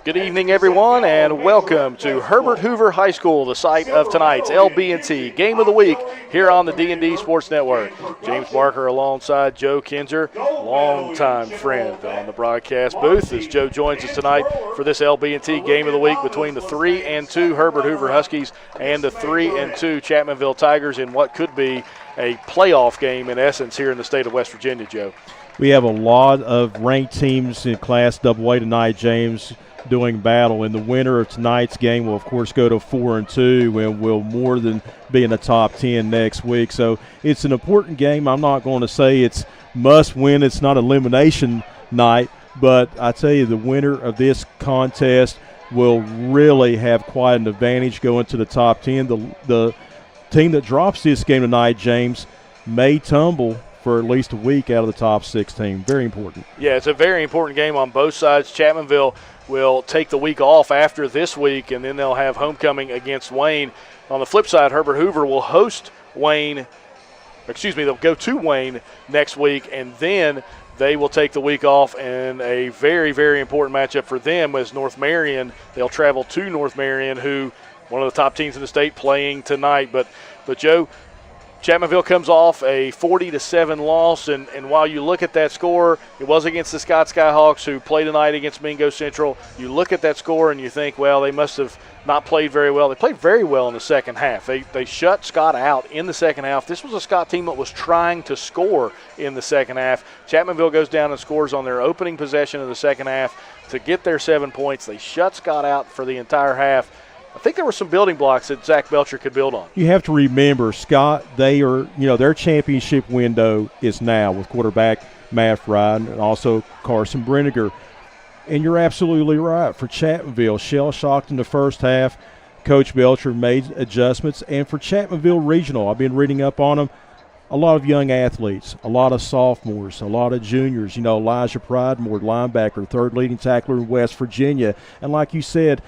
Good evening, everyone, and welcome to Herbert Hoover High School, the site of tonight's LB&T Game of the Week here on the D&D Sports Network. James Barker alongside Joe Kinzer, longtime friend on the broadcast booth, as Joe joins us tonight for this LB&T Game of the Week between the 3-2 Herbert Hoover Huskies and the 3-2 Chapmanville Tigers in what could be a playoff game in essence here in the state of West Virginia, Joe. We have a lot of ranked teams in Class AA tonight, James, doing battle, and the winner of tonight's game will of course go to 4-2 and will more than be in the top 10 next week. So it's an important game. I'm not going to say it's must win. It's not elimination night, but I tell you, the winner of this contest will really have quite an advantage going to the top 10. The team that drops this game tonight, James, may tumble for at least a week out of the top 16. Very important. Yeah, it's a very important game on both sides. Chapmanville will take the week off after this week, and then they'll have homecoming against Wayne. On the flip side, Herbert Hoover will host Wayne. They'll go to Wayne next week, and then they will take the week off, and a very, very important matchup for them is North Marion. They'll travel to North Marion, who one of the top teams in the state playing tonight. But Joe, Chapmanville comes off a 40-7 loss, and while you look at that score, it was against the Scott Skyhawks, who played tonight against Mingo Central. You look at that score and you think, well, they must have not played very well. They played very well in the second half. They shut Scott out in the second half. This was a Scott team that was trying to score in the second half. Chapmanville goes down and scores on their opening possession of the second half to get their 7 points. They shut Scott out for the entire half. I think there were some building blocks that Zach Belcher could build on. You have to remember, Scott, their championship window is now with quarterback Matt Fry and also Carson Brenniger. And you're absolutely right. For Chapmanville, shell-shocked in the first half, Coach Belcher made adjustments. And for Chapmanville Regional, I've been reading up on them, a lot of young athletes, a lot of sophomores, a lot of juniors. Elijah Pridemore, linebacker, third leading tackler in West Virginia. And like you said,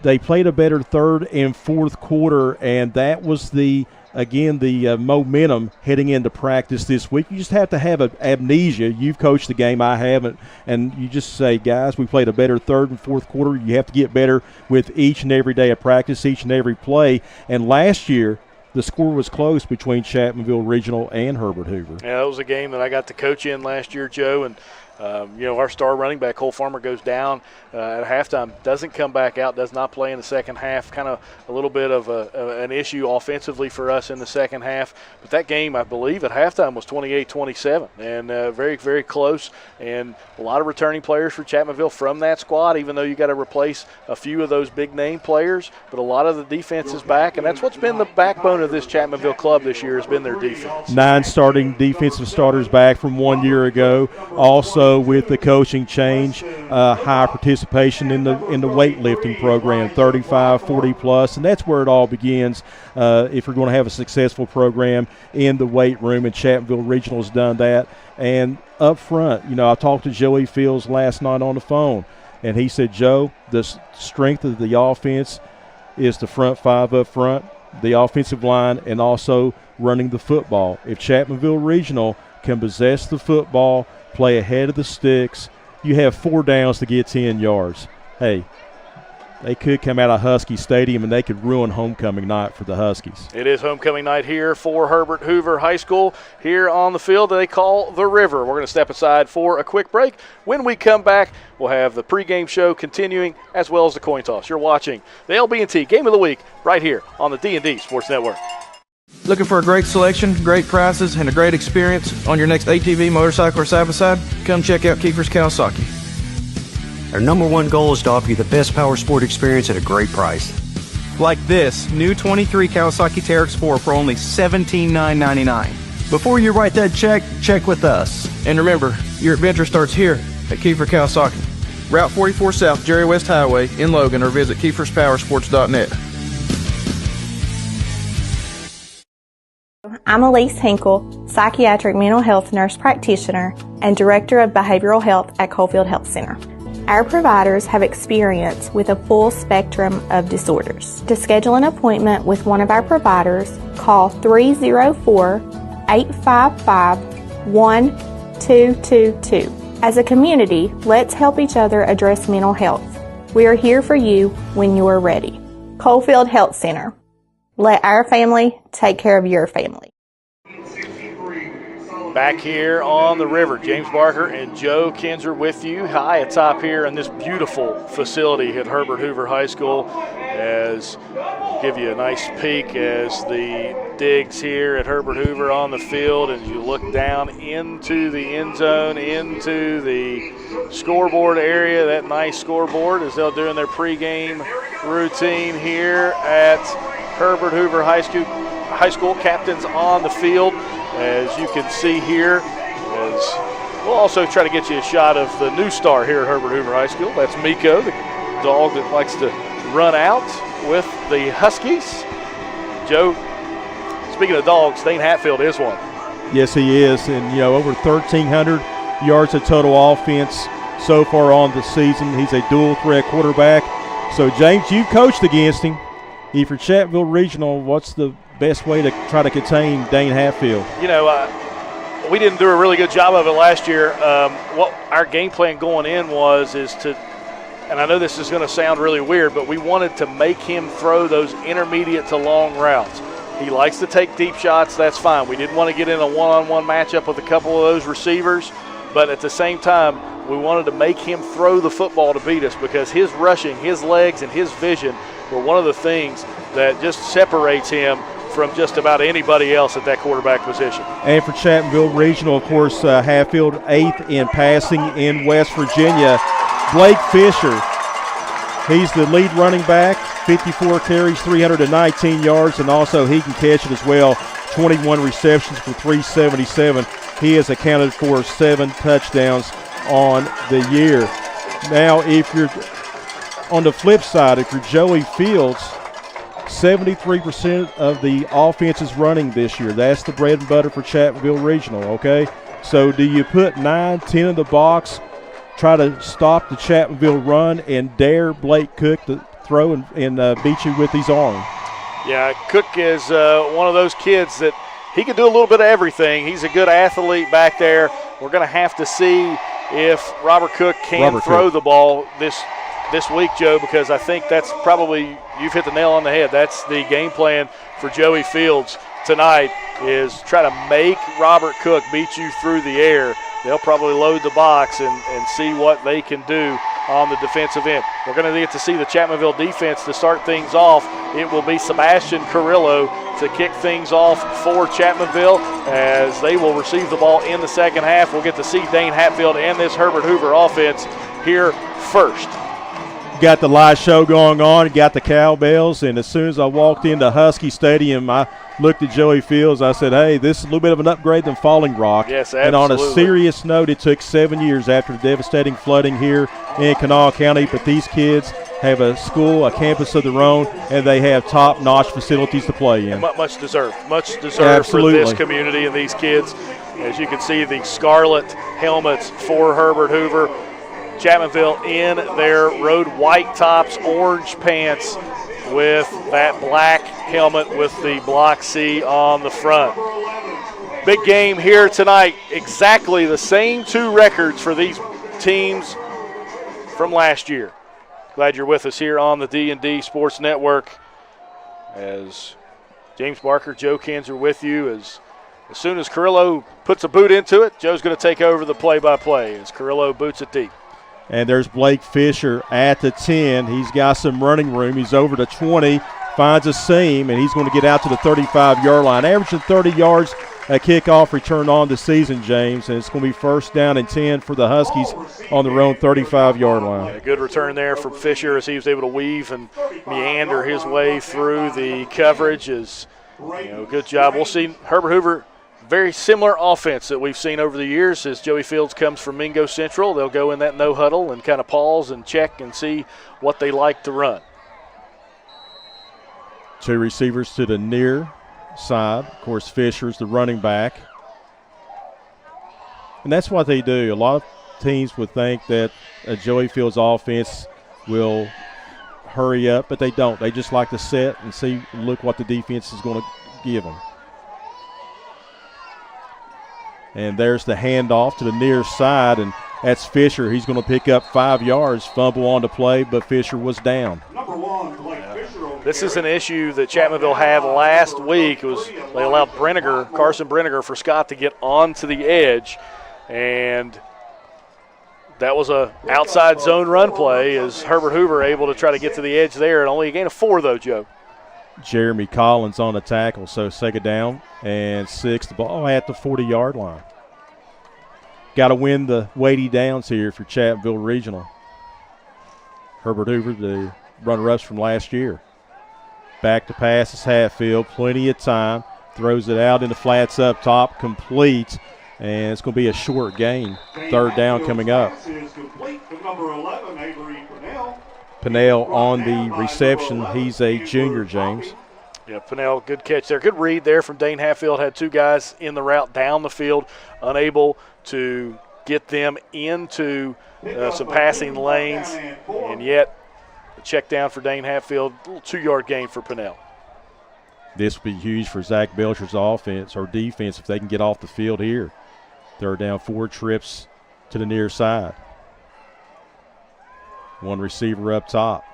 they played a better third and fourth quarter, and that was the momentum heading into practice this week. You just have to have amnesia. You've coached the game, I haven't, and you just say, guys, we played a better third and fourth quarter. You have to get better with each and every day of practice, each and every play. And last year, the score was close between Chapmanville Regional and Herbert Hoover. Yeah, that was a game that I got to coach in last year, Joe, and our star running back, Cole Farmer, goes down at halftime, doesn't come back out, does not play in the second half. Kind of a little bit of an issue offensively for us in the second half. But that game, I believe, at halftime was 28-27, and very, very close. And a lot of returning players for Chapmanville from that squad, even though you got to replace a few of those big-name players. But a lot of the defense is back, and that's what's been the backbone of this Chapmanville club this year has been their defense. 9 starting defensive starters back from 1 year ago. Also, with the coaching change, high participation in the weightlifting program, 35, 40 plus, and that's where it all begins. If we're going to have a successful program in the weight room, and Chapmanville Regional has done that. And up front, I talked to Joey Fields last night on the phone, and he said, Joe, the strength of the offense is the front five up front, the offensive line, and also running the football. If Chapmanville Regional can possess the football, play ahead of the sticks, you have 4 downs to get 10 yards. Hey, they could come out of Husky Stadium and they could ruin homecoming night for the Huskies. It is homecoming night here for Herbert Hoover High School here on the field they call the River. We're going to step aside for a quick break. When we come back, we'll have the pregame show continuing as well as the coin toss. You're watching the LB&T Game of the Week right here on the D&D Sports Network. Looking for a great selection, great prices, and a great experience on your next ATV, motorcycle, or side-by-side? Come check out Kiefer's Kawasaki. Our #1 goal is to offer you the best power sport experience at a great price. Like this new 23 Kawasaki Teryx 4 for only $17,999. Before you write that check with us. And remember, your adventure starts here at Kiefer Kawasaki. Route 44 South, Jerry West Highway in Logan, or visit KiefersPowersports.net. I'm Elise Hinkle, psychiatric mental health nurse practitioner and director of behavioral health at Coalfield Health Center. Our providers have experience with a full spectrum of disorders. To schedule an appointment with one of our providers, call 304-855-1222. As a community, let's help each other address mental health. We are here for you when you are ready. Coalfield Health Center. Let our family take care of your family. Back here on the river, James Barker and Joe Kinzer with you high atop here in this beautiful facility at Herbert Hoover High School. As give you a nice peek as the digs here at Herbert Hoover on the field, and you look down into the end zone, into the scoreboard area, that nice scoreboard as they're doing their pregame routine here at Herbert Hoover High School. Captains on the field, as you can see here. As we'll also try to get you a shot of the new star here at Herbert Hoover High School. That's Miko, the dog that likes to run out with the Huskies. Joe, speaking of dogs, Dane Hatfield is one. Yes, he is. And, over 1,300 yards of total offense so far on the season. He's a dual threat quarterback. So, James, you've coached against him. If you're Chapmanville Regional, what's the best way to try to contain Dane Hatfield? We didn't do a really good job of it last year. What our game plan going in is to, and I know this is going to sound really weird, but we wanted to make him throw those intermediate to long routes. He likes to take deep shots. That's fine. We didn't want to get in a one-on-one matchup with a couple of those receivers, but at the same time, we wanted to make him throw the football to beat us, because his rushing, his legs, and his vision were one of the things that just separates him from just about anybody else at that quarterback position. And for Chapmanville Regional, of course, Hatfield 8th in passing in West Virginia. Blake Fisher, he's the lead running back, 54 carries, 319 yards, and also he can catch it as well. 21 receptions for 377. He has accounted for 7 touchdowns on the year. Now, if you're on the flip side, if you're Joey Fields, 73% of the offense is running this year. That's the bread and butter for Chapmanville Regional, okay? So do you put 9, 10 in the box, try to stop the Chapmanville run, and dare Blake Cook to throw and beat you with his arm? Yeah, Cook is one of those kids that he can do a little bit of everything. He's a good athlete back there. We're going to have to see if Robert Cook can throw the ball this week, Joe, because I think that's probably, you've hit the nail on the head. That's the game plan for Joey Fields tonight, is try to make Robert Cook beat you through the air. They'll probably load the box and see what they can do on the defensive end. We're going to get to see the Chapmanville defense to start things off. It will be Sebastian Carrillo to kick things off for Chapmanville, as they will receive the ball in the second half. We'll get to see Dane Hatfield and this Herbert Hoover offense here first. Got the live show going on, got the cowbells, and as soon as I walked into Husky Stadium, I looked at Joey Fields. I said, hey, this is a little bit of an upgrade than Falling Rock. Yes, absolutely. And on a serious note, it took 7 years after the devastating flooding here in Kanawha County, but these kids have a school, a campus of their own, and they have top-notch facilities to play in. Much deserved for this community and these kids. As you can see, the scarlet helmets for Herbert Hoover. Chapmanville in their road white tops, orange pants with that black helmet with the Block C on the front. Big game here tonight. Exactly the same 2 records for these teams from last year. Glad you're with us here on the D&D Sports Network. As James Barker, Joe Kinzer with you. As soon as Carrillo puts a boot into it, Joe's going to take over the play-by-play as Carrillo boots it deep. And there's Blake Fisher at the 10. He's got some running room. He's over to 20, finds a seam, and he's going to get out to the 35-yard line. Averaging 30 yards a kickoff return on the season, James, and it's going to be first down and 10 for the Huskies on their own 35-yard line. Yeah, good return there from Fisher as he was able to weave and meander his way through the coverage. Good job. We'll see Herbert Hoover. Very similar offense that we've seen over the years as Joey Fields comes from Mingo Central. They'll go in that no huddle and kind of pause and check and see what they like to run. 2 receivers to the near side. Of course, Fisher's the running back. And that's what they do. A lot of teams would think that a Joey Fields offense will hurry up, but they don't. They just like to set and look what the defense is going to give them. And there's the handoff to the near side, and That's Fisher. He's going to pick up 5 yards, fumble on the play, but Fisher was down. This is an issue that Chapmanville had last week. They allowed Carson Brenniger for Scott to get onto the edge, and that was a outside zone run play as Herbert Hoover able to try to get to the edge there, and only a gain of 4 though, Joe. Jeremy Collins on the tackle, so second down and 6, the ball at the 40-yard line. Got to win the weighty downs here for Chapmanville Regional. Herbert Hoover, the runner-ups from last year. Back to pass is Hatfield, plenty of time. Throws it out in the flats up top, complete, and it's going to be a short gain. Third down coming up. Pinnell on the reception. He's a junior, James. Yeah, Pinnell, good catch there. Good read there from Dane Hatfield. Had 2 guys in the route down the field, unable to get them into some passing lanes, and yet the check down for Dane Hatfield, a little 2-yard gain for Pinnell. This will be huge for Zach Belcher's offense or defense if they can get off the field here. Third down, 4 trips to the near side. 1 receiver up top.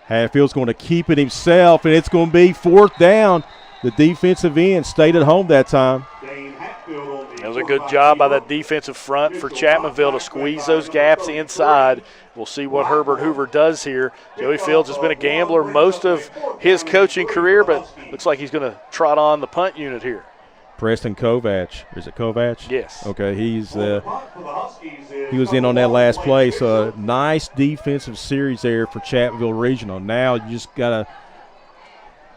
Hatfield's going to keep it himself, and it's going to be 4th down. The defensive end stayed at home that time. That was a good job by that defensive front for Chapmanville to squeeze those gaps inside. We'll see what Herbert Hoover does here. Joey Fields has been a gambler most of his coaching career, but looks like he's going to trot on the punt unit here. Preston Kovach. Is it Kovach? Yes. Okay, he was in on that last play. So a nice defensive series there for Chapmanville Regional. Now you just got to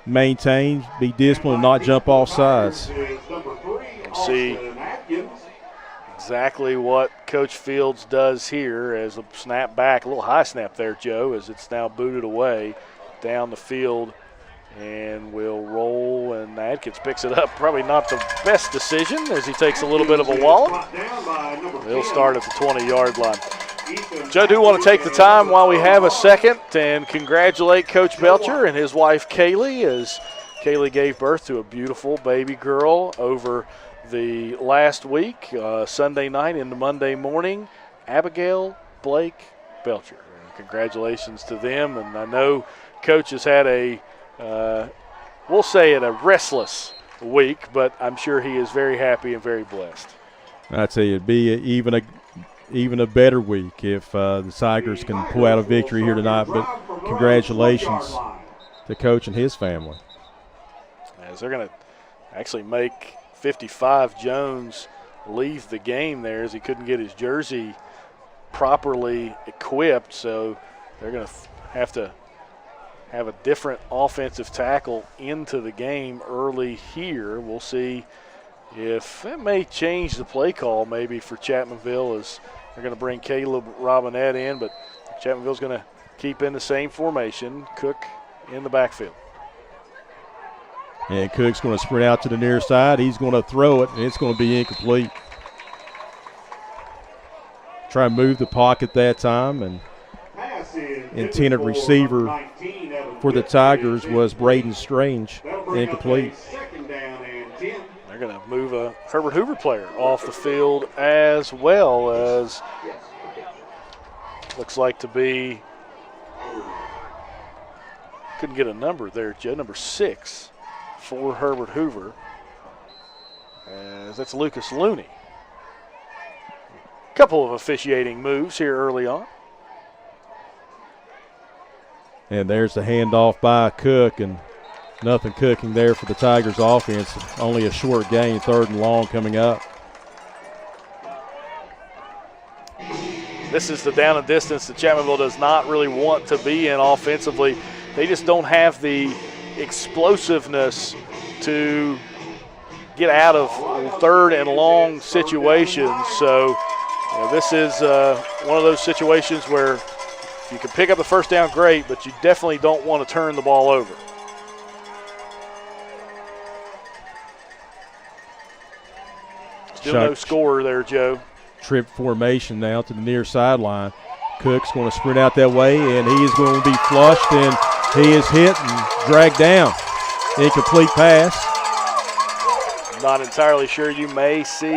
maintain, be disciplined, and not jump off sides. See exactly what Coach Fields does here as a snap back, a little high snap there, Joe, as it's now booted away down the field. And will roll, and Adkins picks it up. Probably not the best decision as he takes a little bit of a wallop. He'll start at the 20-yard line. Joe, do want to take the time while we have a second and congratulate Coach Belcher and his wife Kaylee, as Kaylee gave birth to a beautiful baby girl over the last week, Sunday night into Monday morning. Abigail Blake Belcher. And congratulations to them, and I know Coach has had we'll say it, a restless week, but I'm sure he is very happy and very blessed. I tell you, it'd be even a better week if the Tigers can pull out a victory here tonight. But congratulations to Coach and his family. As they're going to actually make 55 Jones leave the game there, as he couldn't get his jersey properly equipped, so they're going to have a different offensive tackle into the game early here. We'll see if that may change the play call maybe for Chapmanville, as they're going to bring Caleb Robinette in, but Chapmanville's going to keep in the same formation. Cook in the backfield. And Cook's going to sprint out to the near side. He's going to throw it, and it's going to be incomplete. Try and move the pocket that time, and intended receiver for the Tigers was Braden Strange, incomplete. They're going to move a Herbert Hoover player off the field as well, as looks like to be, couldn't get a number there, Joe, number 6 for Herbert Hoover, as that's Lucas Looney. A couple of officiating moves here early on. And there's the handoff by Cook, and nothing cooking there for the Tigers offense. Only a short gain, 3rd and long coming up. This is the down and distance that Chapmanville does not really want to be in offensively. They just don't have the explosiveness to get out of 3rd and long situations. So this is one of those situations where if you can pick up the first down, great, but you definitely don't want to turn the ball over. Still no score there, Joe. Trip formation now to the near sideline. Cook's going to sprint out that way, and he is going to be flushed, and he is hit and dragged down. Incomplete pass. Not entirely sure. You may see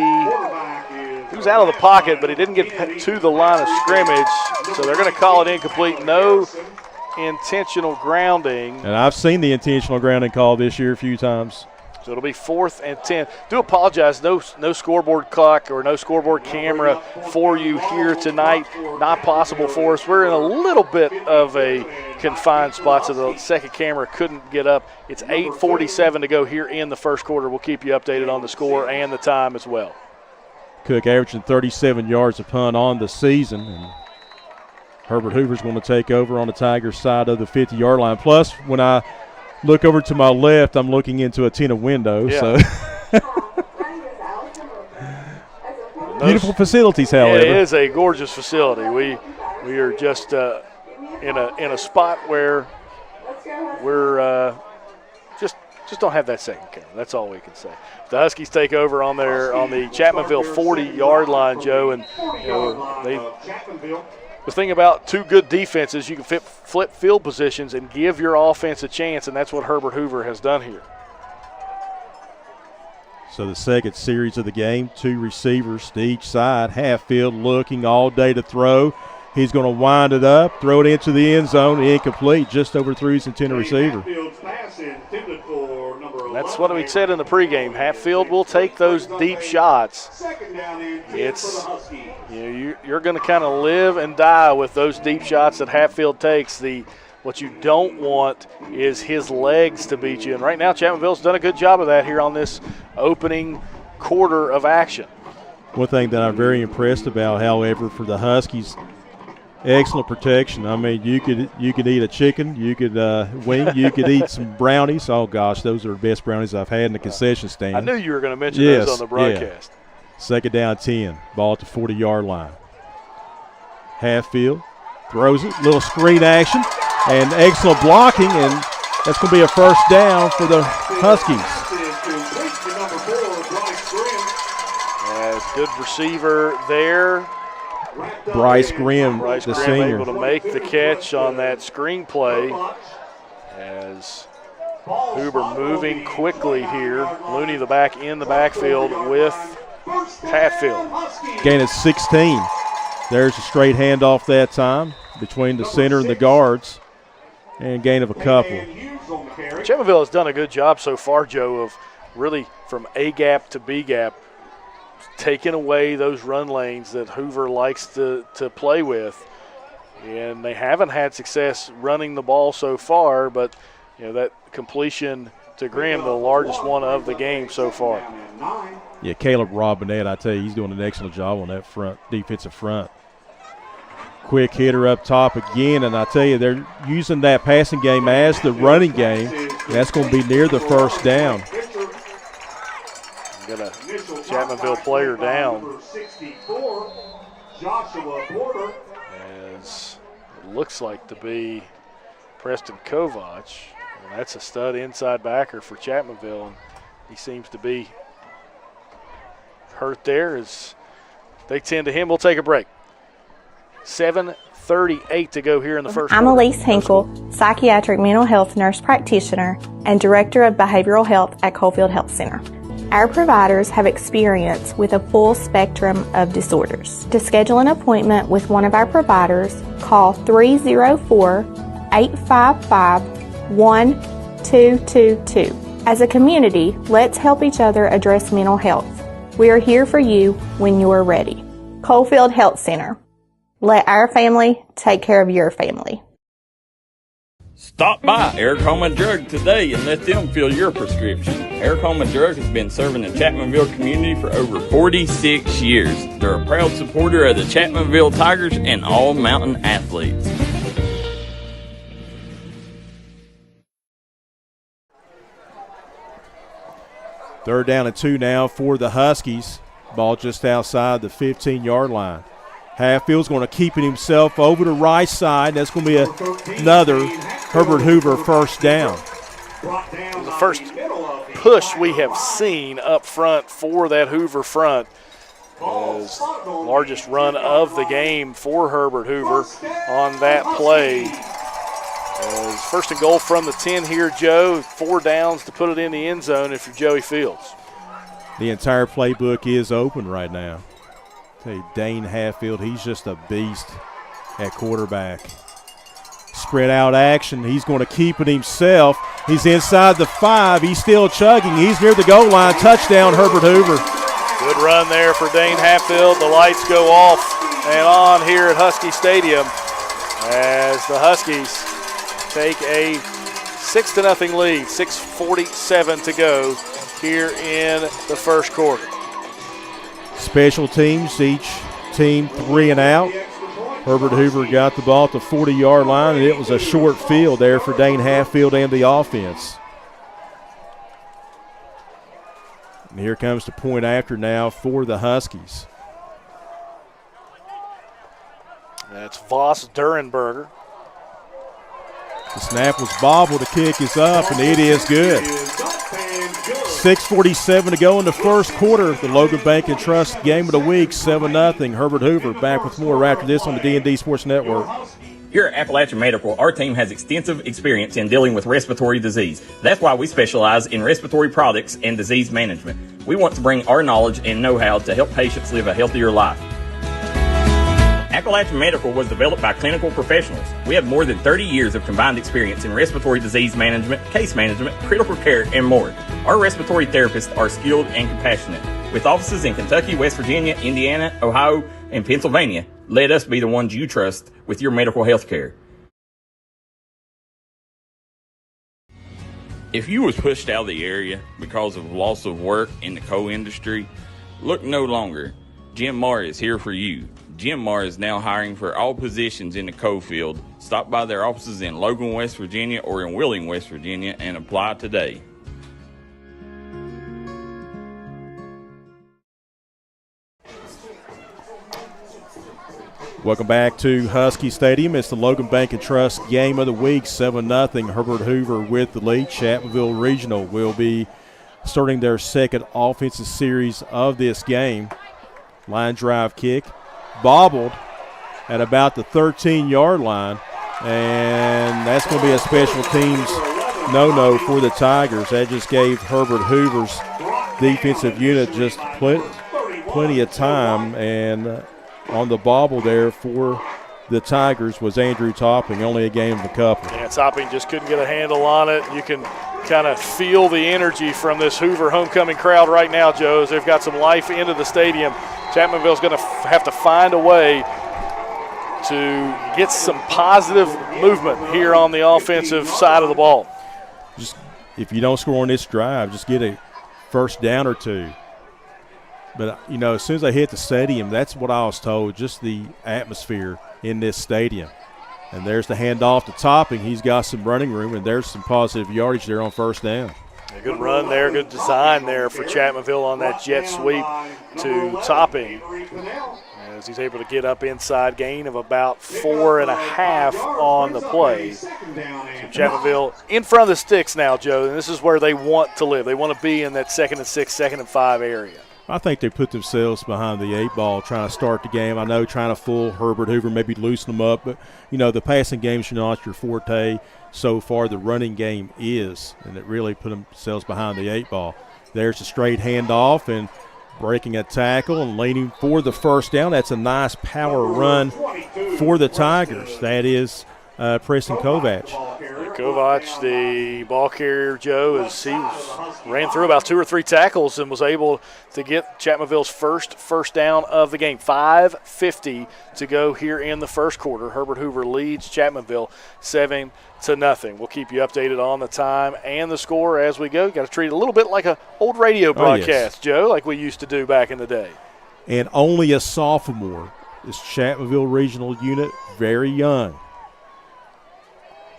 was out of the pocket, but he didn't get to the line of scrimmage, so they're going to call it incomplete. No intentional grounding. And I've seen the intentional grounding call this year a few times. So it'll be 4th and 10. Do apologize, no scoreboard clock or no scoreboard camera for you here tonight. Not possible for us. We're in a little bit of a confined spot, so the second camera couldn't get up. It's 8:47 to go here in the first quarter. We'll keep you updated on the score and the time as well. Cook averaging 37 yards a punt on the season. And Herbert Hoover's going to take over on the Tigers' side of the 50-yard line. Plus, when I look over to my left, I'm looking into a tina window. Yeah. So beautiful facilities, however. It is a gorgeous facility. We are just in a spot where we're just don't have that second camera. That's all we can say. The Huskies take over on the Chapmanville 40-yard line, Joe, and the thing about two good defenses, you can flip field positions and give your offense a chance, and that's what Herbert Hoover has done here. So the second series of the game, 2 receivers to each side. Halffield looking all day to throw. He's going to wind it up, throw it into the end zone, incomplete, just overthrew his intended receiver. That's what we said in the pregame. Hatfield will take those deep shots. It's you're going to kind of live and die with those deep shots that Hatfield takes. What you don't want is his legs to beat you. And right now, Chapmanville's done a good job of that here on this opening quarter of action. One thing that I'm very impressed about, however, for the Huskies, excellent protection. I mean, you could eat a chicken, you could wing, you could eat some brownies. Oh gosh, those are the best brownies I've had in the concession stand. I knew you were going to mention those on the broadcast. Yeah. Second down 10, ball at the 40-yard line. Hatfield throws it, little screen action, and excellent blocking, and that's going to be a first down for the Huskies. As good receiver there. Bryce Grimm, the senior, able to make the catch on that screen play as Hoover moving quickly here. Looney the back in the backfield with Hatfield. Gain of 16. There's a straight handoff that time between the center and the guards, and gain of a couple. Chapmanville has done a good job so far, Joe, of really from A gap to B gap, taking away those run lanes that Hoover likes to play with. And they haven't had success running the ball so far, but that completion to Grimm, the largest one of the game so far. Yeah, Caleb Robinette, I tell you, he's doing an excellent job on that defensive front. Quick hitter up top again, and I tell you, they're using that passing game as the running game. That's going to be near the first down. Got a Chapmanville player down. As it looks like to be Preston Kovac. And that's a stud inside backer for Chapmanville. And he seems to be hurt there as they tend to him. We'll take a break. 7:38 to go here in the first I'm quarter. Elise Hinkle, psychiatric mental health nurse practitioner and director of behavioral health at Coalfield Health Center. Our providers have experience with a full spectrum of disorders. To schedule an appointment with one of our providers, call 304-855-1222. As a community, let's help each other address mental health. We are here for you when you are ready. Coalfield Health Center. Let our family take care of your family. Stop by Eric Home and Drug today and let them fill your prescription. Eric Home and Drug has been serving the Chapmanville community for over 46 years. They're a proud supporter of the Chapmanville Tigers and all mountain athletes. Third down and 2 now for the Huskies. Ball just outside the 15-yard line. Hatfield's going to keep it himself over the right side. That's going to be another Herbert Hoover first down. The first push we have seen up front for that Hoover front. Is largest run of the game for Herbert Hoover on that play. As first and goal from the 10 here, Joe. 4 downs to put it in the end zone if you're Joey Fields. The entire playbook is open right now. Tell you, Dane Hatfield, he's just a beast at quarterback. Spread out action. He's going to keep it himself. He's inside the 5. He's still chugging. He's near the goal line. Touchdown, Herbert Hoover. Good run there for Dane Hatfield. The lights go off and on here at Husky Stadium as the Huskies take a 6-0 lead. 6:47 to go here in the first quarter. Special teams, each team 3 and out. Herbert Hoover got the ball at the 40-yard line, and it was a short field there for Dane Hatfield and the offense. And here comes the point after now for the Huskies. That's Voss Durenberger. The snap was bobbled. The kick is up, and it is good. 6:47 to go in the first quarter. The Logan Bank and Trust game of the week, 7-0. Herbert Hoover back with more after this on the D&D Sports Network. Here at Appalachian Medical, our team has extensive experience in dealing with respiratory disease. That's why we specialize in respiratory products and disease management. We want to bring our knowledge and know-how to help patients live a healthier life. Appalachian Medical was developed by clinical professionals. We have more than 30 years of combined experience in respiratory disease management, case management, critical care, and more. Our respiratory therapists are skilled and compassionate. With offices in Kentucky, West Virginia, Indiana, Ohio, and Pennsylvania, let us be the ones you trust with your medical health care. If you was pushed out of the area because of loss of work in the coal industry, look no longer. Jim Marr is here for you. Jim Marr is now hiring for all positions in the coal field. Stop by their offices in Logan, West Virginia or in Wheeling, West Virginia and apply today. Welcome back to Husky Stadium. It's the Logan Bank and Trust game of the week, 7-0. Herbert Hoover with the lead. Chapmanville Regional will be starting their second offensive series of this game. Line drive kick, bobbled at about the 13-yard line, and that's going to be a special teams no-no for the Tigers. That just gave Herbert Hoover's defensive unit just plenty of time, and on the bobble there for the Tigers was Andrew Topping, only a game of a couple. Yeah, Topping just couldn't get a handle on it. You can kind of feel the energy from this Hoover homecoming crowd right now, Joe, as they've got some life into the stadium. Chapmanville's going to have to find a way to get some positive movement here on the offensive side of the ball. Just if you don't score on this drive, just get a first down or two. But, you know, as soon as they hit the stadium, that's what I was told, just the atmosphere in this stadium. And there's the handoff to Topping. He's got some running room, and there's some positive yardage there on first down. A good run there, good design there for Chapmanville on that jet sweep to Topping, as he's able to get up inside, gain of about 4.5 on the play. So Chapmanville in front of the sticks now, Joe, and this is where they want to live. They want to be in that 2nd and 6, 2nd and 5 area. I think they put themselves behind the 8 ball trying to start the game. I know trying to fool Herbert Hoover, maybe loosen them up, but, you know, the passing game's not your forte. So far the running game is, and it really put themselves behind the 8 ball. There's a straight handoff and breaking a tackle and leaning for the first down. That's a nice power run for the Tigers. That is Preston Kovac. Kovac, the ball carrier, Joe, as he ran through about 2 or 3 tackles and was able to get Chapmanville's first down of the game. 5:50 to go here in the first quarter. Herbert Hoover leads Chapmanville 7-0. We'll keep you updated on the time and the score as we go. Got to treat it a little bit like an old radio broadcast, yes, Joe, like we used to do back in the day. And only a sophomore. This Chapmanville regional unit, very young.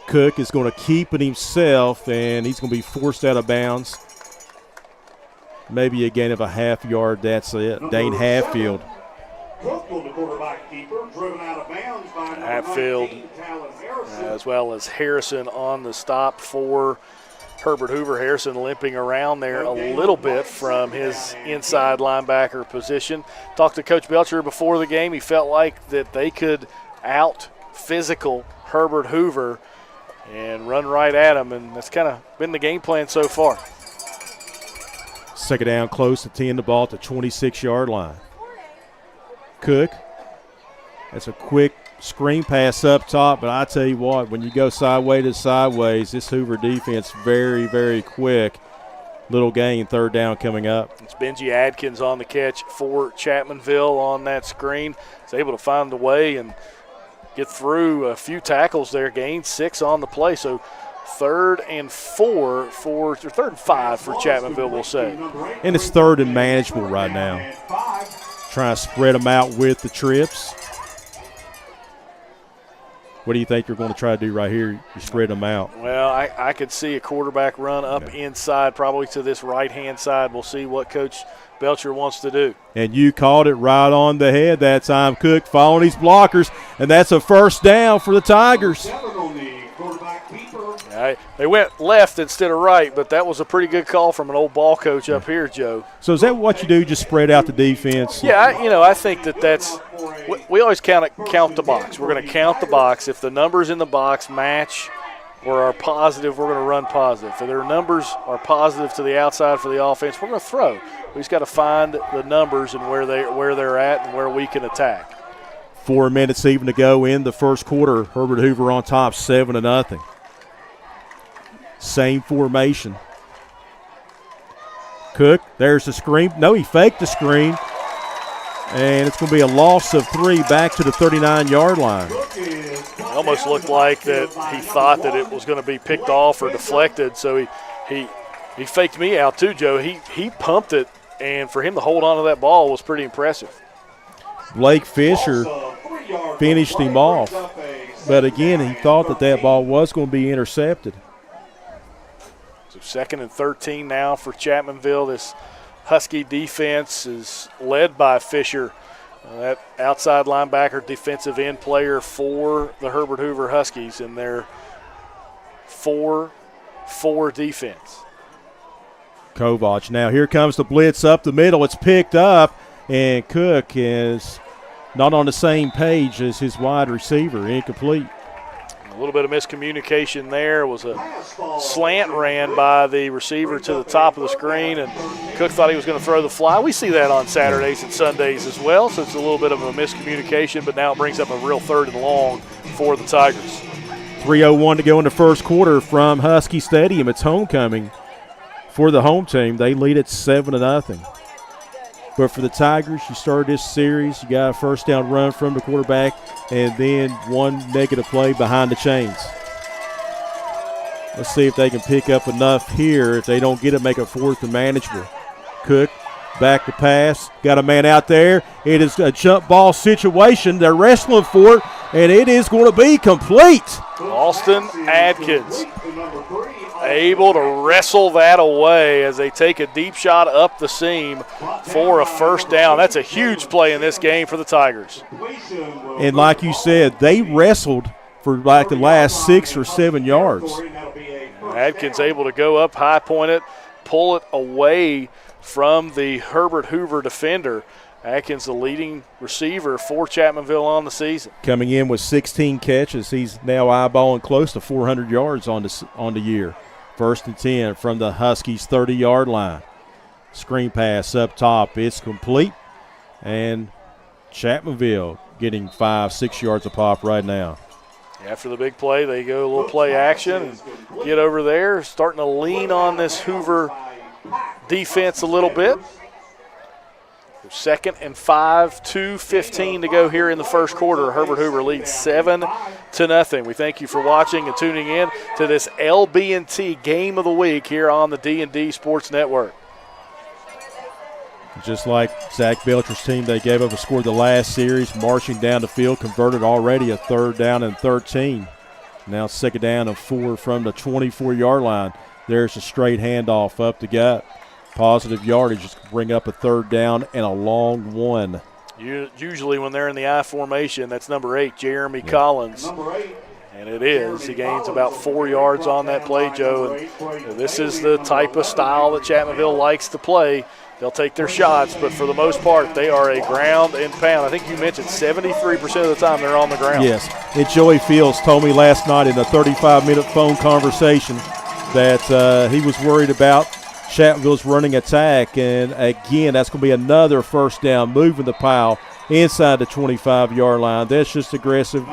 Cook is going to keep it himself, and he's going to be forced out of bounds. Maybe a gain of a half yard. That's it. Dane Hatfield. Hatfield, as well as Harrison on the stop for Herbert Hoover. Harrison limping around there a little bit from his inside linebacker position. Talked to Coach Belcher before the game. He felt like that they could out-physical Herbert Hoover and run right at him, and that's kind of been the game plan so far. Second down, close to 10, the ball at the 26-yard line. Cook. That's a quick screen pass up top, but I tell you what, when you go sideways to sideways, this Hoover defense very, very quick. Little gain, third down coming up. It's Benji Adkins on the catch for Chapmanville on that screen. He's able to find a way and get through a few tackles there, gain 6 on the play. So 3rd and 5 for Chapmanville, we'll say. And it's 3rd and manageable right now. Trying to spread them out with the trips. What do you think you're going to try to do right here? You spread them out. Well, I could see a quarterback run up inside, probably to this right-hand side. We'll see what Coach Belcher wants to do. And you called it right on the head that time, Cook, following these blockers, and that's a first down for the Tigers. They went left instead of right, but that was a pretty good call from an old ball coach up here, Joe. So is that what you do, just spread out the defense? Yeah, I think that's – we always count the box. We're going to count the box. If the numbers in the box match or are positive, we're going to run positive. If their numbers are positive to the outside for the offense, we're going to throw. We just got to find the numbers and where they're at and where we can attack. 4 minutes even to go in the first quarter. Herbert Hoover on top, 7-0. Same formation. Cook, there's the screen. No, he faked the screen. And it's going to be a loss of 3 back to the 39-yard line. It almost looked like that he thought that it was going to be picked off or deflected, so he faked me out too, Joe. He pumped it, and for him to hold on to that ball was pretty impressive. Blake Fisher finished him off. But, again, he thought that ball was going to be intercepted. So 2nd and 13 now for Chapmanville. This Husky defense is led by Fisher, that outside linebacker, defensive end player for the Herbert Hoover Huskies in their 4-4 defense. Kovac. Now here comes the blitz up the middle. It's picked up, and Cook is not on the same page as his wide receiver. Incomplete. A little bit of miscommunication there. It was a slant ran by the receiver to the top of the screen, and Cook thought he was going to throw the fly. We see that on Saturdays and Sundays as well, so it's a little bit of a miscommunication, but now it brings up a real 3rd and long for the Tigers. 3:01 to go in the first quarter from Husky Stadium. It's homecoming for the home team. They lead at 7-0. But for the Tigers, you started this series, you got a first down run from the quarterback, and then 1 negative play behind the chains. Let's see if they can pick up enough here. If they don't get it, make it 4th and manageable. Cook, back to pass, got a man out there. It is a jump ball situation. They're wrestling for it, and it is going to be complete. Austin Adkins able to wrestle that away as they take a deep shot up the seam for a first down. That's a huge play in this game for the Tigers. And like you said, they wrestled for like the last 6 or 7 yards. Adkins able to go up, high point it, pull it away from the Herbert Hoover defender. Adkins, the leading receiver for Chapmanville on the season. Coming in with 16 catches, he's now eyeballing close to 400 yards on the year. 1st and 10 from the Huskies' 30-yard line. Screen pass up top. It's complete. And Chapmanville getting 5-6 yards a pop right now. After the big play, they go a little play action and get over there, starting to lean on this Hoover defense a little bit. 2nd and 5, 2:15 to go here in the first quarter. Herbert Hoover leads 7-0. We thank you for watching and tuning in to this LB&T Game of the Week here on the D&D Sports Network. Just like Zach Belcher's team, they gave up a score the last series, marching down the field, converted already a 3rd down and 13. Now 2nd down and 4 from the 24-yard line. There's a straight handoff up the gut. Positive yardage, just bring up a 3rd down and a long one. Usually when they're in the I formation, that's number 8, Jeremy Collins. And it is. He gains about 4 yards on that play, Joe. And this is the type of style that Chapmanville likes to play. They'll take their shots, but for the most part, they are a ground and pound. I think you mentioned 73% of the time they're on the ground. Yes. And Joey Fields told me last night in a 35-minute phone conversation that he was worried about Chapmanville's running attack, and again, that's going to be another first down, moving the pile inside the 25-yard line. That's just aggressive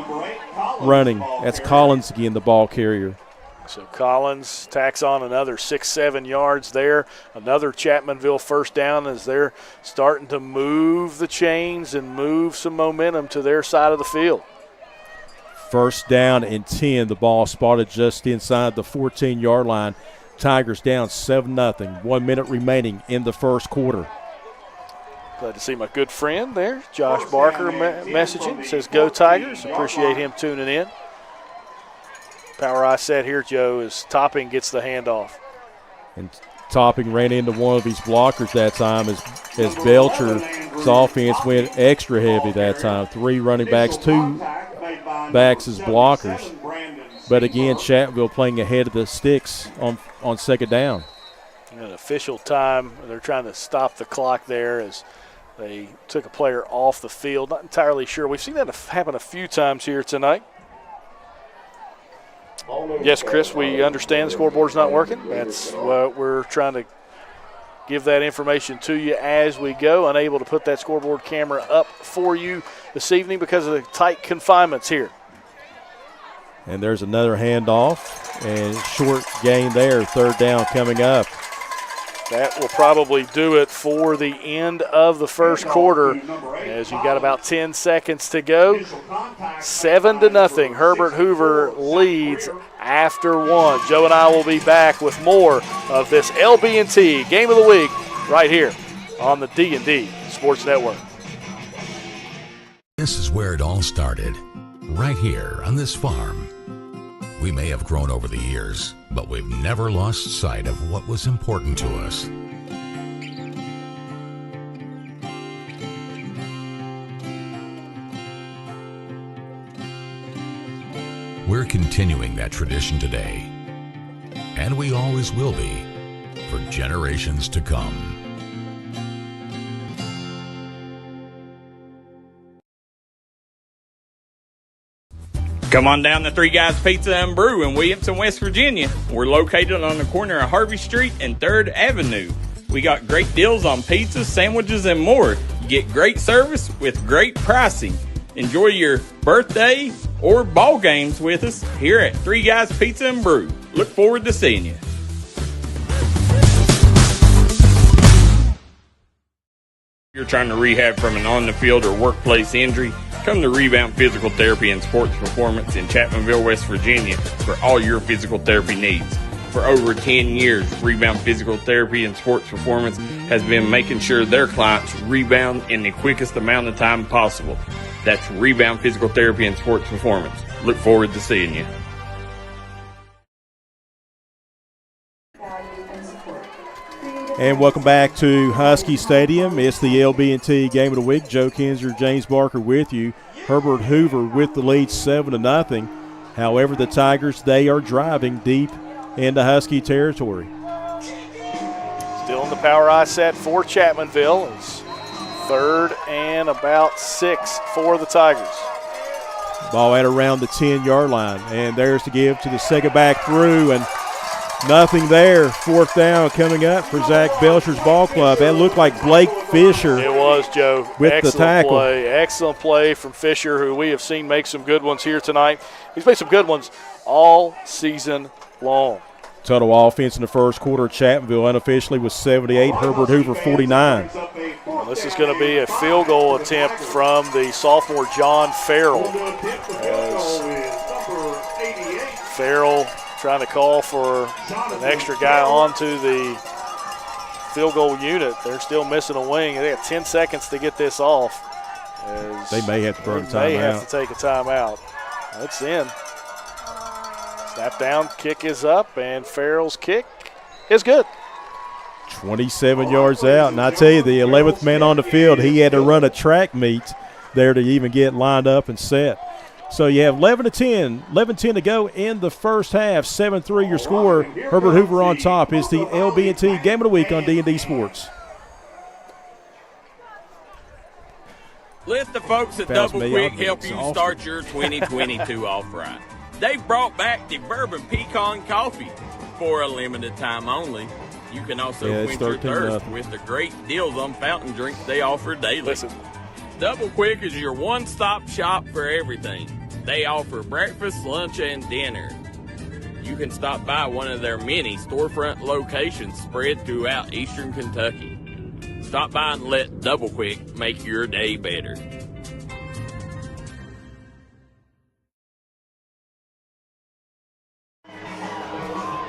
running. That's Collins again, the ball carrier. So Collins tacks on another 6-7 yards there. Another Chapmanville first down as they're starting to move the chains and move some momentum to their side of the field. First down and 10. The ball spotted just inside the 14-yard line. Tigers down 7-0. 1 minute remaining in the first quarter. Glad to see my good friend there, Josh Barker, messaging. Says, go Tigers. Appreciate him tuning in. Power eye set here, Joe, as Topping gets the handoff. And Topping ran into one of his blockers that time as Belcher's offense went extra heavy that time. 3 running backs, 2 backs as blockers. But again, Chapmanville playing ahead of the sticks on second down. An official time. They're trying to stop the clock there as they took a player off the field. Not entirely sure. We've seen that happen a few times here tonight. Yes, Chris, we understand the scoreboard's not working. That's what we're trying to give that information to you as we go. Unable to put that scoreboard camera up for you this evening because of the tight confinements here. And there's another handoff and short gain there. Third down coming up. That will probably do it for the end of the first quarter as you got about 10 seconds to go. 7-0. Herbert Hoover leads after 1. Joe and I will be back with more of this LB&T Game of the Week right here on the D&D Sports Network. This is where it all started, right here on this farm. We may have grown over the years, but we've never lost sight of what was important to us. We're continuing that tradition today, and we always will be for generations to come. Come on down to Three Guys Pizza and Brew in Williamson, West Virginia. We're located on the corner of Harvey Street and 3rd Avenue. We got great deals on pizzas, sandwiches, and more. You get great service with great pricing. Enjoy your birthday or ball games with us here at Three Guys Pizza and Brew. Look forward to seeing you. You're trying to rehab from an on-the-field or workplace injury? Come to Rebound Physical Therapy and Sports Performance in Chapmanville, West Virginia for all your physical therapy needs. For over 10 years, Rebound Physical Therapy and Sports Performance has been making sure their clients rebound in the quickest amount of time possible. That's Rebound Physical Therapy and Sports Performance. Look forward to seeing you. And welcome back to Husky Stadium. It's the LB&T Game of the Week. Joe Kinzer, James Barker with you. Herbert Hoover with the lead 7-0. However, the Tigers, they are driving deep into Husky territory. Still in the power eye set for Chapmanville. It's 3rd and about 6 for the Tigers. Ball at around the 10-yard line. And there's to give to the second back through, and nothing there. 4th down coming up for Zach Belcher's ball club. That looked like Blake Fisher. It was, Joe. With excellent the tackle. Excellent play from Fisher, who we have seen make some good ones here tonight. He's made some good ones all season long. Total offense in the first quarter. Chapmanville unofficially was 78. Herbert Hoover 49. Well, this is going to be a field goal attempt from the sophomore John Farrell. As Farrell trying to call for an extra guy onto the field goal unit. They're still missing a wing. They got 10 seconds to get this off. They may have to burn a timeout. They have to take a timeout. That's in. Snap down, kick is up, and Farrell's kick is good. 27 yards out. And I tell you, the 11th man on the field, he had to run a track meet there to even get lined up and set. So you have 11-10 to go in the first half. 7-3 your score. Herbert Hoover on top. Is the LB&T Game of the Week on D&D Sports. Let the folks at Double Quick help you start your 2022 off right. They've brought back the Bourbon Pecan Coffee for a limited time only. You can also quench your thirst with the great deals on fountain drinks they offer daily. Listen, Double Quick is your one-stop shop for everything. They offer breakfast, lunch, and dinner. You can stop by one of their many storefront locations spread throughout eastern Kentucky. Stop by and let Double Quick make your day better.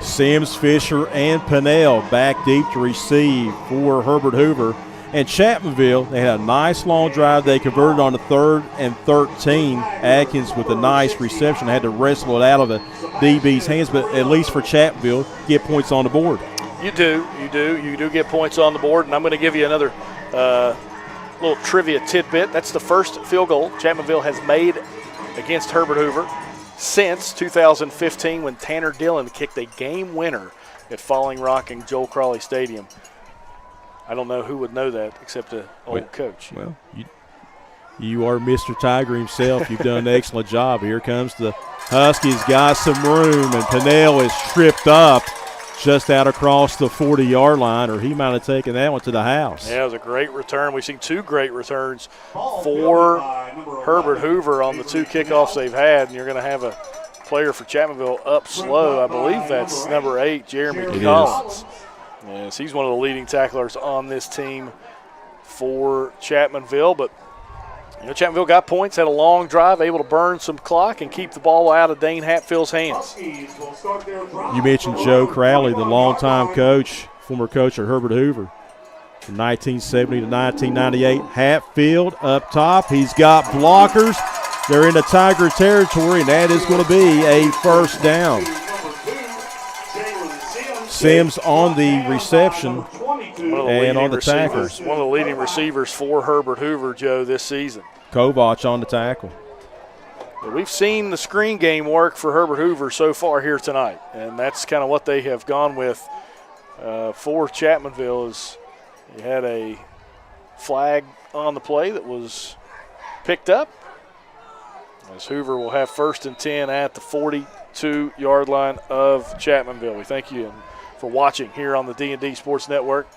Sims, Fisher, and Pinnell back deep to receive for Herbert Hoover. And Chapmanville, they had a nice long drive. They converted on the 3rd and 13. Atkins with a nice reception. Had to wrestle it out of the DB's hands, but at least for Chapmanville, get points on the board. You do get points on the board, and I'm going to give you another little trivia tidbit. That's the first field goal Chapmanville has made against Herbert Hoover since 2015 when Tanner Dillon kicked a game winner at Falling Rock and Joel Crawley Stadium. I don't know who would know that except an old coach. Well, you are Mr. Tiger himself. You've done an excellent job. Here comes the Huskies, got some room, and Pinnell is tripped up just out across the 40-yard line, or he might have taken that one to the house. Yeah, it was a great return. We've seen 2 great returns for Herbert Hoover on the 2 kickoffs they've had, and you're going to have a player for Chapmanville up slow. I believe that's number 8, Jeremy Collins. Yes, he's one of the leading tacklers on this team for Chapmanville. But, Chapmanville got points, had a long drive, able to burn some clock and keep the ball out of Dane Hatfield's hands. You mentioned Joe Crowley, the longtime coach, former coach of Herbert Hoover from 1970 to 1998. Hatfield up top. He's got blockers. They're in the Tiger territory, and that is going to be a first down. Sims on the reception and on the tackles. One of the leading receivers for Herbert Hoover, Joe, this season. Kovach on the tackle. We've seen the screen game work for Herbert Hoover so far here tonight, and that's kind of what they have gone with for Chapmanville. Is you had a flag on the play that was picked up, as Hoover will have 1st and 10 at the 42-yard line of Chapmanville. We thank you for watching here on the D&D Sports Network.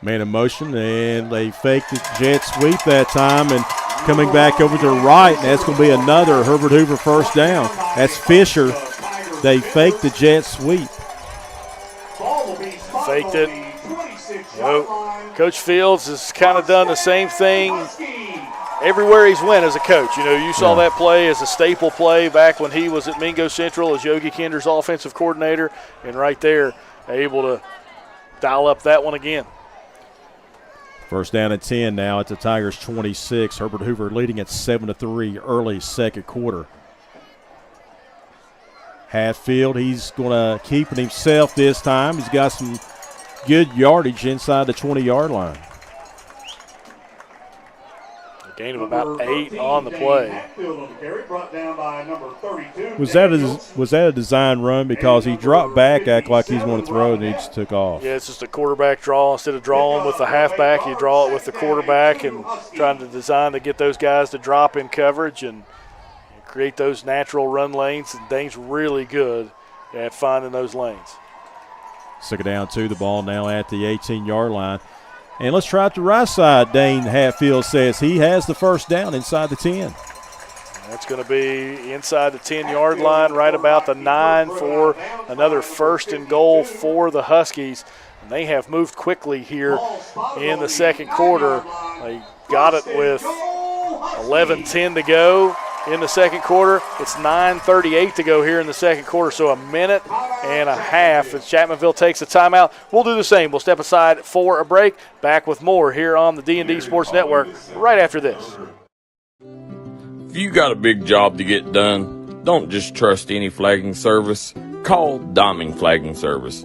Man in motion, and they faked the jet sweep that time, and coming back over to the right, and that's going to be another Herbert Hoover first down. That's Fisher. They faked the jet sweep. Faked it. Coach Fields has kind of done the same thing everywhere he's went as a coach. You saw that play as a staple play back when he was at Mingo Central as Yogi Kinder's offensive coordinator, and right there able to dial up that one again. First down and 10 now at the Tigers 26. Herbert Hoover leading at 7-3 early second quarter. Hatfield, he's going to keep it himself this time. He's got some good yardage inside the 20-yard line. A gain of about 8 on the play. Was that a design run? Because he dropped back, act like he's going to throw, and he just took off. Yeah, it's just a quarterback draw. Instead of drawing with the halfback, you draw it with the quarterback and trying to design to get those guys to drop in coverage and create those natural run lanes. And Dane's really good at finding those lanes. Second down 2, the ball now at the 18-yard line. And let's try it the right side. Dane Hatfield says he has the first down inside the 10. That's going to be inside the 10-yard line, right about the 9 for another 1st and goal for the Huskies. And they have moved quickly here in the second quarter. They got it with 11:10 to go in the second quarter. It's 9:38 to go here in the second quarter, so a minute and a half as Chapmanville takes a timeout. We'll do the same. We'll step aside for a break. Back with more here on the D&D Sports Network right after this. If you got a big job to get done, don't just trust any flagging service. Call Diamond Flagging Service.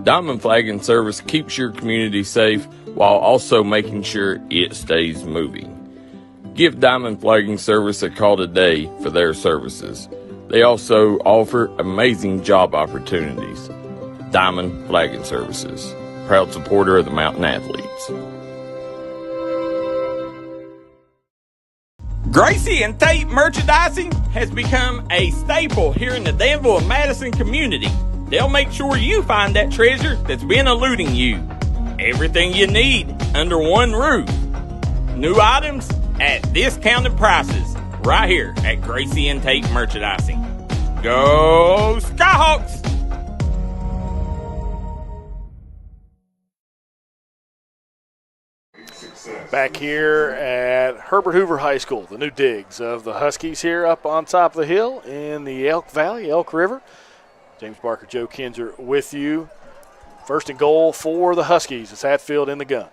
Diamond Flagging Service keeps your community safe while also making sure it stays moving. Give Diamond Flagging Service a call today for their services. They also offer amazing job opportunities. Diamond Flagging Services, proud supporter of the Mountain Athletes. Gracie and Tate Merchandising has become a staple here in the Danville and Madison community. They'll make sure you find that treasure that's been eluding you. Everything you need under one roof. New items at discounted prices right here at Gracie Intake Merchandising. Go Skyhawks! Back here at Herbert Hoover High School, the new digs of the Huskies here up on top of the hill in the Elk Valley, Elk River. James Barker, Joe Kinzer with you. First and goal for the Huskies. It's Hatfield in the gun.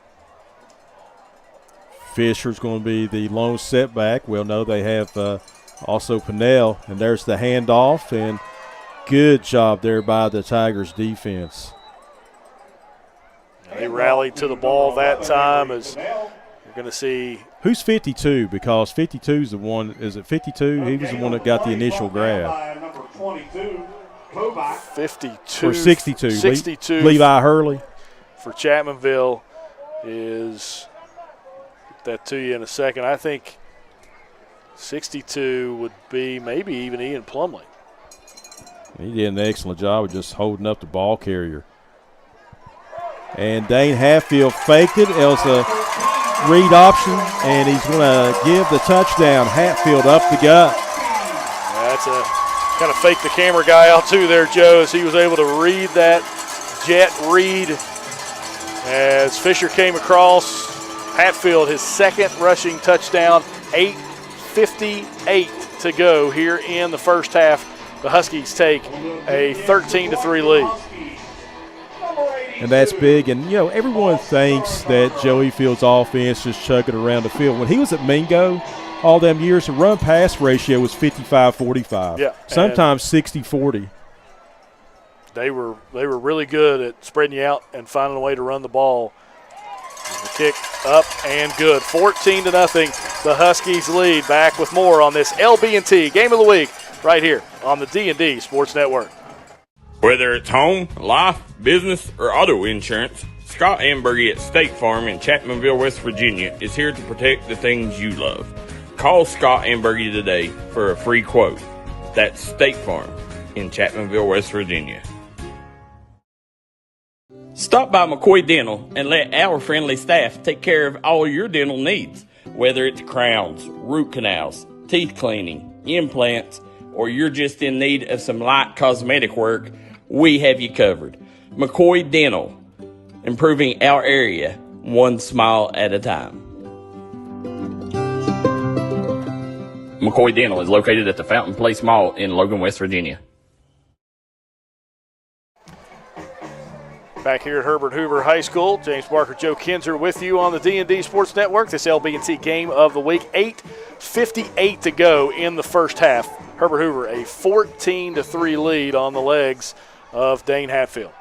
Fisher's going to be the lone setback. Well, no, they have also Pinnell, and there's the handoff, and good job there by the Tigers defense. They rallied to the ball that time as you're going to see. Who's 52? Because 52 is the one, is it 52? He was the one that got the initial grab. 52. Or 62. 62. Levi Hurley. For Chapmanville is, get that to you in a second. I think 62 would be maybe even Ian Plumley. He did an excellent job of just holding up the ball carrier. And Dane Hatfield faked it. It was a read option, and he's going to give the touchdown. Hatfield up the gut. That's a kind of fake the camera guy out too there, Joe, as he was able to read that jet read as Fisher came across. Hatfield, his second rushing touchdown, 8:58 to go here in the first half. The Huskies take a 13-3 lead. And that's big. And, you know, everyone thinks that Joey Field's offense just chugging around the field. When he was at Mingo all them years, the run-pass ratio was 55-45. Yeah. Sometimes 60-40. They were really good at spreading you out and finding a way to run the ball. The kick up and good. 14-0. The Huskies lead. Back with more on this LB&T Game of the Week right here on the D&D Sports Network. Whether it's home, life, business, or auto insurance, Scott Ambergy at State Farm in Chapmanville, West Virginia is here to protect the things you love. Call Scott Ambergy today for a free quote. That's State Farm in Chapmanville, West Virginia. Stop by McCoy Dental and let our friendly staff take care of all your dental needs. Whether it's crowns, root canals, teeth cleaning, implants, or you're just in need of some light cosmetic work, we have you covered. McCoy Dental, improving our area one smile at a time. McCoy Dental is located at the Fountain Place Mall in Logan, West Virginia. Back here at Herbert Hoover High School, James Barker, Joe Kinzer with you on the D&D Sports Network. This LB&T Game of the Week, 8:58 to go in the first half. Herbert Hoover, a 14-3 lead on the legs of Dane Hatfield.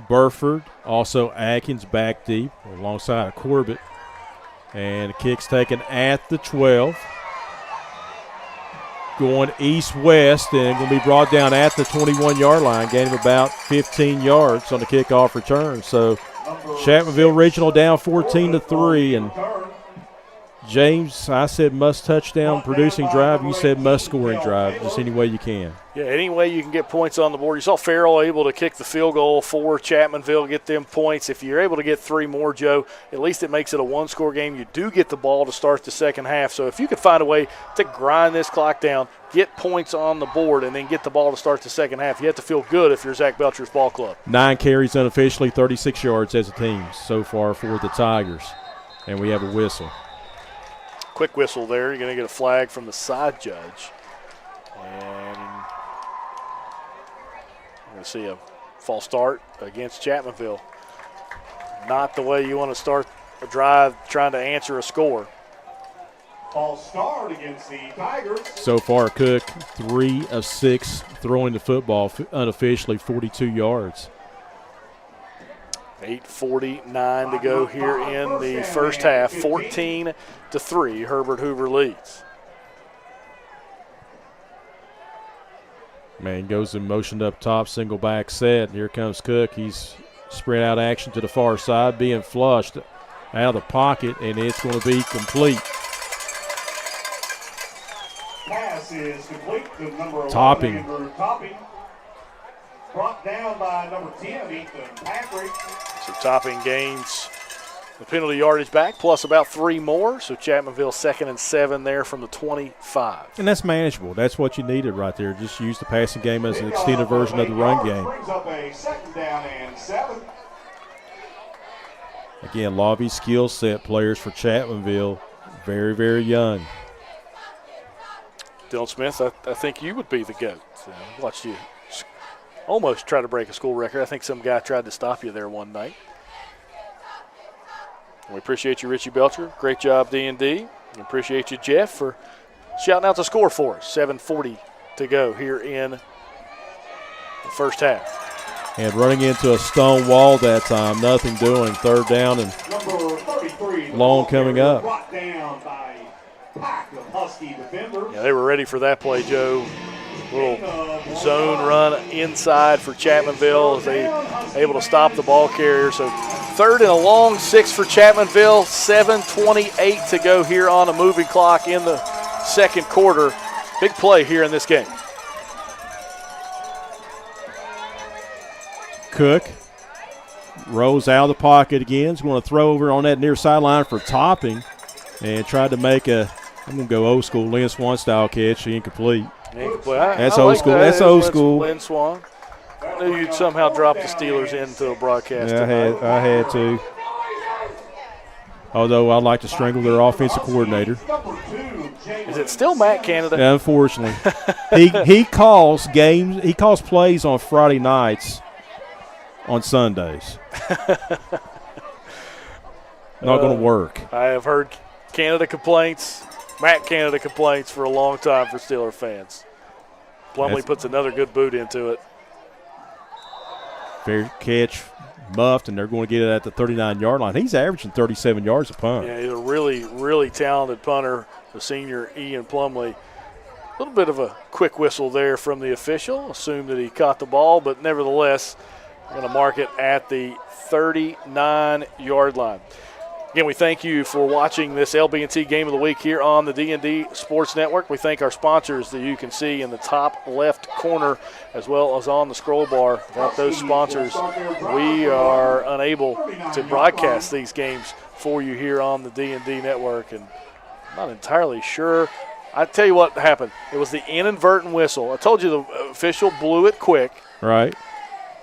Burford, also Atkins back deep alongside Corbett. And the kick's taken at the 12. Going east-west and going to be brought down at the 21-yard line, gaining about 15 yards on the kickoff return. So Chapmanville Regional down 14-3. And James, I said must touchdown producing drive. You said must scoring drive, just any way you can. Yeah, any way you can get points on the board. You saw Farrell able to kick the field goal for Chapmanville, get them points. If you're able to get 3 more, Joe, at least it makes it a one-score game. You do get the ball to start the second half. So if you could find a way to grind this clock down, get points on the board, and then get the ball to start the second half, you have to feel good if you're Zach Belcher's ball club. 9 carries unofficially, 36 yards as a team so far for the Tigers. And we have a whistle. Quick whistle there. You're going to get a flag from the side judge. And you're going to see a false start against Chapmanville. Not the way you want to start a drive trying to answer a score. False start against the Tigers. So far, Cook 3 of 6 throwing the football unofficially, 42 yards. 8:49 to go here in the first half. 14-3, Herbert Hoover leads. Man goes in motioned up top, single back set. Here comes Cook. He's spread out action to the far side, being flushed out of the pocket, and it's going to be complete. Pass is complete to number 11, Topping. Andrew Topping. Brought down by number 10, Ethan Patrick. So Topping gains the penalty yardage back, plus about 3 more. So Chapmanville 2nd and 7 there from the 25. And that's manageable. That's what you needed right there. Just use the passing game as an extended version of the run game. Brings up a 2nd down and 7. Again, lobby skill set players for Chapmanville, very, very young. Dylan Smith, I think you would be the GOAT. Watched you almost try to break a school record. I think some guy tried to stop you there one night. We appreciate you, Richie Belcher. Great job, D&D. We appreciate you, Jeff, for shouting out the score for us. 7:40 to go here in the first half. And running into a stone wall that time, nothing doing. 3rd down and long coming up. Yeah, they were ready for that play, Joe. Little zone run inside for Chapmanville as they able to stop the ball carrier. So 3rd and a long, 6 for Chapmanville. 7:28 to go here on a moving clock in the second quarter. Big play here in this game. Cook rolls out of the pocket again. He's going to throw over on that near sideline for Topping and tried to make I'm going to go old school, Lynn Swan style catch, incomplete. That's old school. That's old school. Lynn Swan. I knew you'd somehow drop the Steelers into a broadcast. Yeah, I had to. Although I'd like to strangle their offensive coordinator. Is it still Matt Canada? Yeah, unfortunately. he calls games. He calls plays on Friday nights. On Sundays. Not going to work. I have heard Canada complaints, Matt Canada complaints for a long time for Steeler fans. Plumlee puts another good boot into it. Fair catch, muffed, and they're going to get it at the 39-yard line. He's averaging 37 yards a punt. Yeah, he's a really, really talented punter, the senior Ian Plumlee. A little bit of a quick whistle there from the official. Assumed that he caught the ball, but nevertheless – going to mark it at the 39-yard line. Again, we thank you for watching this LB&T Game of the Week here on the D&D Sports Network. We thank our sponsors that you can see in the top left corner as well as on the scroll bar. Without those sponsors, we are unable to broadcast these games for you here on the D&D Network. And I'm not entirely sure. I tell you what happened. It was the inadvertent whistle. I told you the official blew it quick. Right.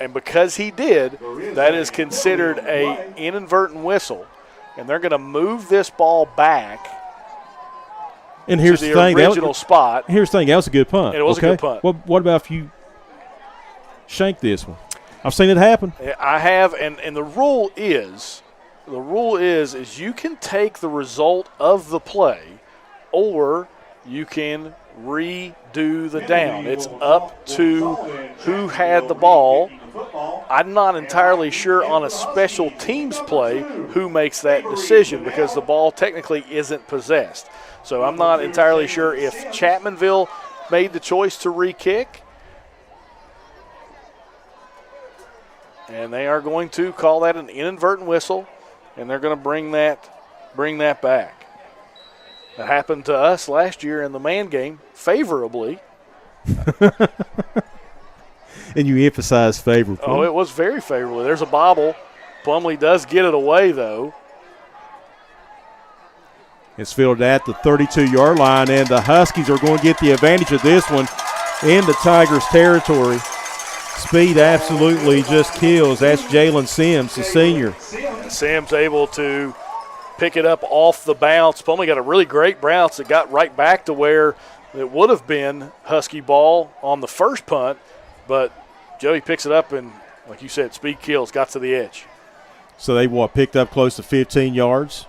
And because he did, that is considered an inadvertent whistle. And they're going to move this ball back and here's to the thing, original spot. Here's the thing. That was a good punt. It was a good punt. Well, what about if you shank this one? I've seen it happen. I have, and the rule is you can take the result of the play or you can redo the down. It's up to who had the ball. I'm not entirely sure on a special teams play who makes that decision because the ball technically isn't possessed. So I'm not entirely sure if Chapmanville made the choice to re-kick. And they are going to call that an inadvertent whistle, and they're going to bring that back. That happened to us last year in the man game favorably. And you emphasize favorably. Oh, it was very favorably. There's a bobble. Plumlee does get it away, though. It's fielded at the 32-yard line, and the Huskies are going to get the advantage of this one in the Tigers' territory. Speed absolutely just kills. That's Jalen Sims, the senior. Sims able to pick it up off the bounce. Plumlee got a really great bounce. It got right back to where it would have been Husky ball on the first punt, but Joey picks it up and, like you said, speed kills, got to the edge. So they picked up close to 15 yards?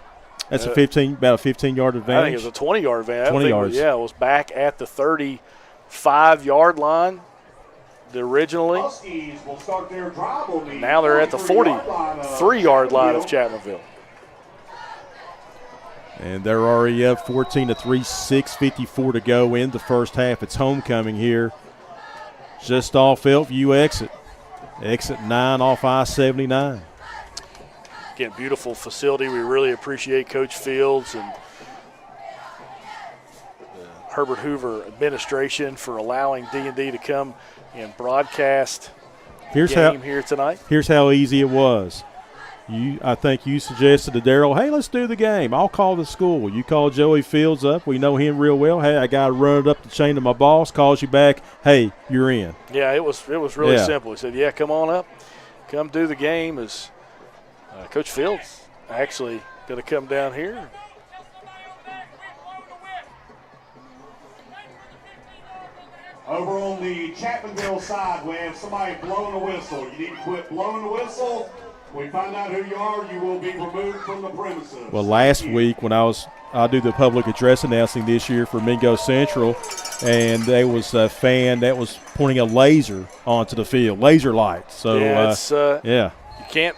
That's about a 15-yard advantage? I think it was a 20-yard advantage. 20 yards. It was back at the 35-yard line originally. Now they're at the 43-yard line of Chapmanville. And they're already up 14-3, 6:54 to go in the first half. It's homecoming here. Just off Elkview exit. Exit 9 off I-79. Again, beautiful facility. We really appreciate Coach Fields and the Herbert Hoover administration for allowing D&D to come and broadcast the game here tonight. Here's how easy it was. I think you suggested to Daryl, hey, let's do the game. I'll call the school. You call Joey Fields up. We know him real well. Hey, I got to run it up the chain to my boss. Calls you back. Hey, you're in. Yeah, it was really simple. He said, yeah, come on up. Come do the game. As Coach Fields actually going to come down here. Over on the Chapmanville side, we have somebody blowing a whistle. You need to quit blowing the whistle. When we find out who you are, you will be removed from the premises. Well, last week when I do the public address announcing this year for Mingo Central, and there was a fan that was pointing a laser onto the field, laser light. So you can't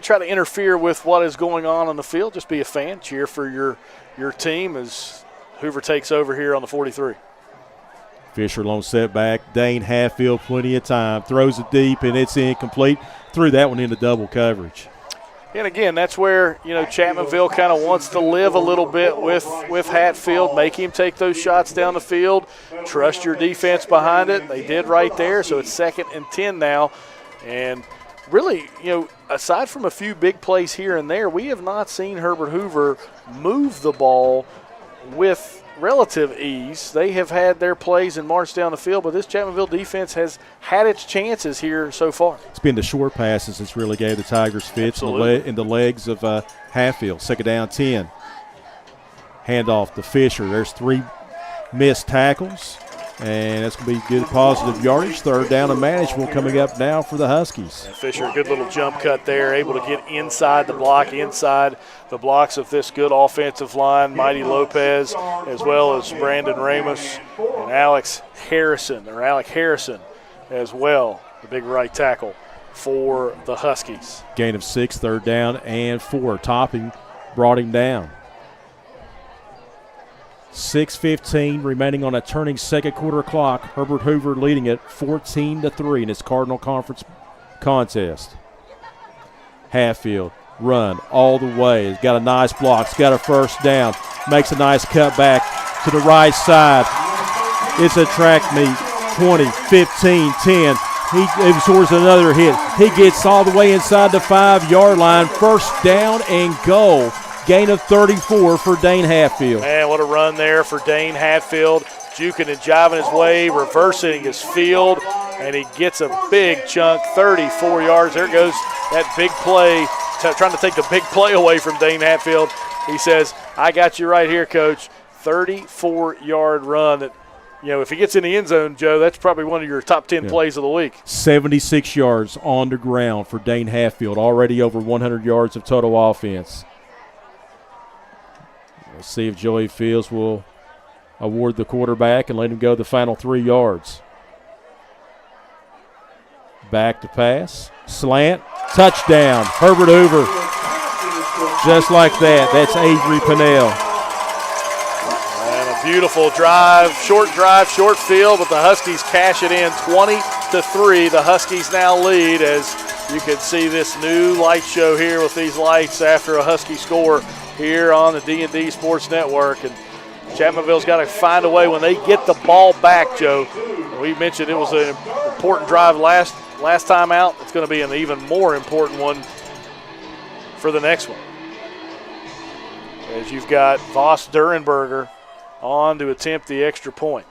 try to interfere with what is going on the field. Just be a fan, cheer for your team as Hoover takes over here on the 43. Fisher lone setback. Dane Hatfield, plenty of time. Throws it deep, and it's incomplete. Threw that one into double coverage. And, again, that's where, Chapmanville kind of wants to live a little bit with Hatfield, make him take those shots down the field, trust your defense behind it. They did right there, so it's 2nd and 10 now. And really, aside from a few big plays here and there, we have not seen Herbert Hoover move the ball with relative ease. They have had their plays and marched down the field, but this Chapmanville defense has had its chances here so far. It's been the short passes that's really gave the Tigers fits in the legs of Hatfield. 2nd down, 10. Handoff to Fisher. There's 3 missed tackles, and that's going to be good positive yardage. 3rd down and manageable coming up now for the Huskies. And Fisher, a good little jump cut there, able to get inside the blocks of this good offensive line, Mighty Lopez, as well as Brandon Ramos and Alec Harrison as well, the big right tackle for the Huskies. Gain of 6, 3rd down and 4. Topping brought him down. 6:15 remaining on a turning second quarter clock. Herbert Hoover leading it 14-3 in its Cardinal Conference contest. Hatfield run all the way. He's got a nice block. He's got a 1st down. Makes a nice cut back to the right side. It's a track meet. 20, 15, 10. He absorbs another hit. He gets all the way inside the 5-yard line. 1st down and goal. Gain of 34 for Dane Hatfield. Man, what a run there for Dane Hatfield. Juking and jiving his way, reversing his field, and he gets a big chunk, 34 yards. There goes that big play, trying to take the big play away from Dane Hatfield. He says, I got you right here, Coach. 34-yard run that, if he gets in the end zone, Joe, that's probably one of your top 10 plays of the week. 76 yards on the ground for Dane Hatfield, already over 100 yards of total offense. Let's see if Joey Fields will award the quarterback and let him go the final 3 yards. Back to pass. Slant. Touchdown. Herbert Hoover. Just like that. That's Avery Pinnell. And a beautiful drive, short field, but the Huskies cash it in 20-3. The Huskies now lead as you can see this new light show here with these lights after a Husky score here on the D&D Sports Network. And Chapmanville's got to find a way when they get the ball back, Joe. We mentioned it was an important drive last time out. It's going to be an even more important one for the next one. As you've got Voss Durenberger on to attempt the extra point.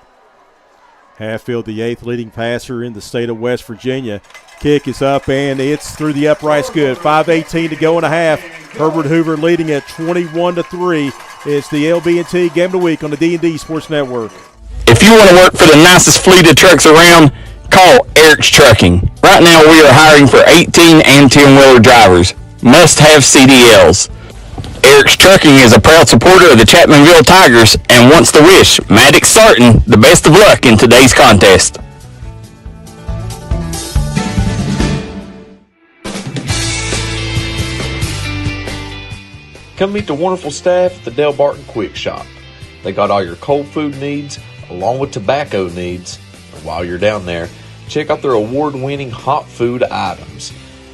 Hatfield, the 8th leading passer in the state of West Virginia. Kick is up, and it's through the uprights good. 5:18 to go in a half. Herbert Hoover leading at 21-3. It's the LB&T Game of the Week on the D&D Sports Network. If you want to work for the nicest fleet of trucks around, call Eric's Trucking. Right now we are hiring for 18 and 10-wheeler drivers. Must have CDLs. Eric's Trucking is a proud supporter of the Chapmanville Tigers and wants to wish Maddox Sarton the best of luck in today's contest. Come meet the wonderful staff at the Del Barton Quick Shop. They got all your cold food needs along with tobacco needs. And while you're down there, check out their award-winning hot food items.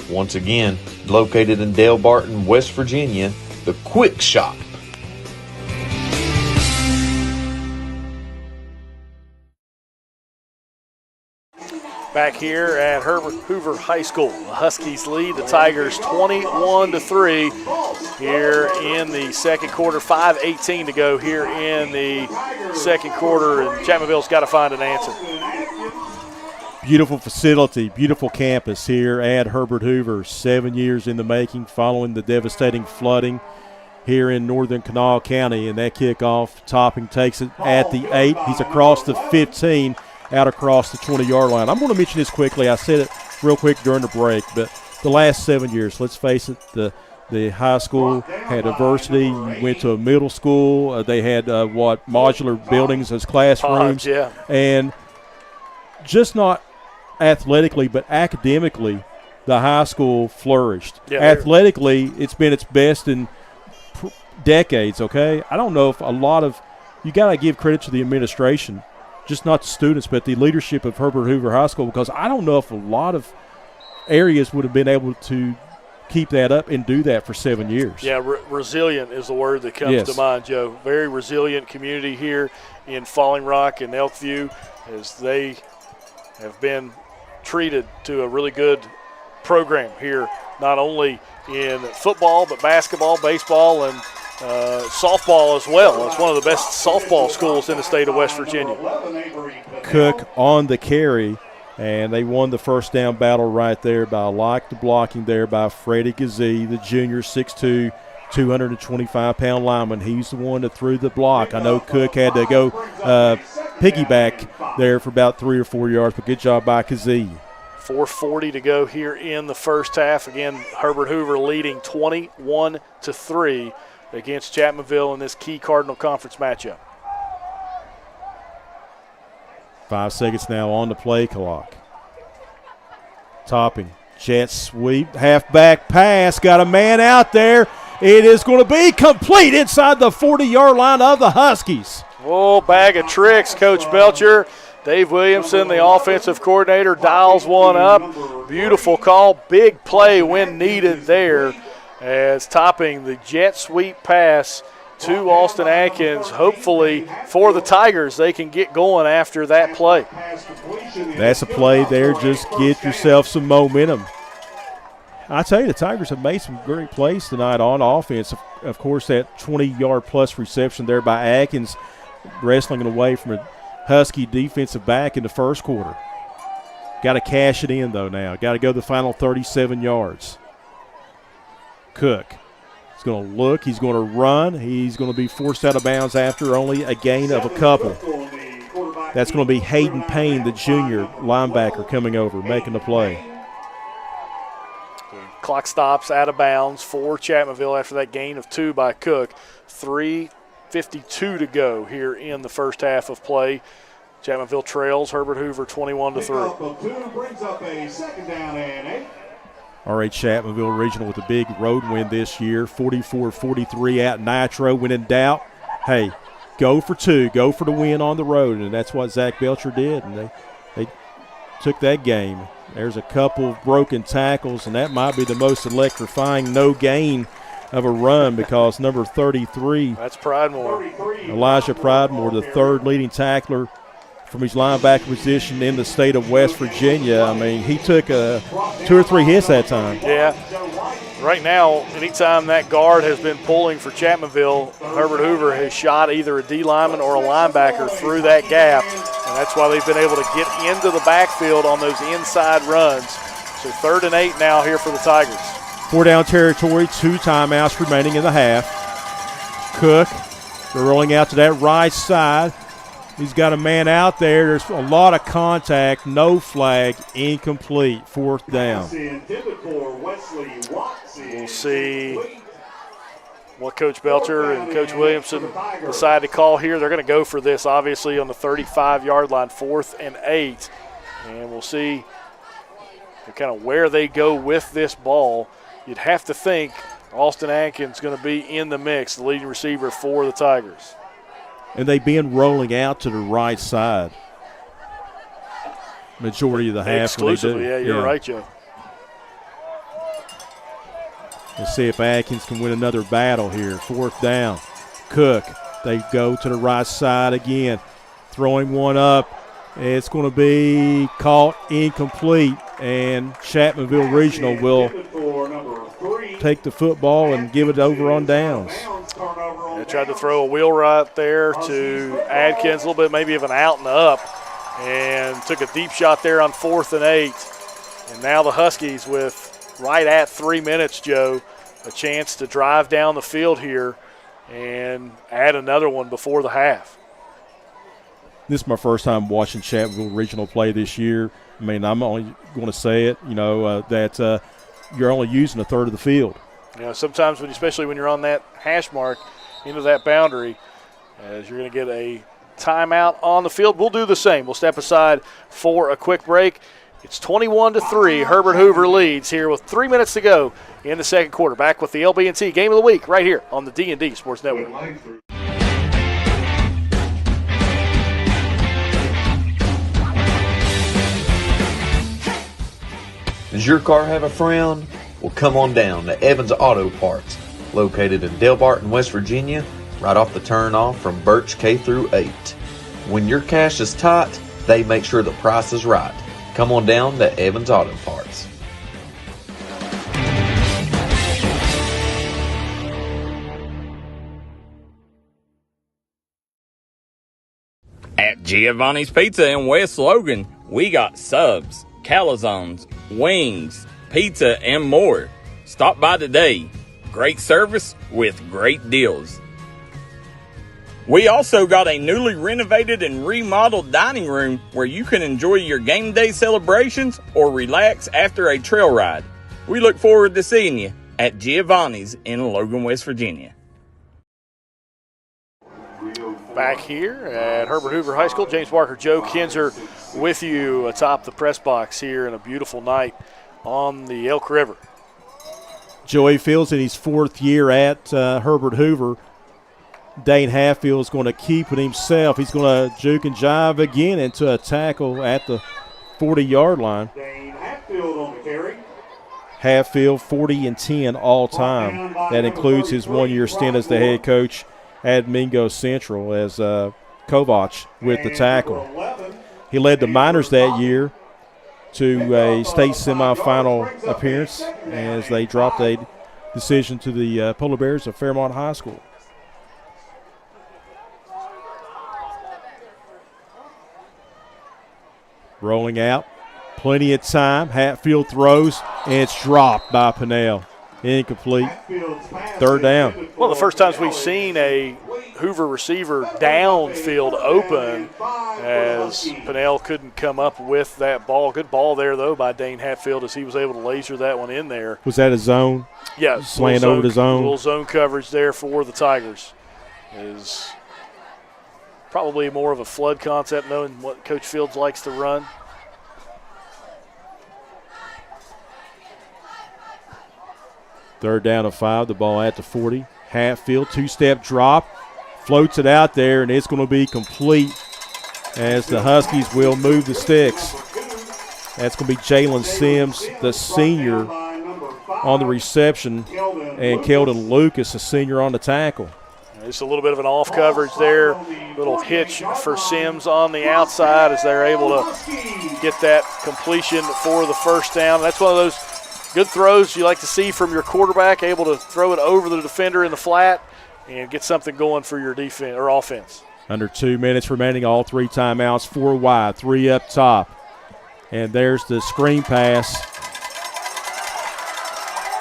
Once again, located in Del Barton, West Virginia, the Quick Shop. back here at Herbert Hoover High School. The Huskies lead the Tigers 21-3 here in the second quarter. 5:18 to go here in the second quarter, and Chapmanville's got to find an answer. Beautiful facility, beautiful campus here at Herbert Hoover. 7 years in the making following the devastating flooding here in northern Kanawha County. And that kickoff, Topping takes it at the 8. He's across the 15, out across the 20-yard line. I'm going to mention this quickly. I said it real quick during the break, but the last 7 years, let's face it, the high school had diversity. You went to a middle school. They had, modular buildings as classrooms. Yeah. And just not athletically, but academically, the high school flourished. Yeah, athletically, it's been its best in decades, okay? I don't know if a lot of – you got to give credit to the administration, just not the students, but the leadership of Herbert Hoover High School, because I don't know if a lot of areas would have been able to keep that up and do that for 7 years. Yeah, resilient is the word that comes to mind, Joe. Very resilient community here in Falling Rock and Elkview, as they have been treated to a really good program here, not only in football but basketball, baseball, and softball as well. It's one of the best softball schools in the state of West Virginia. Cook on the carry, and they won the first down battle right there by the blocking there by Freddie Gazee, the junior, 6'2", 225-pound lineman. He's the one that threw the block. I know Cook had to go piggyback there for about 3 or 4 yards, but good job by Gazee. 4:40 to go here in the first half. Again, Herbert Hoover leading 21-3 against Chapmanville in this key Cardinal Conference matchup. 5 seconds now on the play clock. Topping, jet sweep, halfback pass, got a man out there. It is going to be complete inside the 40-yard line of the Huskies. Oh, bag of tricks, Coach Belcher. Dave Williamson, the offensive coordinator, dials one up. Beautiful call, big play when needed there, as Topping the jet sweep pass to Austin Atkins. Hopefully for the Tigers, they can get going after that play. That's a play there. Just get yourself some momentum. I tell you, the Tigers have made some great plays tonight on offense. Of course, that 20-yard plus reception there by Atkins, wrestling it away from a Husky defensive back in the first quarter. Got to cash it in, though, now. Got to go the final 37 yards. Cook is going to look. He's going to run. He's going to be forced out of bounds after only a gain of a couple. That's going to be Hayden Payne, the junior linebacker, coming over, making the play. Clock stops out of bounds for Chapmanville after that gain of 2 by Cook. 3:52 to go here in the first half of play. Chapmanville trails Herbert Hoover 21-3. Brings up a second down and 8. All right, Chapmanville Regional with a big road win this year, 44-43 at Nitro. When in doubt, hey, go for 2, go for the win on the road, and that's what Zach Belcher did, and they took that game. There's a couple of broken tackles, and that might be the most electrifying no gain of a run, because number 33, that's Pridemore. Elijah Pridemore, the third leading tackler from his linebacker position in the state of West Virginia. I mean, he took 2 or 3 hits that time. Yeah. Right now, anytime that guard has been pulling for Chapmanville, Herbert Hoover has shot either a D lineman or a linebacker through that gap, and that's why they've been able to get into the backfield on those inside runs. So 3rd and 8 now here for the Tigers. 4-down territory, 2 timeouts remaining in the half. Cook, they're rolling out to that right side. He's got a man out there. There's a lot of contact, no flag, incomplete, 4th down. We'll see what Coach Belcher and Coach Williamson decide to call here. They're going to go for this, obviously, on the 35-yard line, 4th and 8. And we'll see kind of where they go with this ball. You'd have to think Austin Atkins is going to be in the mix, the leading receiver for the Tigers. And they've been rolling out to the right side majority of the half. Exclusively, yeah, you're right, Joe. Let's see if Atkins can win another battle here. 4th down. Cook, they go to the right side again. Throwing one up It's going to be caught incomplete, and Chapmanville Regional will take the football and give it over on downs. They tried to throw a wheel right there to Adkins, a little bit maybe of an out and up, and took a deep shot there on 4th and 8. And now the Huskies with right at 3 minutes, Joe, a chance to drive down the field here and add another one before the half. This is my first time watching Chapmanville Regional play this year. I mean, I'm only going to say it, that you're only using a third of the field. Sometimes, especially when you're on that hash mark into that boundary, as you're going to get a timeout on the field. We'll do the same. We'll step aside for a quick break. It's 21-3. Herbert Hoover leads here with 3 minutes to go in the second quarter. Back with the LB&T Game of the Week right here on the D&D Sports Network. Does your car have a frown? Well, come on down to Evans Auto Parts, located in Delbarton, West Virginia, right off the turnoff from Birch K through 8. When your cash is tight, they make sure the price is right. Come on down to Evans Auto Parts. At Giovanni's Pizza in West Logan, we got subs, calzones, wings, pizza, and more. Stop by today. Great service with great deals. We also got a newly renovated and remodeled dining room where you can enjoy your game day celebrations or relax after a trail ride. We look forward to seeing you at Giovanni's in Logan, West Virginia. Back here at Herbert Hoover High School, James Barker, Joe Kinzer with you atop the press box here in a beautiful night on the Elk River. Joey Fields in his 4th year at Herbert Hoover. Dane Hatfield is going to keep it himself. He's going to juke and jive again into a tackle at the 40-yard line. Dane Hatfield on the carry. Hatfield 40-10 all time. That includes his 1-year stint as the head coach at Mingo Central as Kovac with the tackle. He led the Miners that year to a state semifinal appearance as they dropped a decision to the Polar Bears of Fairmont High School. Rolling out, plenty of time. Hatfield throws, and it's dropped by Pinnell. Incomplete. 3rd down. One of the first times we've seen a Hoover receiver downfield open as Pinnell couldn't come up with that ball. Good ball there, though, by Dane Hatfield as he was able to laser that one in there. Was that a zone? Yeah. Slant over the zone. A little zone coverage there for the Tigers. Is probably more of a flood concept, knowing what Coach Fields likes to run. Third down of 5, the ball at the 40. Hatfield, 2-step drop, floats it out there, and it's going to be complete as the Huskies will move the sticks. That's going to be Jalen Sims, the senior, on the reception, and Keldon Lucas, a senior, on the tackle. Just a little bit of an off coverage there, little hitch for Sims on the outside as they're able to get that completion for the first down. That's one of those good throws you like to see from your quarterback, able to throw it over the defender in the flat and get something going for your defense or offense. Under 2 minutes remaining, all 3 timeouts, 4 wide, 3 up top. And there's the screen pass.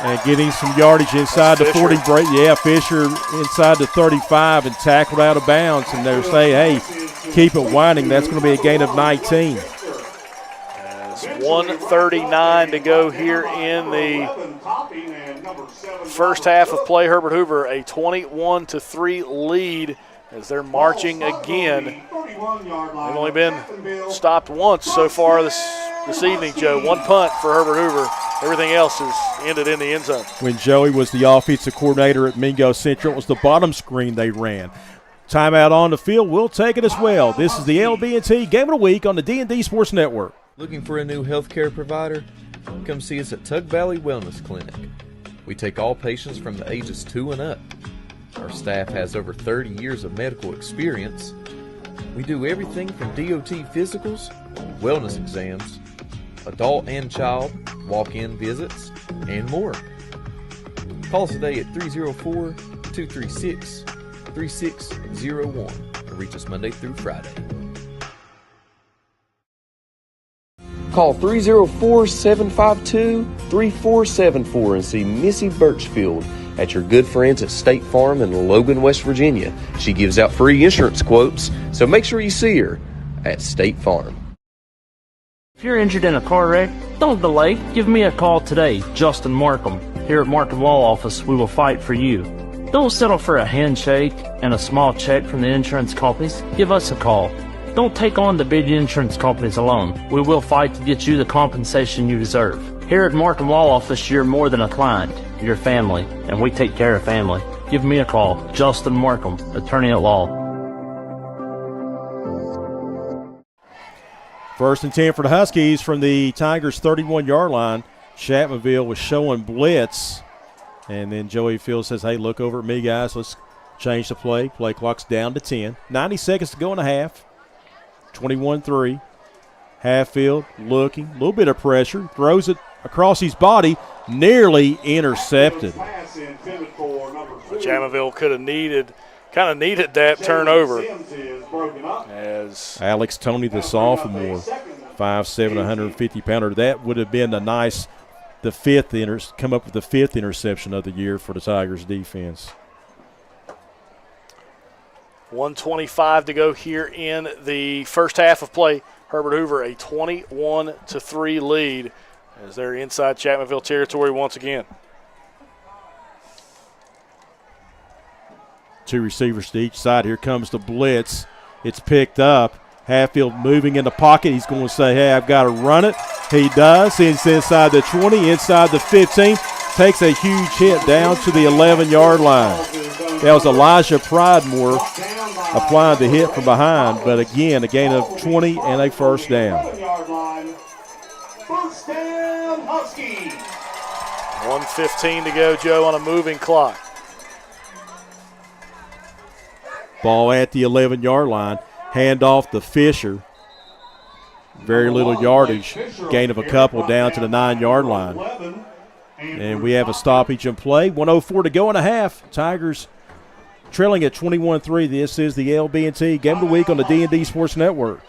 And getting some yardage inside the 40 break. Yeah, Fisher inside the 35 and tackled out of bounds. And they're saying, hey, keep it winding. That's going to be a gain of 19. 1:39 to go here in the first half of play. Herbert Hoover a 21-3 lead as they're marching again. They've only been stopped once so far this evening, Joe. 1 punt for Herbert Hoover. Everything else is ended in the end zone. When Joey was the offensive coordinator at Mingo Central, it was the bottom screen they ran. Timeout on the field. We'll take it as well. This is the LB&T Game of the Week on the D&D Sports Network. Looking for a new healthcare provider? Come see us at Tug Valley Wellness Clinic. We take all patients from the ages 2 and up. Our staff has over 30 years of medical experience. We do everything from DOT physicals, wellness exams, adult and child, walk-in visits, and more. Call us today at 304-236-3601 and reach us Monday through Friday. Call 304-752-3474 and see Missy Birchfield at your good friends at State Farm in Logan, West Virginia. She gives out free insurance quotes, so make sure you see her at State Farm. If you're injured in a car wreck, don't delay. Give me a call today, Justin Markham. Here at Markham Law Office, we will fight for you. Don't settle for a handshake and a small check from the insurance companies. Give us a call. Don't take on the big insurance companies alone. We will fight to get you the compensation you deserve. Here at Markham Law Office, you're more than a client. You're family, and we take care of family. Give me a call, Justin Markham, attorney at law. 1st and 10 for the Huskies from the Tigers' 31-yard line. Chapmanville was showing blitz, and then Joey Field says, hey, look over at me, guys. Let's change the play. Play clock's down to 10. 90 seconds to go in the half. 21-3. Halffield looking, a little bit of pressure, throws it across his body, nearly intercepted. Chapmanville could have needed that turnover. As Alex Toney, the sophomore, 5'7", 150-pounder. That would have been come up with the 5th interception of the year for the Tigers defense. 1:25 to go here in the first half of play. Herbert Hoover a 21-3 lead as they're inside Chapmanville territory once again. 2 receivers to each side. Here comes the blitz. It's picked up. Hatfield moving in the pocket. He's going to say, hey, I've got to run it. He does. It's inside the 20, inside the 15. Takes a huge hit down to the 11-yard line. That was Elijah Pridemore applying the hit from behind. But again, a gain of 20 and a first down. First down, Huskies. 1:15 to go, Joe, on a moving clock. Ball at the 11-yard line. Hand off to Fisher. Very little yardage. Gain of a couple down to the 9-yard line. And we have a stoppage in play. 1:04 to go in a half. Tigers trailing at 21-3. This is the LB&T Game of the Week on the D&D Sports Network.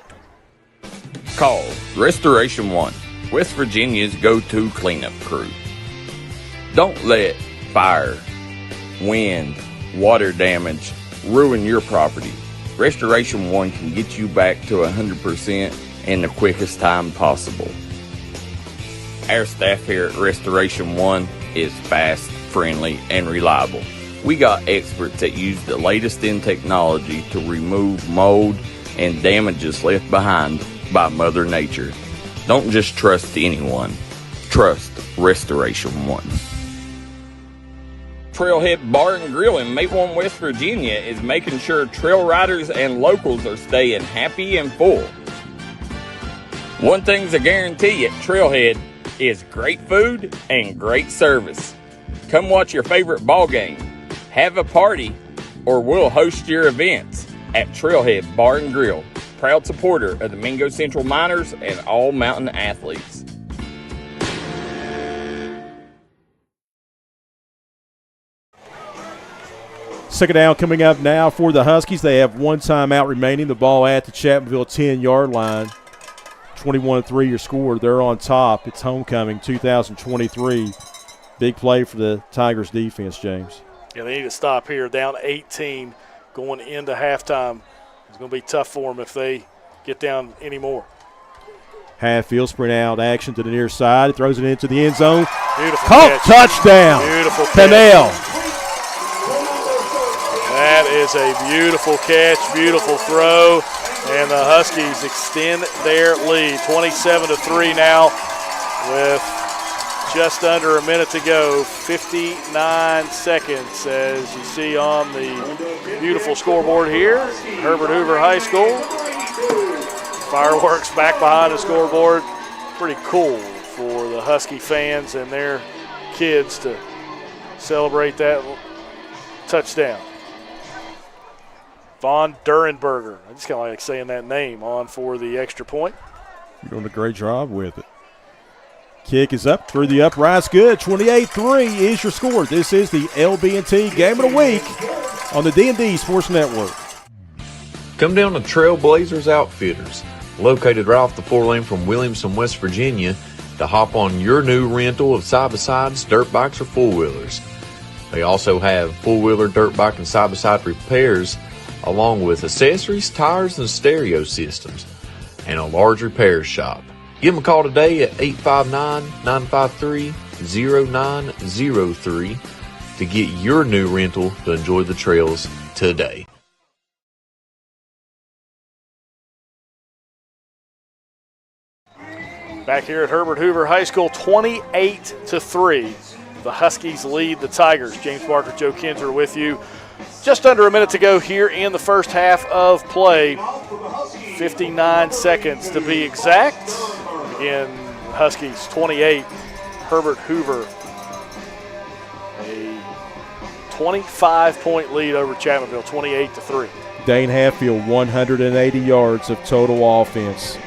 Call Restoration One, West Virginia's go-to cleanup crew. Don't let fire, wind, water damage ruin your property. Restoration One can get you back to 100% in the quickest time possible. Our staff here at Restoration One is fast, friendly, and reliable. We got experts that use the latest in technology to remove mold and damages left behind by Mother Nature. Don't just trust anyone. Trust Restoration One. Trailhead Bar and Grill in Maplewood, West Virginia is making sure trail riders and locals are staying happy and full. One thing's a guarantee at Trailhead is great food and great service. Come watch your favorite ball game, have a party, or we'll host your events at Trailhead Bar and Grill, proud supporter of the Mingo Central Miners and all mountain athletes. Second down coming up now for the Huskies. They have one timeout remaining. The ball at the Chapmanville 10-yard line. 21-3 your score. They're on top. It's homecoming 2023. Big play for the Tigers defense, James. Yeah, they need to stop here. Down 18 going into halftime. It's going to be tough for them if they get down any more. Halffield sprint out action to the near side. He throws it into the end zone. Beautiful catch. Touchdown. Beautiful catch. Cannell. That is a beautiful catch, beautiful throw, and the Huskies extend their lead. 27-3 now with just under a minute to go. 59 seconds as you see on the beautiful scoreboard here. Herbert Hoover High School. Fireworks back behind the scoreboard. Pretty cool for the Husky fans and their kids to celebrate that touchdown. Von Durenberger. I just kind of like saying that name on for the extra point. You're doing a great job with it. Kick is up through the uprights. Good. 28-3 is your score. This is the LB&T Game of the Week on the D&D Sports Network. Come down to Trailblazers Outfitters, located right off the 4-lane from Williamson, West Virginia, to hop on your new rental of side-by-sides, dirt bikes, or four-wheelers. They also have four-wheeler, dirt bike, and side-by-side repairs, along with accessories, tires, and stereo systems, and a large repair shop. Give them a call today at 859-953-0903 to get your new rental to enjoy the trails today. Back here at Herbert Hoover High School, 28-3. The Huskies lead the Tigers. James Barker, Joe Kinzer with you. Just under a minute to go here in the first half of play. 59 seconds to be exact. Again, Huskies 28, Herbert Hoover a 25-point lead over Chapmanville, 28-3. Dane Hatfield, 180 yards of total offense.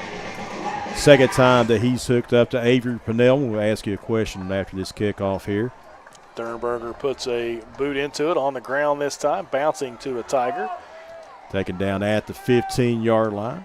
Second time that he's hooked up to Avery Pennell. We'll ask you a question after this kickoff here. Durenberger puts a boot into it on the ground this time, bouncing to a Tiger. Taken down at the 15-yard line.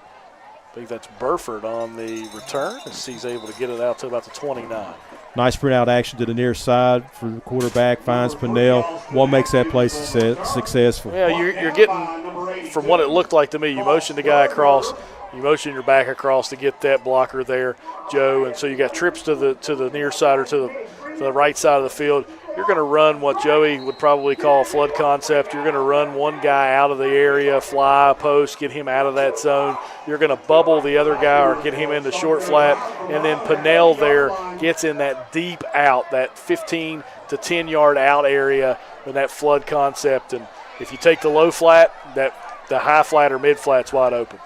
I think that's Burford on the return as he's able to get it out to about the 29. Nice sprint out action to the near side for the quarterback, finds Pennell. One makes that play successful. Yeah, you're getting, from what it looked like to me, you motion the guy across, you motion your back across to get that blocker there, Joe, and so you got trips to the near side or to the right side of the field. You're going to run what Joey would probably call a flood concept. You're going to run one guy out of the area, fly, post, get him out of that zone. You're going to bubble the other guy or get him into short flat, and then Pennell there gets in that deep out, that 15 to 10-yard out area in that flood concept. And if you take the low flat, the high flat or mid flat's wide open.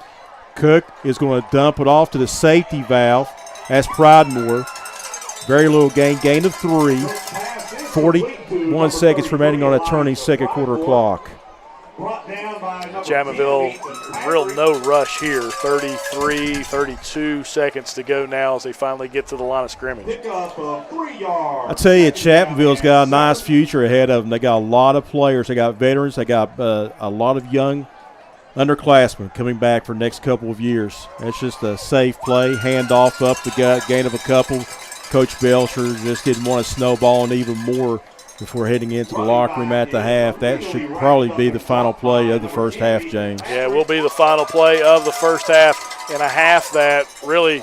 Cook is going to dump it off to the safety valve. That's Pridemore. Very little gain of 3. 41 seconds remaining on a turning second quarter clock. Chapmanville, real no rush here. 33, 32 seconds to go now as they finally get to the line of scrimmage. I tell you, Chapmanville's got a nice future ahead of them. They got a lot of players. They got veterans. They got a lot of young underclassmen coming back for the next couple of years. That's just a safe play. Hand off up the gut, gain of a couple. Coach Belcher just didn't want to snowball even more before heading into the locker room at the half. That should probably be the final play of the first half, James. Yeah, it will be the final play of the first half, in a half that really,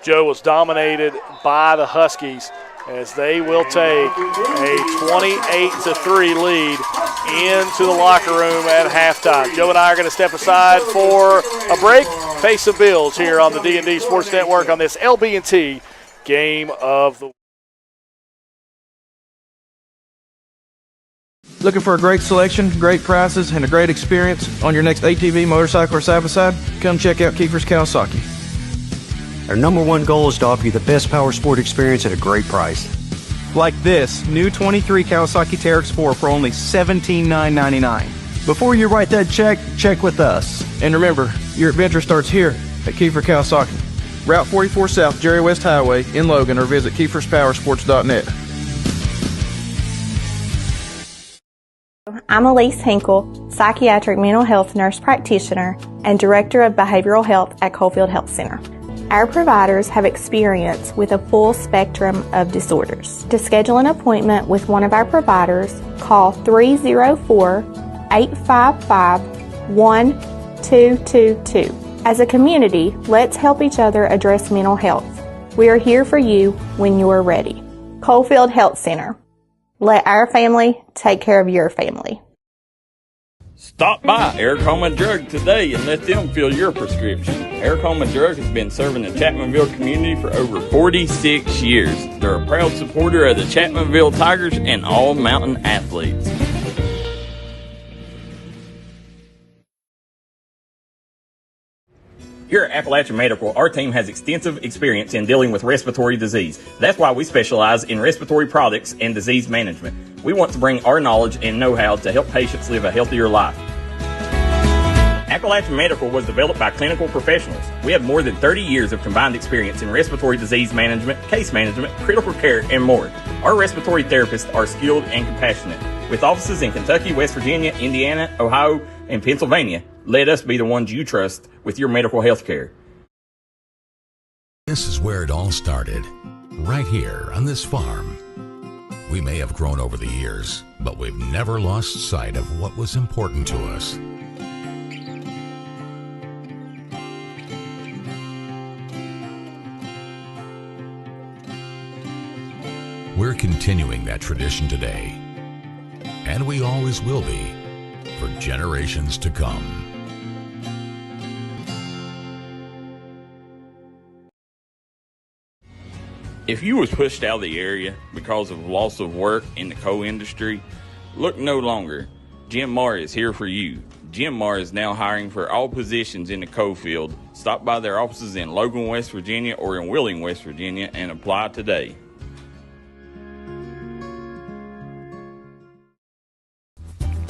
Joe, was dominated by the Huskies as they will take a 28-3 lead into the locker room at halftime. Joe and I are going to step aside for a break, pay some bills here on the D&D Sports Network on this LB&T Game of the Week. Looking for a great selection, great prices, and a great experience on your next ATV, motorcycle, or side-by-side? Come check out Kiefer's Kawasaki. Our number one goal is to offer you the best power sport experience at a great price. Like this new 23 Kawasaki Teryx 4 for only $17,999. Before you write that check, check with us. And remember, your adventure starts here at Kiefer Kawasaki. Route 44 South, Jerry West Highway in Logan, or visit KiefersPowersports.net. I'm Elise Hinkle, psychiatric mental health nurse practitioner and director of behavioral health at Coalfield Health Center. Our providers have experience with a full spectrum of disorders. To schedule an appointment with one of our providers, call 304-855-1222. As a community, let's help each other address mental health. We are here for you when you are ready. Coalfield Health Center. Let our family take care of your family. Stop by Eric Home and Drug today and let them fill your prescription. Eric Home and Drug has been serving the Chapmanville community for over 46 years. They're a proud supporter of the Chapmanville Tigers and all mountain athletes. Here at Appalachian Medical, our team has extensive experience in dealing with respiratory disease. That's why we specialize in respiratory products and disease management. We want to bring our knowledge and know-how to help patients live a healthier life. Appalachian Medical was developed by clinical professionals. We have more than 30 years of combined experience in respiratory disease management, case management, critical care, and more. Our respiratory therapists are skilled and compassionate. With offices in Kentucky, West Virginia, Indiana, Ohio, and Pennsylvania, let us be the ones you trust with your medical health care. This is where it all started, right here on this farm. We may have grown over the years, but we've never lost sight of what was important to us. We're continuing that tradition today, and we always will be for generations to come. If you was pushed out of the area because of loss of work in the coal industry, look no longer. Jim Marr is here for you. Jim Marr is now hiring for all positions in the coal field. Stop by their offices in Logan, West Virginia or in Wheeling, West Virginia and apply today.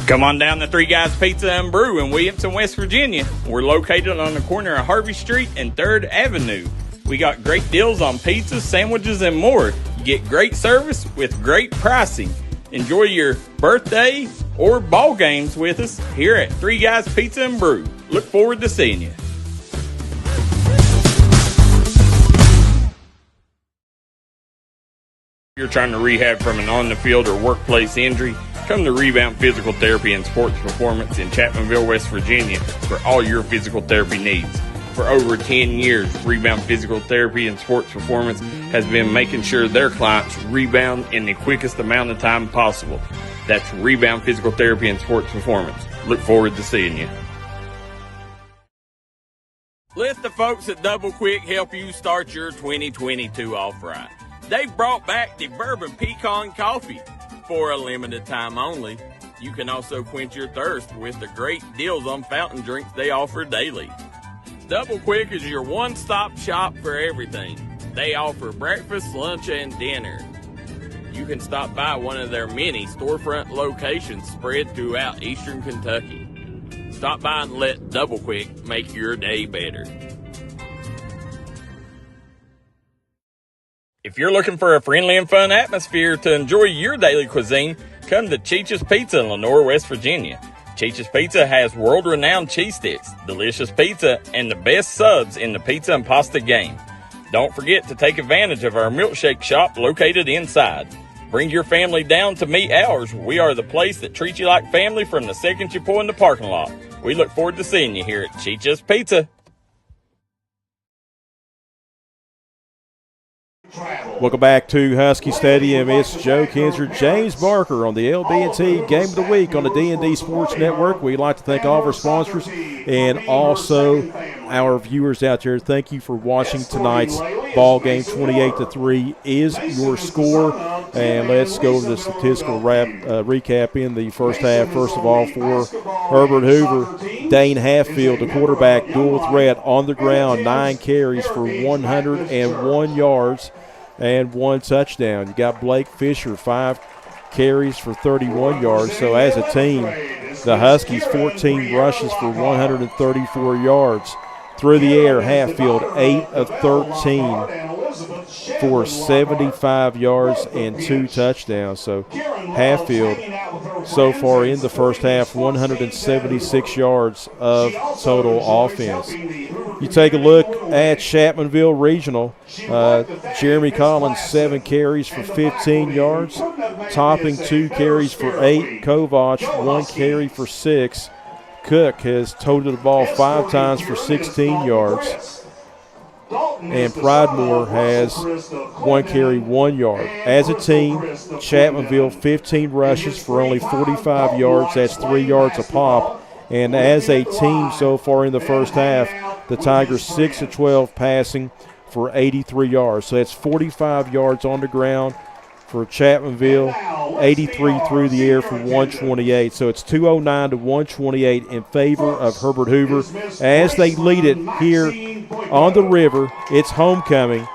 Come on down to Three Guys Pizza and Brew in Williamson, West Virginia. We're located on the corner of Harvey Street and 3rd Avenue. We got great deals on pizzas, sandwiches, and more. You get great service with great pricing. Enjoy your birthday or ball games with us here at Three Guys Pizza and Brew. Look forward to seeing you. If you're trying to rehab from an on-the-field or workplace injury, come to Rebound Physical Therapy and Sports Performance in Chapmanville, West Virginia for all your physical therapy needs. For over 10 years, Rebound Physical Therapy and Sports Performance has been making sure their clients rebound in the quickest amount of time possible. That's Rebound Physical Therapy and Sports Performance. Look forward to seeing you. Let the folks at Double Quick help you start your 2022 off right. They've brought back the Bourbon Pecan Coffee for a limited time only. You can also quench your thirst with the great deals on fountain drinks they offer daily. Double Quick is your one-stop shop for everything. They offer breakfast, lunch, and dinner. You can stop by one of their many storefront locations spread throughout eastern Kentucky. Stop by and let Double Quick make your day better. If you're looking for a friendly and fun atmosphere to enjoy your daily cuisine, come to Cheech's Pizza in Lenore, West Virginia. Cheech's Pizza has world-renowned cheese sticks, delicious pizza, and the best subs in the pizza and pasta game. Don't forget to take advantage of our milkshake shop located inside. Bring your family down to meet ours. We are the place that treats you like family from the second you pull in the parking lot. We look forward to seeing you here at Cheech's Pizza. Welcome back to Husky Stadium. It's Joe Kinzer, James Barker on the LB&T Game of the Week on the D&D Sports Network. We'd like to thank all of our sponsors and also our viewers out there. Thank you for watching tonight's ball game. 28-3 is your score. And let's go to the statistical recap in the first half. First of all, for Herbert Hoover, Dane Halffield, the quarterback, dual threat on the ground, 9 carries for 101 yards. And 1 touchdown. You got Blake Fisher, 5 carries for 31 yards. So as a team, the Huskies 14 rushes for 134 yards. Through the air, Hatfield 8 of 13 for 75 yards and 2 touchdowns. So Hatfield so far in the first half, 176 yards of total offense. You take a look at Chapmanville Regional. Jeremy Collins, 7 carries for 15 yards. Topping, 2 carries for 8. Kovach, 1 carry for 6. Cook has toted the ball 5 times for 16 yards. And Pridemore has 1 carry, 1 yard. As a team, Chapmanville 15 rushes for only 45 yards. That's 3 yards a pop. And as a team so far in the first half, the Tigers 6 of 12 passing for 83 yards. So that's 45 yards on the ground for Chapmanville, 83 through the air for 128. So it's 209 to 128 in favor of Herbert Hoover as they lead it here on the river. It's homecoming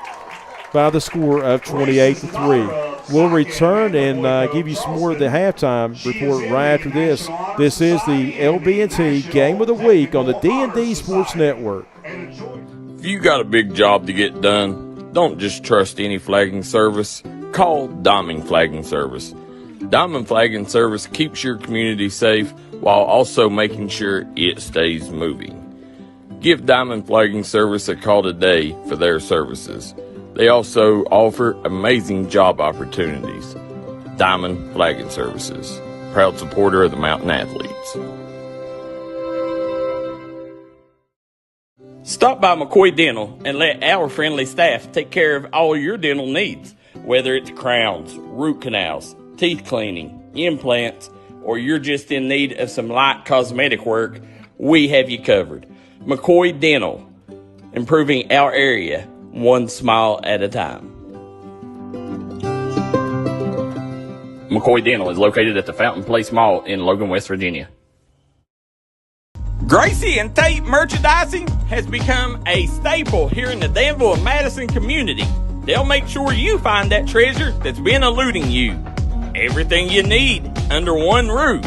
by the score of 28-3. We'll return and give you some more of the halftime report right after this. This is the LB&T Game of the Week on the D&D Sports Network. If you got a big job to get done, don't just trust any flagging service. Call Diamond Flagging Service. Diamond Flagging Service keeps your community safe while also making sure it stays moving. Give Diamond Flagging Service a call today for their services. They also offer amazing job opportunities. Diamond Flagging Services, proud supporter of the Mountain Athletes. Stop by McCoy Dental and let our friendly staff take care of all your dental needs. Whether it's crowns, root canals, teeth cleaning, implants, or you're just in need of some light cosmetic work, we have you covered. McCoy Dental, improving our area one smile at a time. McCoy Dental is located at the Fountain Place Mall in Logan, West Virginia. Gracie and Tate merchandising has become a staple here in the Danville and Madison community. They'll make sure you find that treasure that's been eluding you. Everything you need under one roof.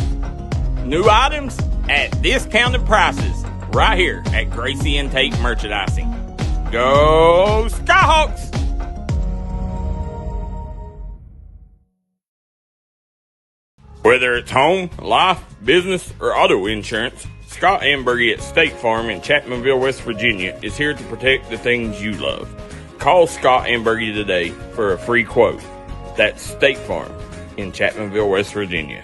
New items at discounted prices right here at Gracie and Tate Merchandising. Go Skyhawks! Whether it's home, life, business, or auto insurance, Scott Ambergy at State Farm in Chapmanville, West Virginia is here to protect the things you love. Call Scott Ambergy today for a free quote. That's State Farm in Chapmanville, West Virginia.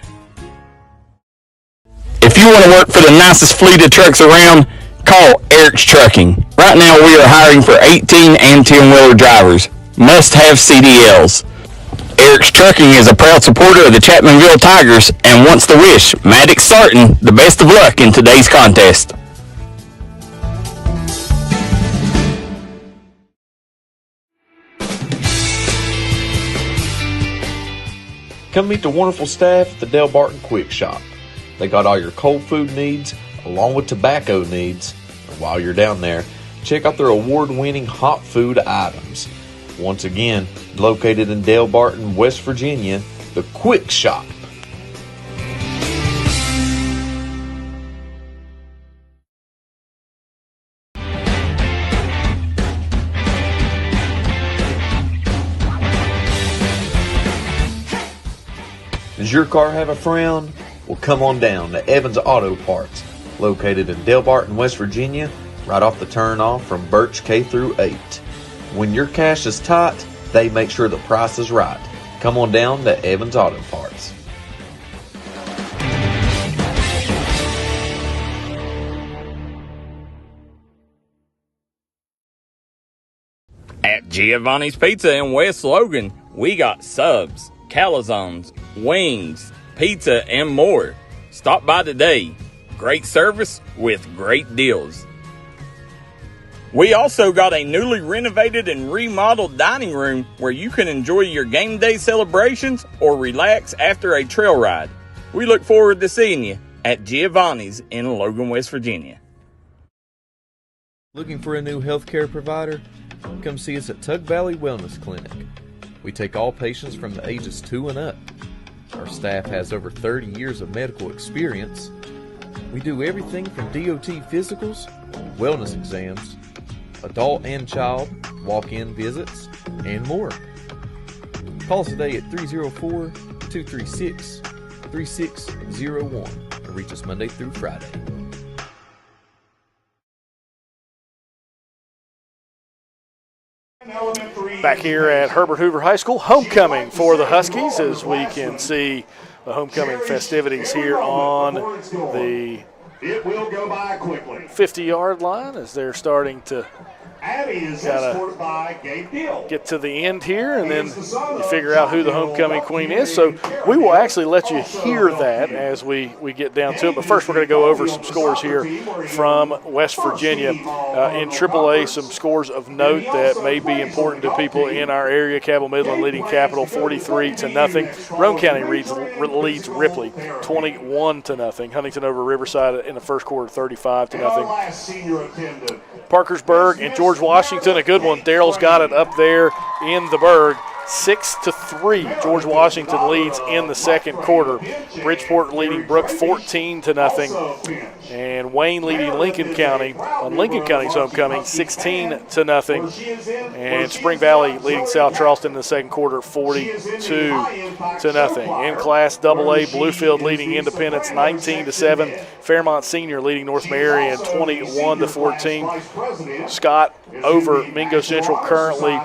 If you want to work for the nicest fleet of trucks around, call Eric's Trucking. Right now we are hiring for 18 and 10-wheeler drivers. Must have CDLs. Eric's Trucking is a proud supporter of the Chapmanville Tigers and wants to wish Maddox Sarton the best of luck in today's contest. Come meet the wonderful staff at the Del Barton Quick Shop. They got all your cold food needs along with tobacco needs. And while you're down there, check out their award-winning hot food items. Once again, located in Del Barton, West Virginia, the Quick Shop. Does your car have a frown? Well, come on down to Evans Auto Parts, located in Del Barton, West Virginia, right off the turnoff from Birch K through 8. When your cash is tight, they make sure the price is right. Come on down to Evans Auto Parts. At Giovanni's Pizza in West Logan, we got subs, calzones, wings, pizza, and more. Stop by today. Great service with great deals. We also got a newly renovated and remodeled dining room where you can enjoy your game day celebrations or relax after a trail ride. We look forward to seeing you at Giovanni's in Logan, West Virginia. Looking for a new healthcare provider? Come see us at Tug Valley Wellness Clinic. We take all patients from the ages 2 and up. Our staff has over 30 years of medical experience. We do everything from DOT physicals, wellness exams, adult and child, walk-in visits, and more. Call us today at 304-236-3601 and reach us Monday through Friday. Back here at Herbert Hoover High School, homecoming for the Huskies, as we can see the homecoming festivities here on the 50-yard line as they're starting to get to the end here, and then you figure out who the homecoming queen is. So we will actually let you hear that as we get down to it. But first, we're going to go over some scores here from West Virginia. In AAA, some scores of note that may be important to people in our area. Cabell Midland leading Capital 43-0. Roane County leads Ripley 21-0. Huntington over Riverside in the first quarter 35-0. Parkersburg and George Washington, a good one. Daryl's got it up there in the Berg. 6-3. George Washington leads in the second quarter. Bridgeport leading Brooke 14-0. And Wayne leading Lincoln County on Lincoln County's homecoming 16-0. And Spring Valley leading South Charleston in the second quarter 42-0. In Class AA, Bluefield leading Independence 19-7. Fairmont Senior leading North Marion 21-14. Scott over Mingo Central currently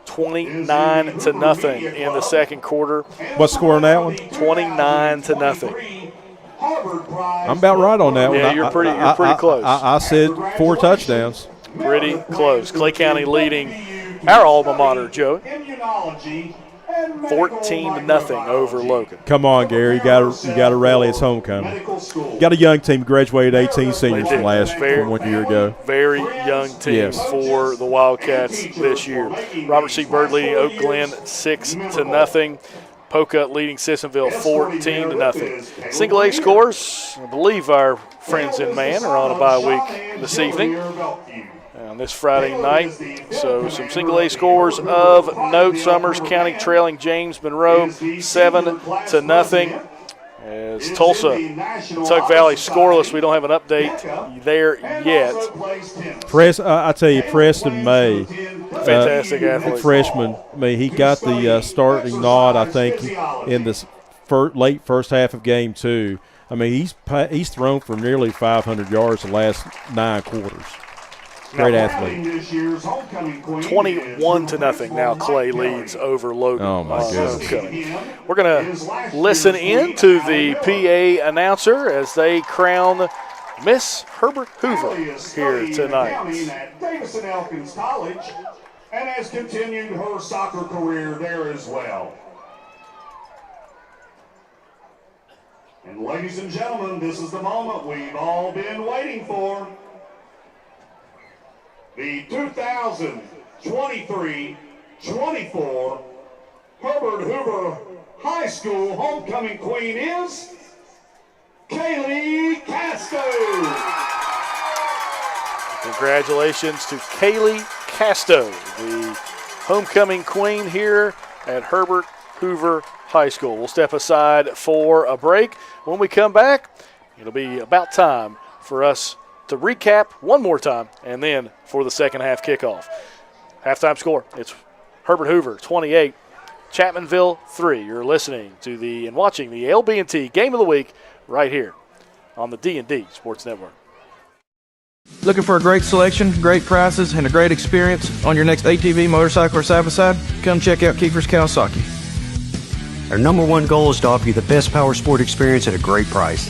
29-0 in the second quarter. What score on that one? 29-0. I'm about right on that one. Yeah, you're pretty close. I said 4 touchdowns. Pretty close. Clay County leading our alma mater, Joe, 14-0 over Logan. Come on, Gary. You got to rally. It's homecoming. Got a young team, graduated 18 seniors from 1 year ago. Very young team for the Wildcats this year. Robert C. Byrd leading Oak Glen 6-0. Poca leading Sissonville 14-0. Single A scores. I believe our friends in Man are on a bye week this evening. On this Friday night. So some single A scores of note. Summers County trailing James Monroe 7-0. As Tulsa and Tug Valley scoreless. We don't have an update there yet. I tell you, Preston May, fantastic athlete. Freshman. I mean, he got the starting nod, I think, in this late first half of game 2. I mean, he's thrown for nearly 500 yards the last 9 quarters. Great athlete. 21-0 now. Clay leads over Logan. Oh, my goodness. We're going to listen in to the PA announcer as they crown Miss Herbert Hoover here tonight. At Davison Elkins College and has continued her soccer career there as well. And ladies and gentlemen, this is the moment we've all been waiting for. The 2023-24 Herbert Hoover High School homecoming queen is Kaylee Casto. Congratulations to Kaylee Casto, the homecoming queen here at Herbert Hoover High School. We'll step aside for a break. When we come back, it'll be about time for us to recap one more time, and then for the second half kickoff. Halftime score, it's Herbert Hoover 28, Chapmanville 3. You're listening to and watching the LB&T Game of the Week right here on the D&D Sports Network. Looking for a great selection, great prices, and a great experience on your next ATV, motorcycle, or side-by-side? Come check out Kiefer's Kawasaki. Our #1 goal is to offer you the best power sport experience at a great price.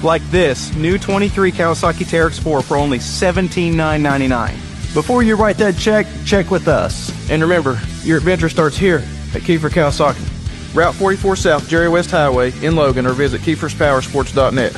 Like this new 23 Kawasaki Teryx 4 for only $17,999. Before you write that check, check with us. And remember, your adventure starts here at Kiefer Kawasaki. Route 44 South, Jerry West Highway in Logan, or visit KiefersPowersports.net.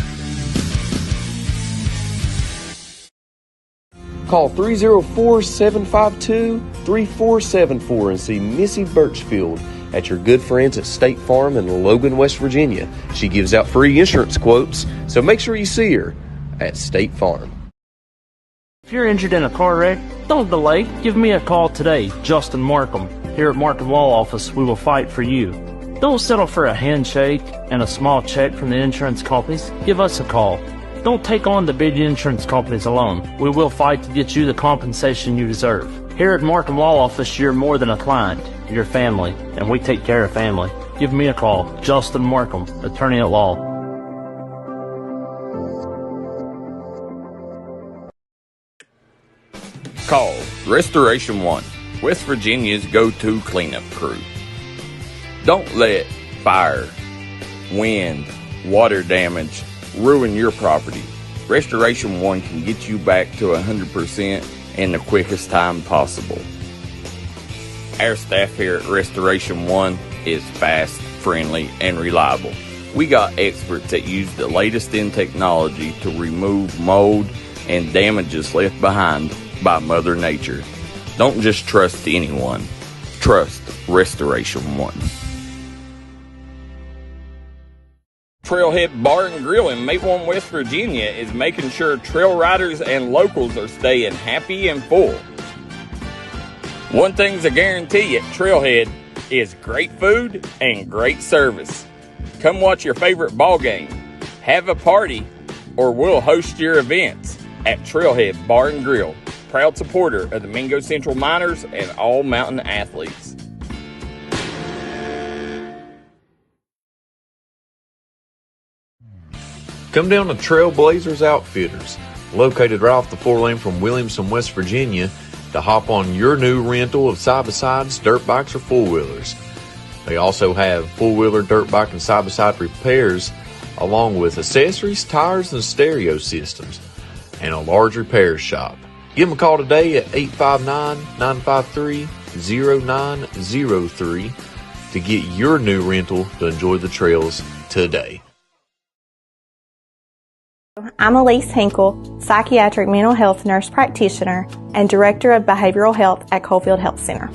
Call 304-752-3474 and see Missy Birchfield at your good friends at State Farm in Logan, West Virginia. She gives out free insurance quotes, so make sure you see her at State Farm. If you're injured in a car wreck, don't delay. Give me a call today, Justin Markham. Here at Markham Law Office, we will fight for you. Don't settle for a handshake and a small check from the insurance companies. Give us a call. Don't take on the big insurance companies alone. We will fight to get you the compensation you deserve. Here at Markham Law Office, you're more than a client. You're family, and we take care of family. Give me a call, Justin Markham, attorney at law. Call Restoration One, West Virginia's go-to cleanup crew. Don't let fire, wind, water damage ruin your property. Restoration One can get you back to 100% in the quickest time possible. Our staff here at Restoration One is fast, friendly, and reliable. We got experts that use the latest in technology to remove mold and damages left behind by Mother Nature. Don't just trust anyone. Trust Restoration One. Trailhead Bar and Grill in Maplewood, West Virginia is making sure trail riders and locals are staying happy and full. One thing's a guarantee at Trailhead, is great food and great service. Come watch your favorite ball game, have a party, or we'll host your events at Trailhead Bar and Grill, proud supporter of the Mingo Central Miners and all mountain athletes. Come down to Trailblazers Outfitters, located right off the 4-lane from Williamson, West Virginia, to hop on your new rental of side-by-sides, dirt bikes, or four-wheelers. They also have four-wheeler, dirt bike, and side-by-side repairs, along with accessories, tires, and stereo systems, and a large repair shop. Give them a call today at 859-953-0903 to get your new rental to enjoy the trails today. I'm Elise Hinkle, psychiatric mental health nurse practitioner and director of behavioral health at Coalfield Health Center.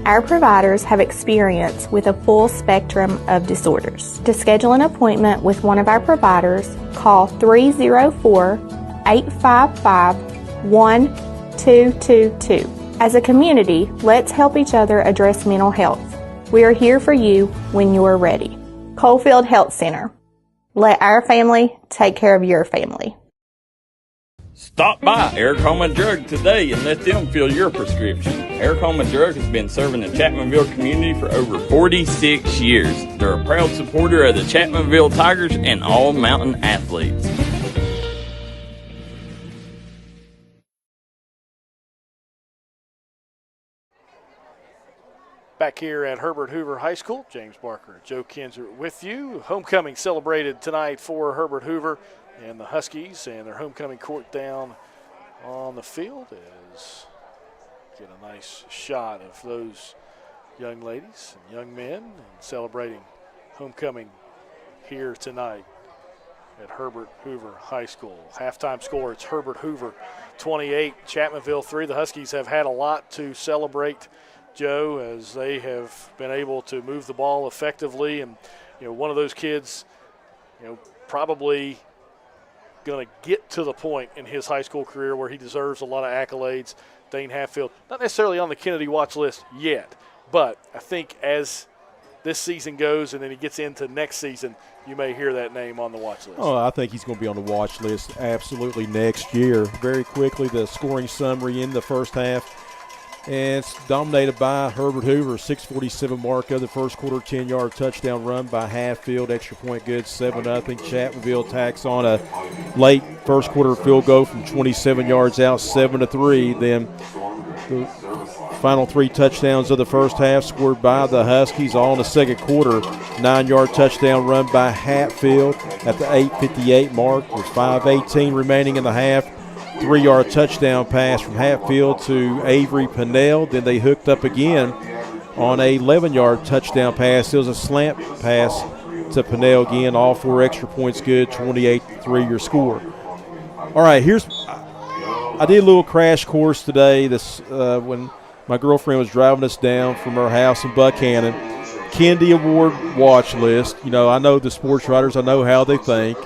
Our providers have experience with a full spectrum of disorders. To schedule an appointment with one of our providers, call 304-855-1222. As a community, let's help each other address mental health. We are here for you when you are ready. Coalfield Health Center. Let our family take care of your family. Stop by Eric Home and Drug today and let them fill your prescription. Eric Home and Drug has been serving the Chapmanville community for over 46 years. They're a proud supporter of the Chapmanville Tigers and all mountain athletes. Back here at Herbert Hoover High School, James Barker, Joe Kinzer with you. Homecoming celebrated tonight for Herbert Hoover and the Huskies, and their homecoming court down on the field as get a nice shot of those young ladies and young men and celebrating homecoming here tonight at Herbert Hoover High School. Halftime score, it's Herbert Hoover 28, Chapmanville 3. The Huskies have had a lot to celebrate, Joe, as they have been able to move the ball effectively. And, one of those kids, probably going to get to the point in his high school career where he deserves a lot of accolades. Dane Hatfield, not necessarily on the Kennedy watch list yet, but I think as this season goes and then he gets into next season, you may hear that name on the watch list. Oh, I think he's going to be on the watch list absolutely next year. Very quickly, the scoring summary in the first half. And it's dominated by Herbert Hoover, 6:47 mark of the first quarter, 10-yard touchdown run by Hatfield, extra point good, 7-0. Chapmanville tacks on a late first quarter field goal from 27 yards out, 7-3. Then the final three touchdowns of the first half scored by the Huskies, all in the second quarter. 9-yard touchdown run by Hatfield at the 8:58 mark with 5:18 remaining in the half. 3-yard touchdown pass from Hatfield to Avery Pinnell. Then they hooked up again on a 11-yard touchdown pass. It was a slant pass to Pinnell again. All 4 extra points good, 28-3 your score. All right, I did a little crash course today when my girlfriend was driving us down from her house in Buckhannon. Kennedy Award watch list. I know the sports writers. I know how they think.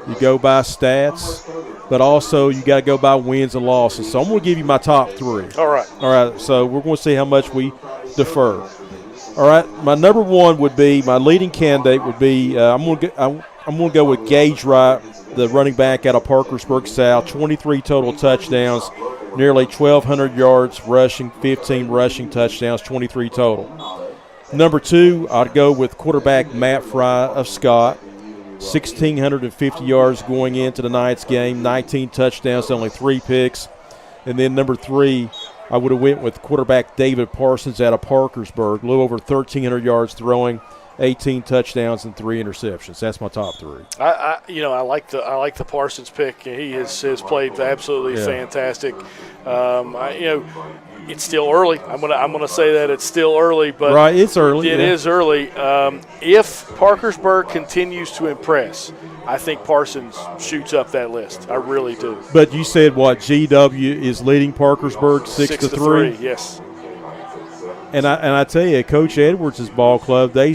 You go by stats, but also you got to go by wins and losses. So I'm going to give you my top 3. All right. So we're going to see how much we defer. All right. My number 1 would be, my leading candidate would be, I'm going to go with Gage Wright, the running back out of Parkersburg South. 23 total touchdowns, nearly 1,200 yards rushing, 15 rushing touchdowns, 23 total. Number 2, I'd go with quarterback Matt Fry of Scott. 1,650 yards going into tonight's game, 19 touchdowns, only 3 picks. And then number 3, I would have went with quarterback David Parsons out of Parkersburg, a little over 1,300 yards throwing, 18 touchdowns and 3 interceptions. That's my top 3. I like the Parsons pick. He has played absolutely fantastic. It's still early. I'm gonna say that it's still early, but right, it's early. It is early. If Parkersburg continues to impress, I think Parsons shoots up that list. I really do. But you said what? GW is leading Parkersburg 6-3. Yes. And I tell you, Coach Edwards' ball club, they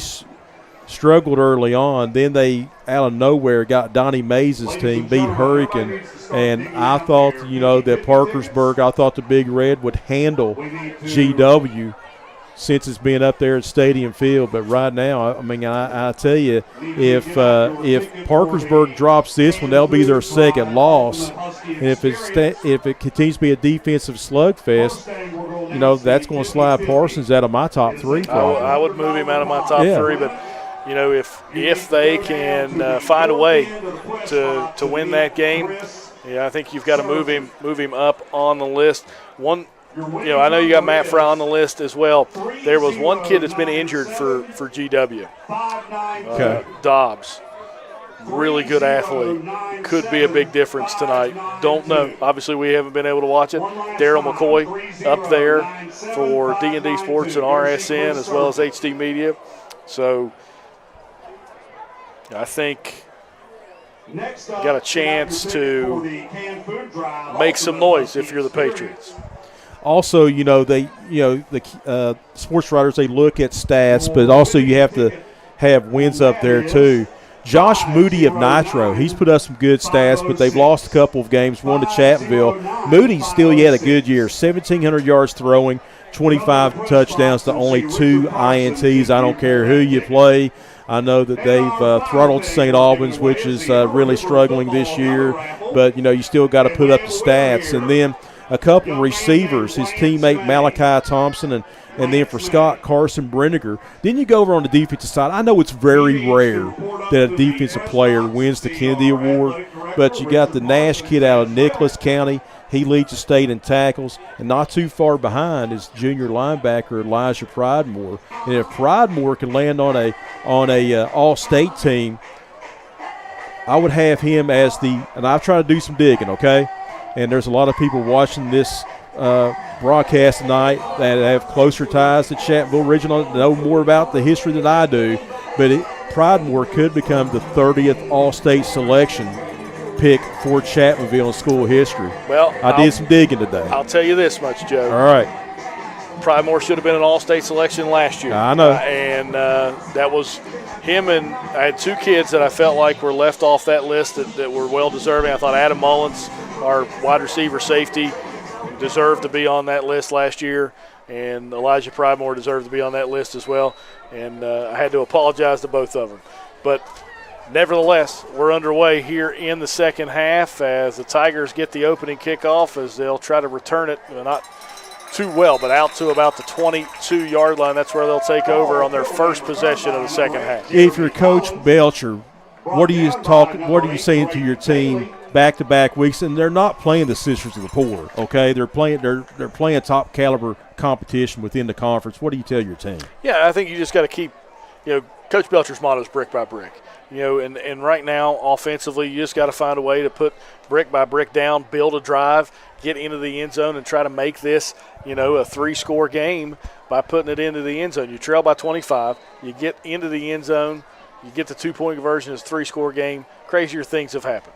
struggled early on. Then they, out of nowhere, got Donnie Mays' team, beat Hurricane. And I thought, that Parkersburg, I thought the Big Red would handle GW. since it's been up there at Stadium Field. But right now, I mean, I tell you, if Parkersburg drops this one, that'll be their second loss. And if it continues to be a defensive slugfest, you know, that's going to slide Parsons out of my top three. I would move him out of my top three, but you know, if they can find a way to win that game, yeah, I think you've got to move him up on the list. One, you know, I know you got Matt Fry on the list as well. There was one kid that's been injured for GW. Dobbs, really good athlete, could be a big difference tonight. Don't know. Obviously, we haven't been able to watch it. Daryl McCoy up there for D&D Sports and RSN as well as HD Media. So I think you got a chance to make some noise if you're the Patriots. Also, you know, the sports writers, they look at stats, but also you have to have wins up there too. Josh Moody of Nitro, he's put up some good stats, but they've lost a couple of games, one to Chapmanville. Moody's still yet a good year, 1,700 yards throwing, 25 touchdowns to only 2 INTs. I don't care who you play. I know that they've throttled St. Albans, which is really struggling this year, but, you know, you still got to put up the stats. And then a couple receivers, his teammate Malachi Thompson, and then for Scott, Carson Brenniger. Then you go over on the defensive side. I know it's very rare that a defensive player wins the Kennedy Award, but you got the Nash kid out of Nicholas County. He leads the state in tackles, and not too far behind is junior linebacker Elijah Pridemore. And if Pridemore can land on a all-state team, I would have him as and I've tried to do some digging, okay? And there's a lot of people watching this broadcast tonight that have closer ties to Chapmanville Regional, know more about the history than I do. But Pridemore could become the 30th All-State selection pick for Chapmanville in school history. Well, I did some digging today. I'll tell you this much, Joe. All right. Pridemore should have been an all-state selection last year. I know. And that was him, and I had 2 kids that I felt like were left off that list that were well-deserving. I thought Adam Mullins, our wide receiver safety, deserved to be on that list last year, and Elijah Pridemore deserved to be on that list as well. And I had to apologize to both of them. But nevertheless, we're underway here in the second half as the Tigers get the opening kickoff as they'll try to return it, not too well, but out to about the 22-yard line. That's where they'll take over on their first possession of the second half. If you're Coach Belcher, what are you saying to your team back-to-back weeks? And they're not playing the Sisters of the Poor, okay? They're playing top caliber competition within the conference. What do you tell your team? Yeah, I think you just got to keep, you know, Coach Belcher's motto is brick by brick. You know, and right now, offensively, you just got to find a way to put brick by brick down, build a drive, get into the end zone, and try to make this, you know, a 3-score game by putting it into the end zone. You trail by 25, you get into the end zone, you get the 2-point conversion, it's a 3-score game. Crazier things have happened.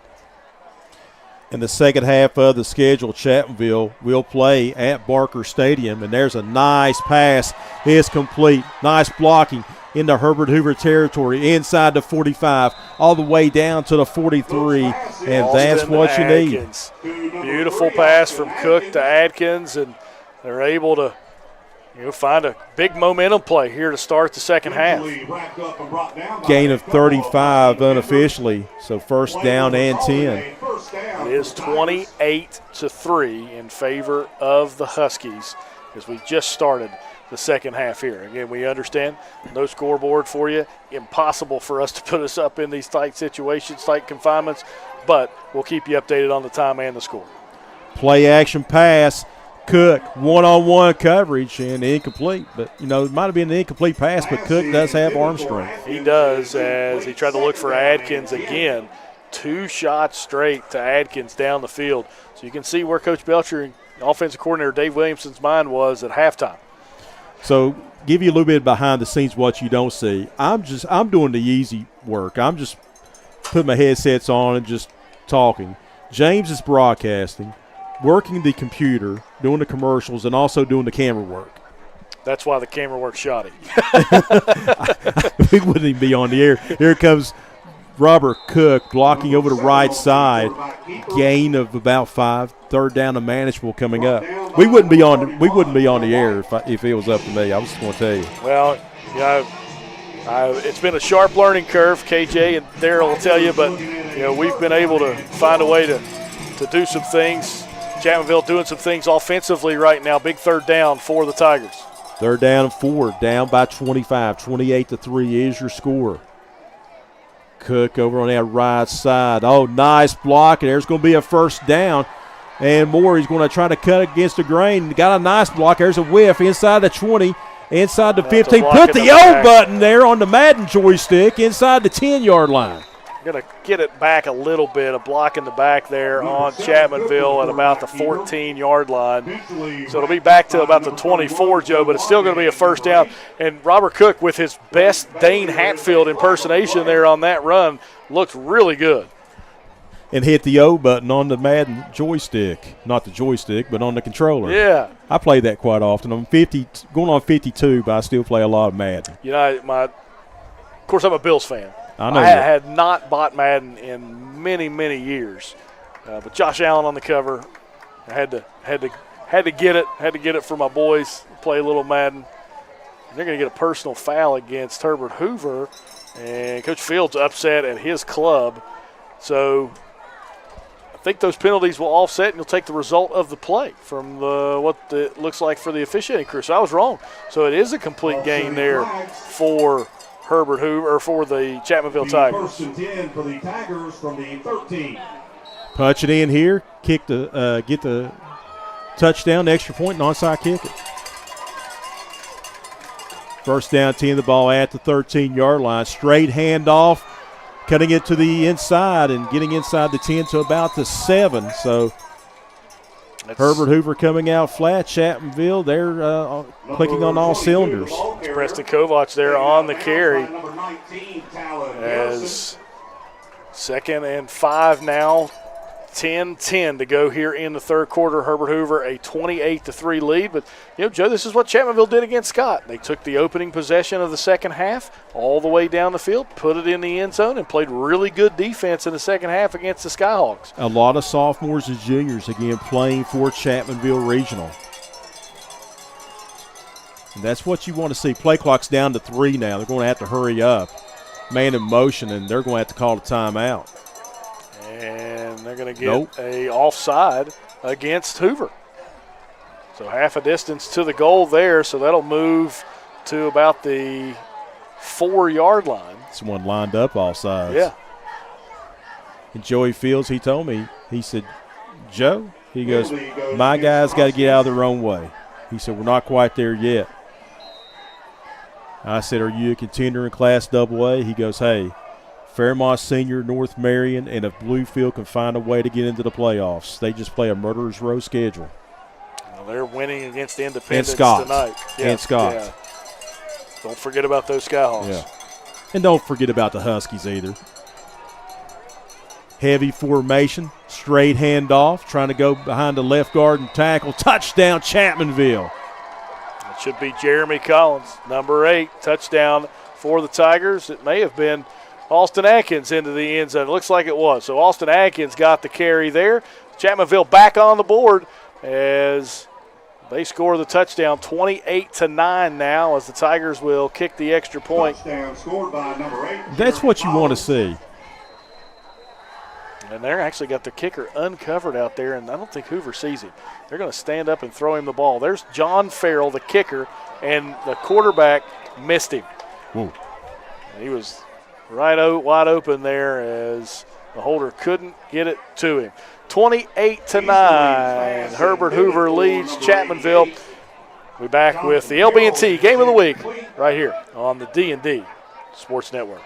In the second half of the schedule, Chapmanville will play at Barker Stadium, and there's a nice pass. It's complete. Nice blocking into Herbert Hoover territory, inside the 45, all the way down to the 43, and that's what you need. Beautiful pass from Cook to Adkins, and they're able to, you know, find a big momentum play here to start the second half. Gain of 35 unofficially, so first down and 10. It is 28-3 in favor of the Huskies as we just started the second half here. Again, we understand no scoreboard for you. Impossible for us to put us up in these tight situations, tight confinements, but we'll keep you updated on the time and the score. Play action pass. Cook, one-on-one coverage and incomplete. But, you know, it might have been an incomplete pass, but Cook does have arm strength. He does, as he tried to look for Adkins again. 2 shots straight to Adkins down the field. So you can see where Coach Belcher and offensive coordinator Dave Williamson's mind was at halftime. So give you a little bit behind the scenes what you don't see. I'm doing the easy work. I'm just putting my headsets on and just talking. James is broadcasting, working the computer, doing the commercials, and also doing the camera work. That's why the camera work's shoddy. We wouldn't even be on the air. Here comes Robert Cook blocking over the right side. Gain of about 5. Third down and manageable coming up. we wouldn't be on the air if it was up to me. I was just going to tell you. Well, it's been a sharp learning curve. KJ and Daryl will tell you, but we've been able to find a way to do some things. Chapmanville doing some things offensively right now. Big third down for the Tigers. Third down and 4, down by 25. 28-3 is your score. Cook over on that right side. Oh, nice block, and there's going to be a first down. And Moore, he's going to try to cut against the grain. Got a nice block. There's a whiff inside the 20, inside the 15. Put the O button there on the Madden joystick inside the 10-yard line. Going to get it back a little bit, a block in the back there on Chapmanville at about the 14-yard line. So it'll be back to about the 24, Joe, but it's still going to be a first down. And Robert Cook, with his best Dane Hatfield impersonation there on that run, looked really good. And hit the O button on the Madden joystick. Not the joystick, but on the controller. Yeah. I play that quite often. I'm going on 52, but I still play a lot of Madden. Of course, I'm a Bills fan. I had not bought Madden in many, many years, but Josh Allen on the cover. I had to get it. Had to get it for my boys. Play a little Madden. And they're going to get a personal foul against Herbert Hoover, and Coach Fields upset at his club. So I think those penalties will offset, and you'll take the result of the play from what it looks like for the officiating crew. So I was wrong. So it is a complete gain there for Herbert Hoover, or for the Chapmanville Tigers. First and 10 for the Tigers from the 13. Punch it in here, get the touchdown, extra point, and onside kick it. First down, 10, the ball at the 13-yard line. Straight handoff, cutting it to the inside and getting inside the 10 to about the 7. So Herbert Hoover coming out flat. Chapmanville, they're clicking on all cylinders. Preston Kovac there on the carry. As 2nd and 5 now. 10-10 to go here in the third quarter. Herbert Hoover a 28-3 lead. But, Joe, this is what Chapmanville did against Scott. They took the opening possession of the second half all the way down the field, put it in the end zone, and played really good defense in the second half against the Skyhawks. A lot of sophomores and juniors, again, playing for Chapmanville Regional. And that's what you want to see. Play clock's down to 3 now. They're going to have to hurry up. Man in motion, and they're going to have to call a timeout. And they're going to get a offside against Hoover. So half a distance to the goal there, so that'll move to about the 4-yard line. Someone lined up offsides. Yeah. And Joey Fields, he told me, he said, Joe, he goes, my guys got to get out of their own way. He said, we're not quite there yet. I said, are you a contender in Class AA? He goes, hey, Fairmont Senior, North Marion, and if Bluefield can find a way to get into the playoffs, they just play a murderer's row schedule. Well, they're winning against the Independents tonight. Yeah, and Scott. Yeah. Don't forget about those Skyhawks. Yeah. And don't forget about the Huskies either. Heavy formation, straight handoff, trying to go behind the left guard and tackle. Touchdown, Chapmanville. It should be Jeremy Collins, number 8, touchdown for the Tigers. It may have been Austin Atkins into the end zone. It looks like it was. So Austin Atkins got the carry there. Chapmanville back on the board as they score the touchdown, 28-9 now, as the Tigers will kick the extra point. Touchdown scored by number 8. That's what you want to see. And they're actually got the kicker uncovered out there, and I don't think Hoover sees him. They're going to stand up and throw him the ball. There's John Farrell, the kicker, and the quarterback missed him. Whoa. He was wide open there as the holder couldn't get it to him. 28-9. Herbert Hoover leads Chapmanville. We're back with the LB&T Game of the Week right here on the D&D Sports Network.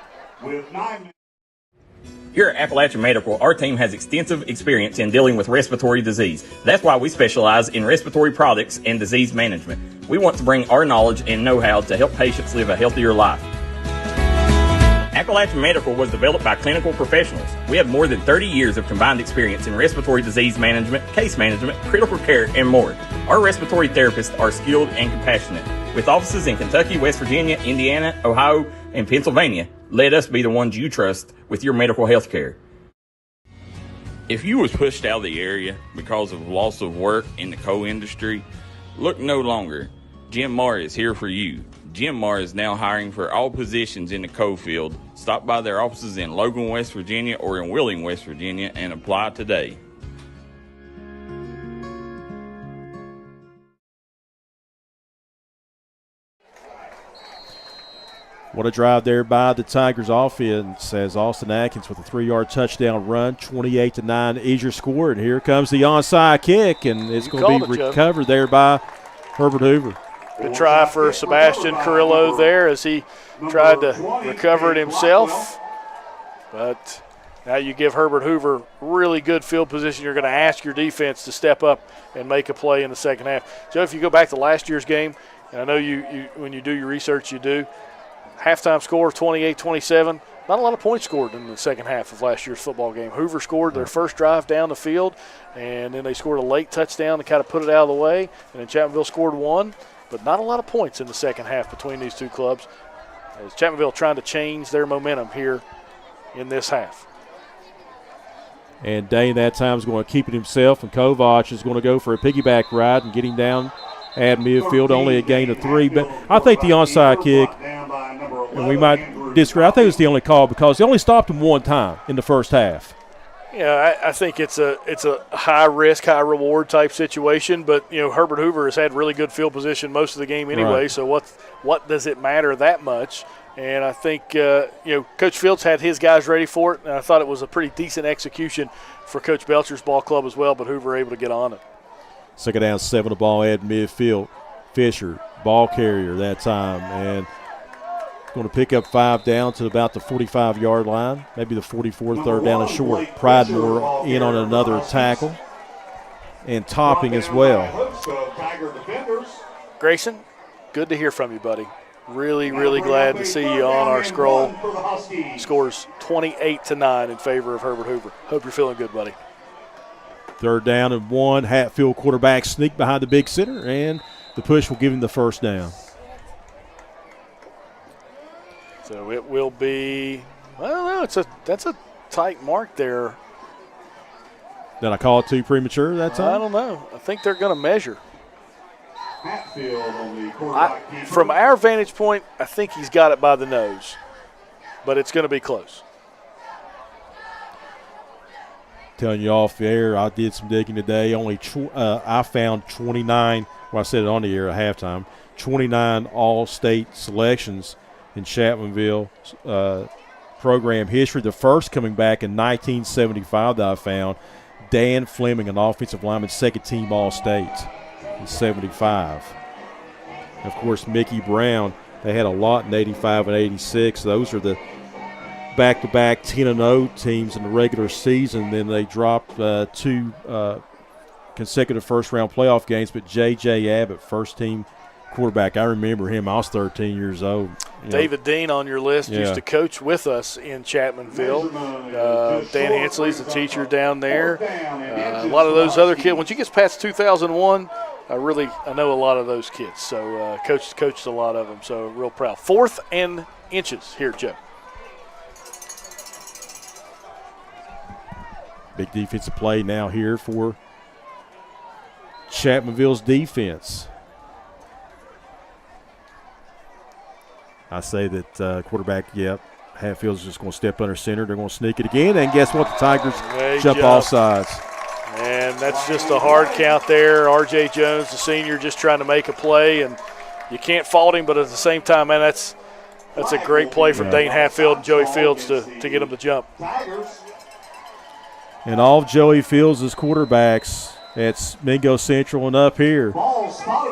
Here at Appalachian Medical, our team has extensive experience in dealing with respiratory disease. That's why we specialize in respiratory products and disease management. We want to bring our knowledge and know-how to help patients live a healthier life. Appalachian Medical was developed by clinical professionals. We have more than 30 years of combined experience in respiratory disease management, case management, critical care, and more. Our respiratory therapists are skilled and compassionate. With offices in Kentucky, West Virginia, Indiana, Ohio, and Pennsylvania, let us be the ones you trust with your medical health care. If you was pushed out of the area because of loss of work in the coal industry, look no longer. Jim Marr is here for you. Jim Marr is now hiring for all positions in the coal field. Stop by their offices in Logan, West Virginia or in Wheeling, West Virginia and apply today. What a drive there by the Tigers offense as Austin Atkins with a 3-yard touchdown run. 28-9 is your score. And here comes the onside kick, and it's going to be recovered there by Herbert Hoover. Good try for Sebastian Carrillo there as he tried to recover it himself. But now you give Herbert Hoover really good field position. You're going to ask your defense to step up and make a play in the second half. Joe, if you go back to last year's game, and I know you when you do your research, you do, halftime score 28-27. Not a lot of points scored in the second half of last year's football game. Hoover scored their first drive down the field, and then they scored a late touchdown to kind of put it out of the way. And then Chapmanville scored one, but not a lot of points in the second half between these two clubs. As Chapmanville trying to change their momentum here in this half. And Dane that time is going to keep it himself, and Kovac is going to go for a piggyback ride and get him down at midfield, only a gain of 3. But I think the onside kick, and we might disagree, I think it was the only call because they only stopped him one time in the first half. Yeah, I think it's a high risk, high reward type situation. But Herbert Hoover has had really good field position most of the game anyway. Right. So what does it matter that much? And I think Coach Fields had his guys ready for it, and I thought it was a pretty decent execution for Coach Belcher's ball club as well. But Hoover able to get on it. Second down, 7 to ball at midfield. Fisher, ball carrier that time, and going to pick up 5 down to about the 45-yard line, maybe the 44, third down and short. Pridemore in on another tackle, and Topping as well. Grayson, good to hear from you, buddy. Really, really glad to see you on our scroll. Scores 28-9 in favor of Herbert Hoover. Hope you're feeling good, buddy. Third down and 1. Hatfield quarterback sneak behind the big center, and the push will give him the first down. So it will be, I don't know, that's a tight mark there. Did I call it too premature that time? I don't know. I think they're going to measure. From our vantage point, I think he's got it by the nose, but it's going to be close. Telling you off the air, I did some digging today. I found 29, well, I said it on the air at halftime, 29 all-state selections in Chapmanville program history. The first coming back in 1975 that I found. Dan Fleming, an offensive lineman, second-team all-state in 75. Of course, Mickey Brown, they had a lot in 85 and 86. Those are the back-to-back 10-0 teams in the regular season. Then they dropped 2 consecutive first-round playoff games, but J.J. Abbott, first-team quarterback, I remember him. I was 13 years old. David Dean on your list used to coach with us in Chapmanville. Dan Hensley's the teacher down there. A lot of those other kids, once you get past 2001, I know a lot of those kids. So coached a lot of them, so real proud. 4th and inches here, Joe. Big defensive play now here for Chapmanville's defense. I say that quarterback, Hatfield's just going to step under center. They're going to sneak it again, and guess what? The Tigers jump off sides. And that's just a hard count there. R.J. Jones, the senior, just trying to make a play, and you can't fault him, but at the same time, man, that's a great play from Dane Hatfield and Joey Fields to get him to jump. And all of Joey Fields' quarterbacks at Mingo Central and up here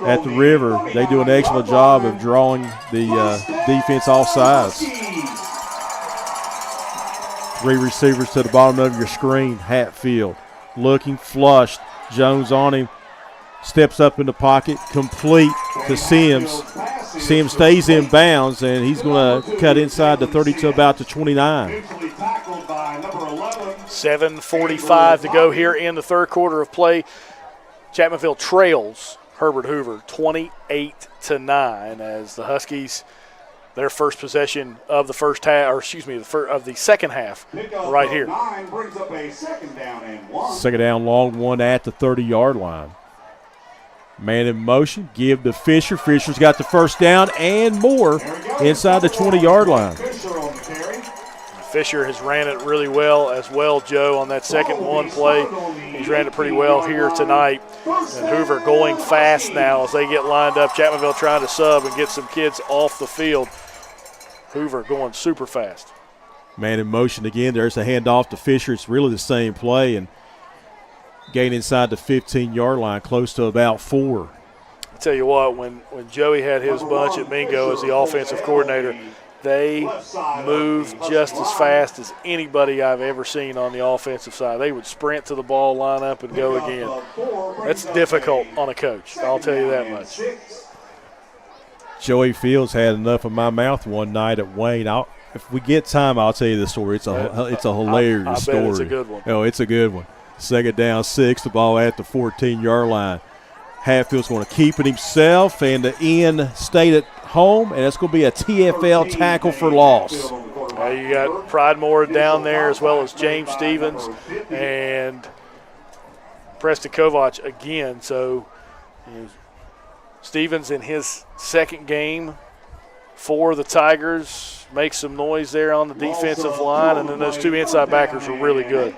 at the river, they do an excellent job of drawing the defense off sides. 3 receivers to the bottom of your screen. Hatfield looking flushed. Jones on him. Steps up in the pocket. Complete to Sims. Sims stays in bounds, and he's going to cut inside the 30 to about the 29. 7:45 to go here in the third quarter of play. Chapmanville trails Herbert Hoover 28-9 as the Huskies their first possession of the first half, or excuse me, of the second half right here. 9 brings up a second down and 1. Second down, long one at the 30-yard line. Man in motion, give to Fisher. Fisher's got the first down and more inside the 20-yard line. Fisher has ran it really well as well, Joe, on that second one play. He's ran it pretty well here tonight. And Hoover going fast now as they get lined up. Chapmanville trying to sub and get some kids off the field. Hoover going super fast. Man in motion again. There's a handoff to Fisher. It's really the same play, and gain inside the 15-yard line, close to about 4. I tell you what, when Joey had his bunch at Mingo as the offensive coordinator, they moved just as fast as anybody I've ever seen on the offensive side. They would sprint to the ball, line up, and go again. That's difficult on a coach, I'll tell you that much. Joey Fields had enough of my mouth one night at Wayne. If we get time, I'll tell you the story. It's a hilarious story. I bet it's a good one. Oh, it's a good one. Second down, 6, the ball at the 14-yard line. Hatfield's going to keep it himself, and the end stayed at home, and it's going to be a TFL tackle for loss. You got Pridemore down there as well as James Stevens and Preston Kovac again. So Stevens in his second game for the Tigers makes some noise there on the defensive line, and then those two inside backers are really good.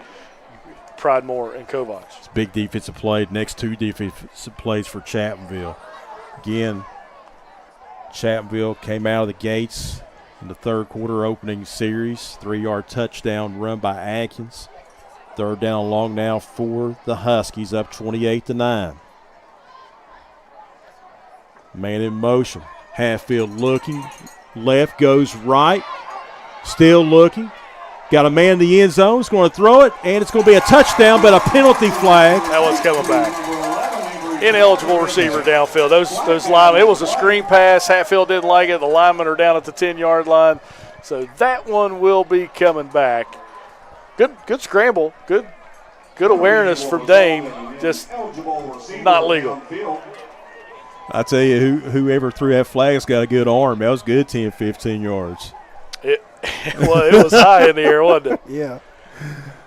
Pridemore and Kovac. It's big defensive play. Next 2 defensive plays for Chapmanville. Again, Chapmanville came out of the gates in the third quarter opening series. 3-yard touchdown run by Atkins. Third down long now for the Huskies, up 28-9. Man in motion. Hatfield looking. Left goes right. Still looking. Got a man in the end zone. He's going to throw it, and it's going to be a touchdown, but a penalty flag. That one's coming back. Ineligible receiver downfield. Those linemen, it was a screen pass. Hatfield didn't like it. The linemen are down at the 10-yard line. So that one will be coming back. Good scramble. Good awareness from Dane. Just not legal. I tell you, whoever threw that flag's got a good arm. That was good 10, 15 yards. Well, it was high in the air, wasn't it? Yeah.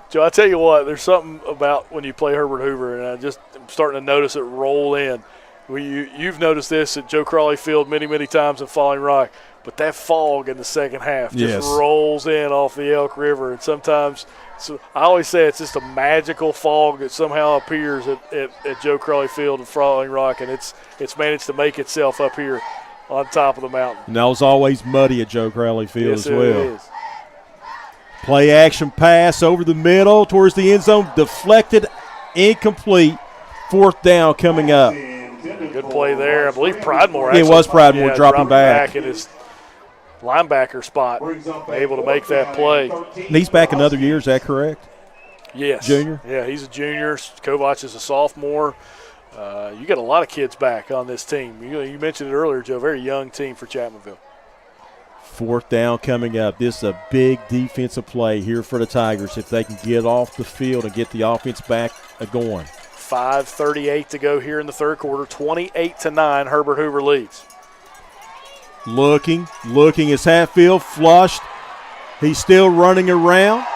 Joe, I tell you what, there's something about when you play Herbert Hoover, and I just am starting to notice it roll in. You've noticed this at Joe Crawley Field many, many times in Falling Rock, but that fog in the second half just rolls in off the Elk River, and sometimes I always say it's just a magical fog that somehow appears at Joe Crawley Field in Falling Rock, and it's managed to make itself up here on top of the mountain. And that was always muddy at Joe Crowley Field as well. It is. Play action pass over the middle towards the end zone, deflected, incomplete. Fourth down coming up. Good play there. I believe Pridemore. It was Pridemore dropping back in his linebacker spot, able to make that play. And he's back another year, is that correct? Yes. Junior? Yeah, he's a junior. Kovac is a sophomore. You got a lot of kids back on this team. You mentioned it earlier, Joe, very young team for Chapmanville. Fourth down coming up. This is a big defensive play here for the Tigers if they can get off the field and get the offense back going. 5:38 to go here in the third quarter. 28-9, Herbert Hoover leads. Looking as Hatfield flushed. He's still running around.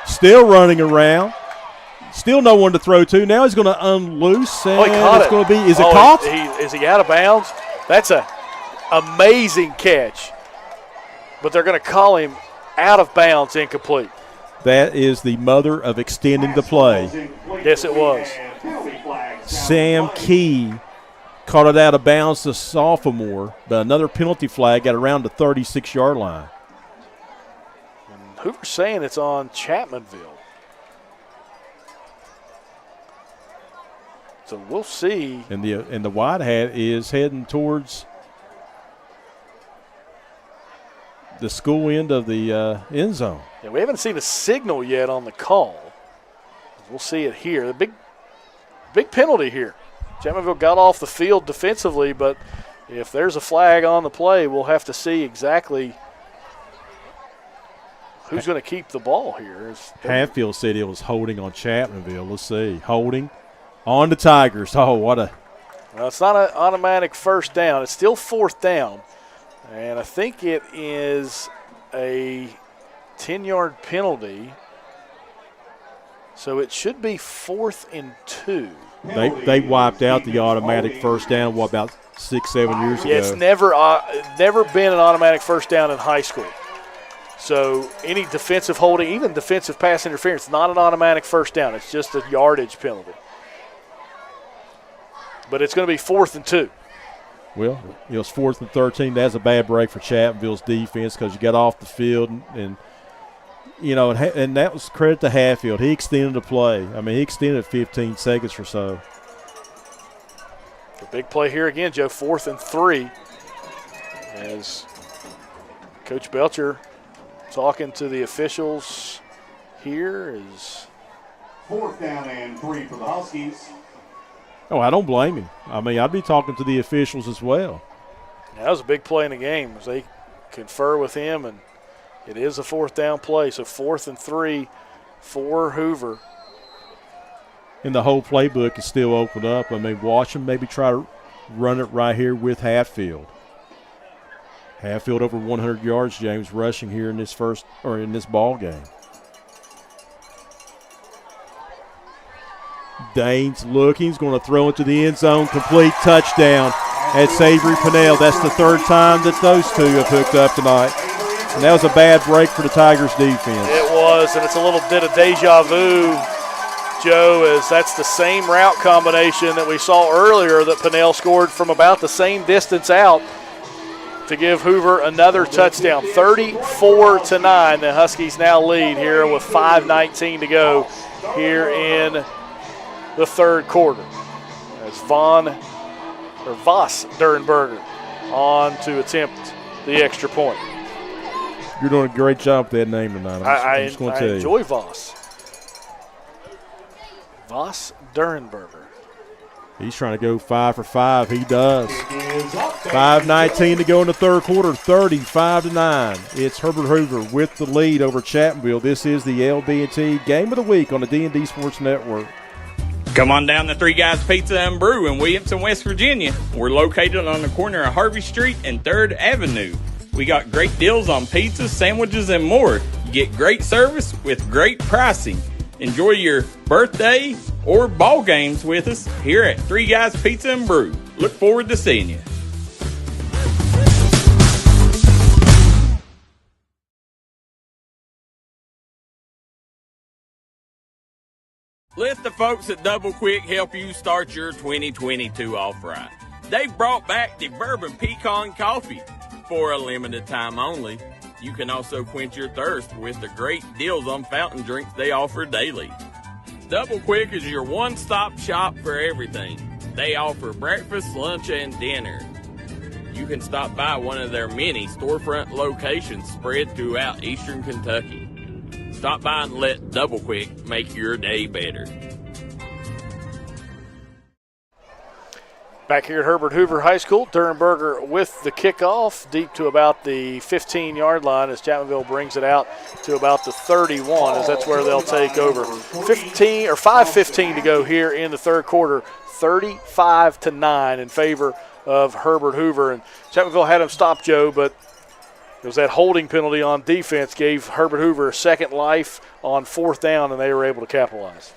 Still no one to throw to. Now he's going to unloose. And he caught it. Going to be, is it caught? Is he out of bounds? That's an amazing catch. But they're going to call him out of bounds, incomplete. That is the mother of extending the play. Yes, it was. Sam Key caught it out of bounds, the sophomore, but another penalty flag got around the 36-yard line. And Hoover's saying it's on Chapmanville. So we'll see. And the white hat is heading towards the school end of the end zone. Yeah, we haven't seen a signal yet on the call. We'll see it here. The big penalty here. Chapmanville got off the field defensively, but if there's a flag on the play, we'll have to see exactly who's going to keep the ball here. Hatfield said it was holding on Chapmanville. Let's see. Holding on the Tigers. Oh, what a. Well, it's not an automatic first down. It's still fourth down. And I think it is a 10-yard penalty. So it should be 4th and 2. They wiped out the automatic first down, about 6-7 years ago. Yeah, it's never been an automatic first down in high school. So any defensive holding, even defensive pass interference, not an automatic first down. It's just a yardage penalty. But it's going to be 4th and 2. Well, it was 4th and 13. That's a bad break for Chapmanville's defense because you got off the field and that was credit to Hatfield. He extended the play. I mean, he extended 15 seconds or so. A big play here again, Joe, 4th and 3. As Coach Belcher talking to the officials here is 4th down and 3 for the Huskies. Oh, I don't blame him. I mean, I'd be talking to the officials as well. That was a big play in the game as they confer with him, and it is a 4th down play. So 4th and 3 for Hoover. And the whole playbook is still open up. I mean, watch them maybe try to run it right here with Hatfield. Hatfield over 100 yards, James, rushing here in this ball game. Danes looking, he's going to throw into the end zone, complete touchdown at Savory Pennell. That's the 3rd time that those two have hooked up tonight. And that was a bad break for the Tigers defense. It was, and it's a little bit of deja vu, Joe, as that's the same route combination that we saw earlier that Pennell scored from about the same distance out to give Hoover another touchdown. 34-9, the Huskies now lead here with 5:19 to go here in the 3rd quarter. As Voss Durenberger on to attempt the extra point. You're doing a great job with that name tonight. I'm just going to tell you. I enjoy Voss. Voss Durenberger. He's trying to go 5 for 5. He does. 5:19 to go in the 3rd quarter, 35-9. It's Herbert Hoover with the lead over Chapmanville. This is the LB&T Game of the Week on the D&D Sports Network. Come on down to Three Guys Pizza and Brew in Williamson, West Virginia. We're located on the corner of Harvey Street and 3rd Avenue. We got great deals on pizzas, sandwiches, and more. You get great service with great pricing. Enjoy your birthday or ball games with us here at Three Guys Pizza and Brew. Look forward to seeing you. Let the folks at Double Quick help you start your 2022 off right. They've brought back the Bourbon Pecan Coffee for a limited time only. You can also quench your thirst with the great deals on fountain drinks they offer daily. Double Quick is your one-stop shop for everything. They offer breakfast, lunch, and dinner. You can stop by one of their many storefront locations spread throughout eastern Kentucky. Stop by and let Double Quick make your day better. Back here at Herbert Hoover High School, Durenberger with the kickoff deep to about the 15-yard line as Chapmanville brings it out to about the 31, as that's where they'll take over. 5:15 to go here in the 3rd quarter, 35-9 in favor of Herbert Hoover. And Chapmanville had him stop, Joe, but it was that holding penalty on defense gave Herbert Hoover a second life on 4th down, and they were able to capitalize.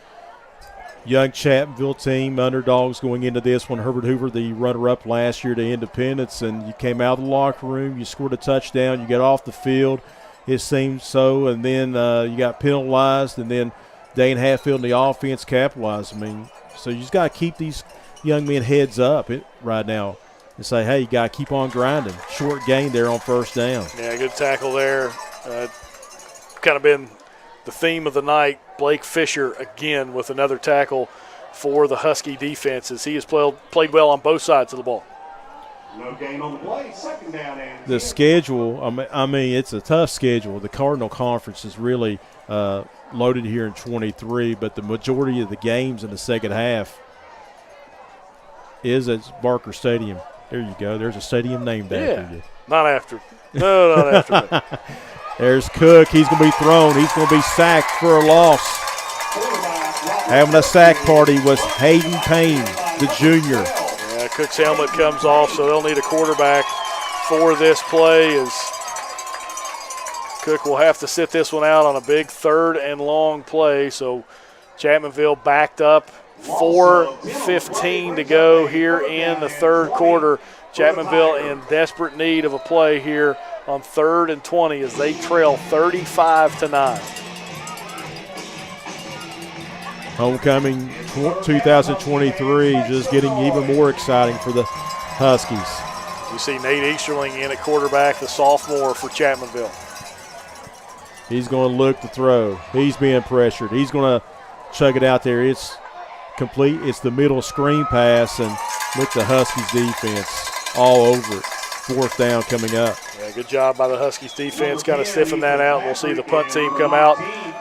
Young Chapmanville team, underdogs going into this one. Herbert Hoover, the runner-up last year to Independence, and you came out of the locker room, you scored a touchdown, you got off the field, it seemed so, and then you got penalized, and then Dane Hatfield and the offense capitalized. I mean, so you just got to keep these young men heads up right now and say, hey, you got to keep on grinding. Short gain there on 1st down. Yeah, good tackle there. Kind of been the theme of the night. Blake Fisher again with another tackle for the Husky defenses. He has played well on both sides of the ball. No gain on the play. 2nd down and the schedule, I mean, it's a tough schedule. The Cardinal Conference is really loaded here in 23, but the majority of the games in the second half is at Barker Stadium. There you go. There's a stadium named after you. Not after that. There's Cook. He's going to be thrown. He's going to be sacked for a loss. Having a sack party was Hayden Payne, the junior. Yeah, Cook's helmet comes off, so they'll need a quarterback for this play as Cook will have to sit this one out on a big 3rd and long play. So Chapmanville backed up, 4:15 to go here in the 3rd quarter. Chapmanville in desperate need of a play here on 3rd and 20 as they trail 35-9. Homecoming 2023 just getting even more exciting for the Huskies. You see Nate Easterling in at quarterback, the sophomore for Chapmanville. He's going to look to throw. He's being pressured. He's going to chug it out there. It's complete. It's the middle screen pass, and look, the Huskies defense all over it. 4th down coming up. Yeah, good job by the Huskies defense, kind of stiffen that out. We'll see the punt team come out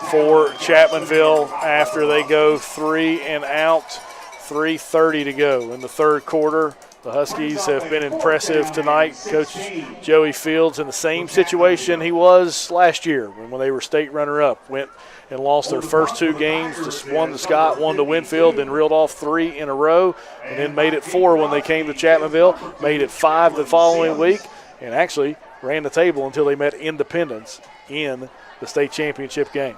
for Chapmanville after they go 3 and out. 3:30 to go in the 3rd quarter. The Huskies have been impressive tonight. Coach Joey Fields in the same situation he was last year when they were state runner-up. Went and lost their first 2 games, just one to Scott, one to Winfield, then reeled off 3 in a row, and then made it 4 when they came to Chapmanville, made it 5 the following week, and actually ran the table until they met Independence in the state championship game.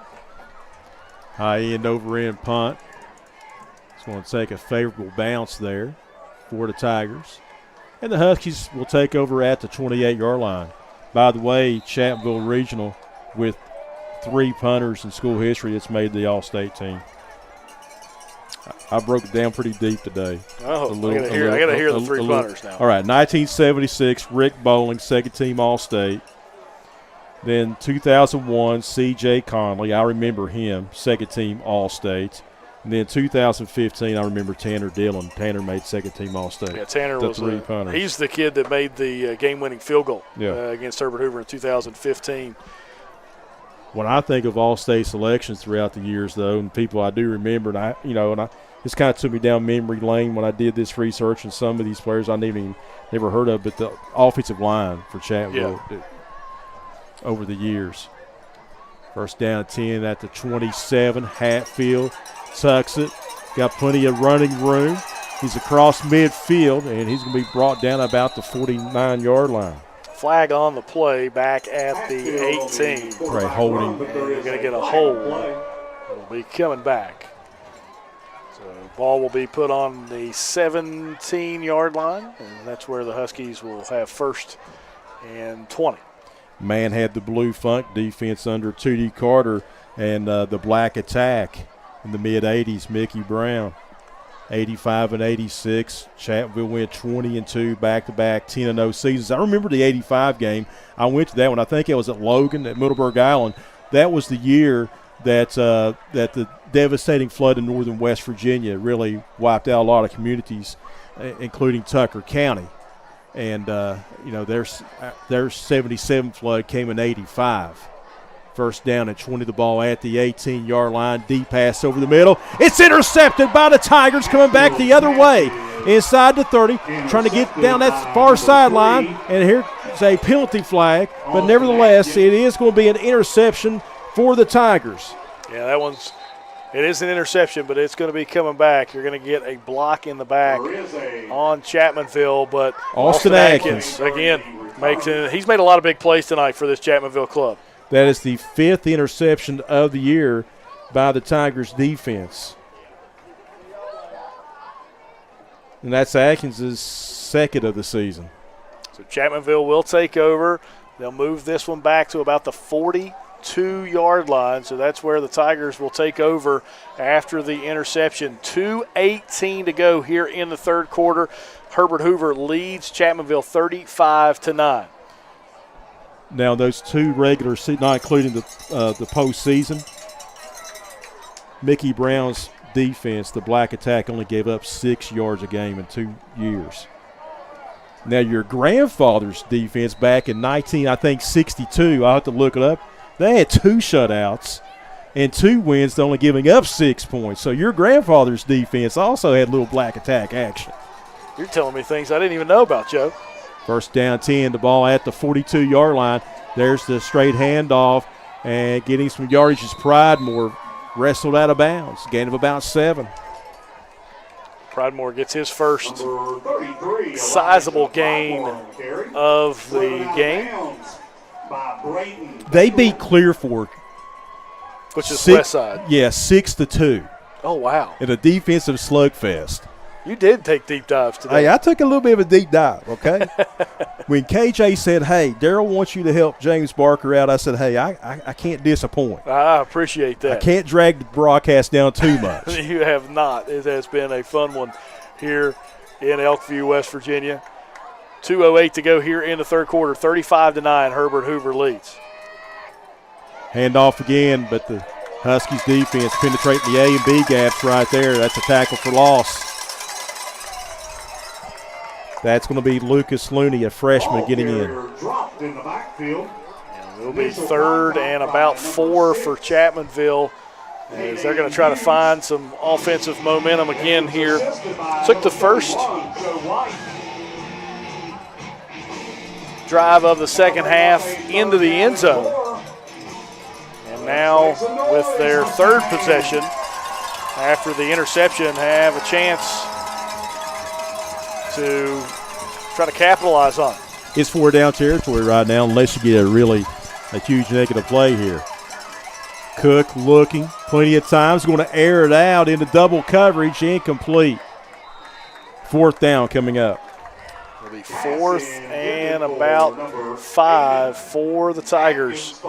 High end over end punt. It's going to take a favorable bounce there for the Tigers. And the Huskies will take over at the 28-yard line. By the way, Chapmanville Regional with 3 punters in school history that's made the All-State team. I broke it down pretty deep today. Oh, I got to hear the 3 punters now. All right, 1976, Rick Bowling, 2nd team All-State. Then 2001, C.J. Conley, I remember him, 2nd team All-State. And then 2015, I remember Tanner Dillon. Tanner made 2nd team All-State. Yeah, Tanner was 3 punters. He's the kid that made the game-winning field goal Yeah. Against Herbert Hoover in 2015. When I think of All-State selections throughout the years, though, and people I do remember, and I this kind of took me down memory lane when I did this research, and some of these players I never heard of, but the offensive line for Chapmanville over the years. First down 10 at the 27. Hatfield tucks it. Got plenty of running room. He's across midfield, and he's going to be brought down about the 49-yard line. Flag on the play back at the 18. Right, holding. You're going to get a hold. It'll be coming back. So ball will be put on the 17-yard line, and that's where the Huskies will have 1st and 20. Man had the blue funk defense under 2D Carter and the black attack in the mid-'80s, Mickey Brown. 85 and 86. Chapmanville went 20-2 back-to-back 10-0 seasons. I remember the 85 game. I went to that one. I think it was at Logan at Middleburg Island. That was the year that the devastating flood in northern West Virginia really wiped out a lot of communities, including Tucker County. And their 77 flood came in 85. First down and 20, the ball at the 18-yard line. Deep pass over the middle. It's intercepted by the Tigers coming back the other way. Inside the 30, trying to get down that far sideline. And here's a penalty flag. But nevertheless, it is going to be an interception for the Tigers. Yeah, it is an interception, but it's going to be coming back. You're going to get a block in the back on Chapmanville. But Austin Atkins, again, he's made a lot of big plays tonight for this Chapmanville club. That is the 5th interception of the year by the Tigers defense. And that's Atkins' 2nd of the season. So Chapmanville will take over. They'll move this one back to about the 42-yard line. So that's where the Tigers will take over after the interception. 2:18 to go here in the 3rd quarter. Herbert Hoover leads Chapmanville 35-9. Now those 2 regular seasons, not including the postseason, Mickey Brown's defense, the black attack, only gave up 6 yards a game in 2 years. Now your grandfather's defense back in 62, I'll have to look it up, they had 2 shutouts and 2 wins, only giving up 6 points. So your grandfather's defense also had little black attack action. You're telling me things I didn't even know about, Joe. First down 10, the ball at the 42-yard line. There's the straight handoff, and getting some yardage is Pridemore. Wrestled out of bounds, gain of about 7. Pridemore gets his first sizable gain of the game. They beat Clearfork, which is west side. Yeah, 6-2. Oh, wow. In a defensive slugfest. You did take deep dives today. Hey, I took a little bit of a deep dive, okay? When KJ said, hey, Daryl wants you to help James Barker out, I said, hey, I can't disappoint. I appreciate that. I can't drag the broadcast down too much. You have not. It has been a fun one here in Elkview, West Virginia. 2:08 to go here in the third quarter. 35-9, Herbert Hoover leads. Handoff again, but the Huskies defense penetrating the A and B gaps right there. That's a tackle for loss. That's going to be Lucas Looney, a freshman, getting in. Dropped in the backfield. It'll be 3rd and about 4 for Chapmanville, as they're going to try to find some offensive momentum again here. Took the first drive of the second half into the end zone. And now with their third possession, after the interception, have a chance to try to capitalize on it. It's 4-down territory right now unless you get a huge negative play here. Cook looking plenty of times, going to air it out into double coverage, incomplete. 4th down coming up. It'll be 4th and about 5 for the Tigers.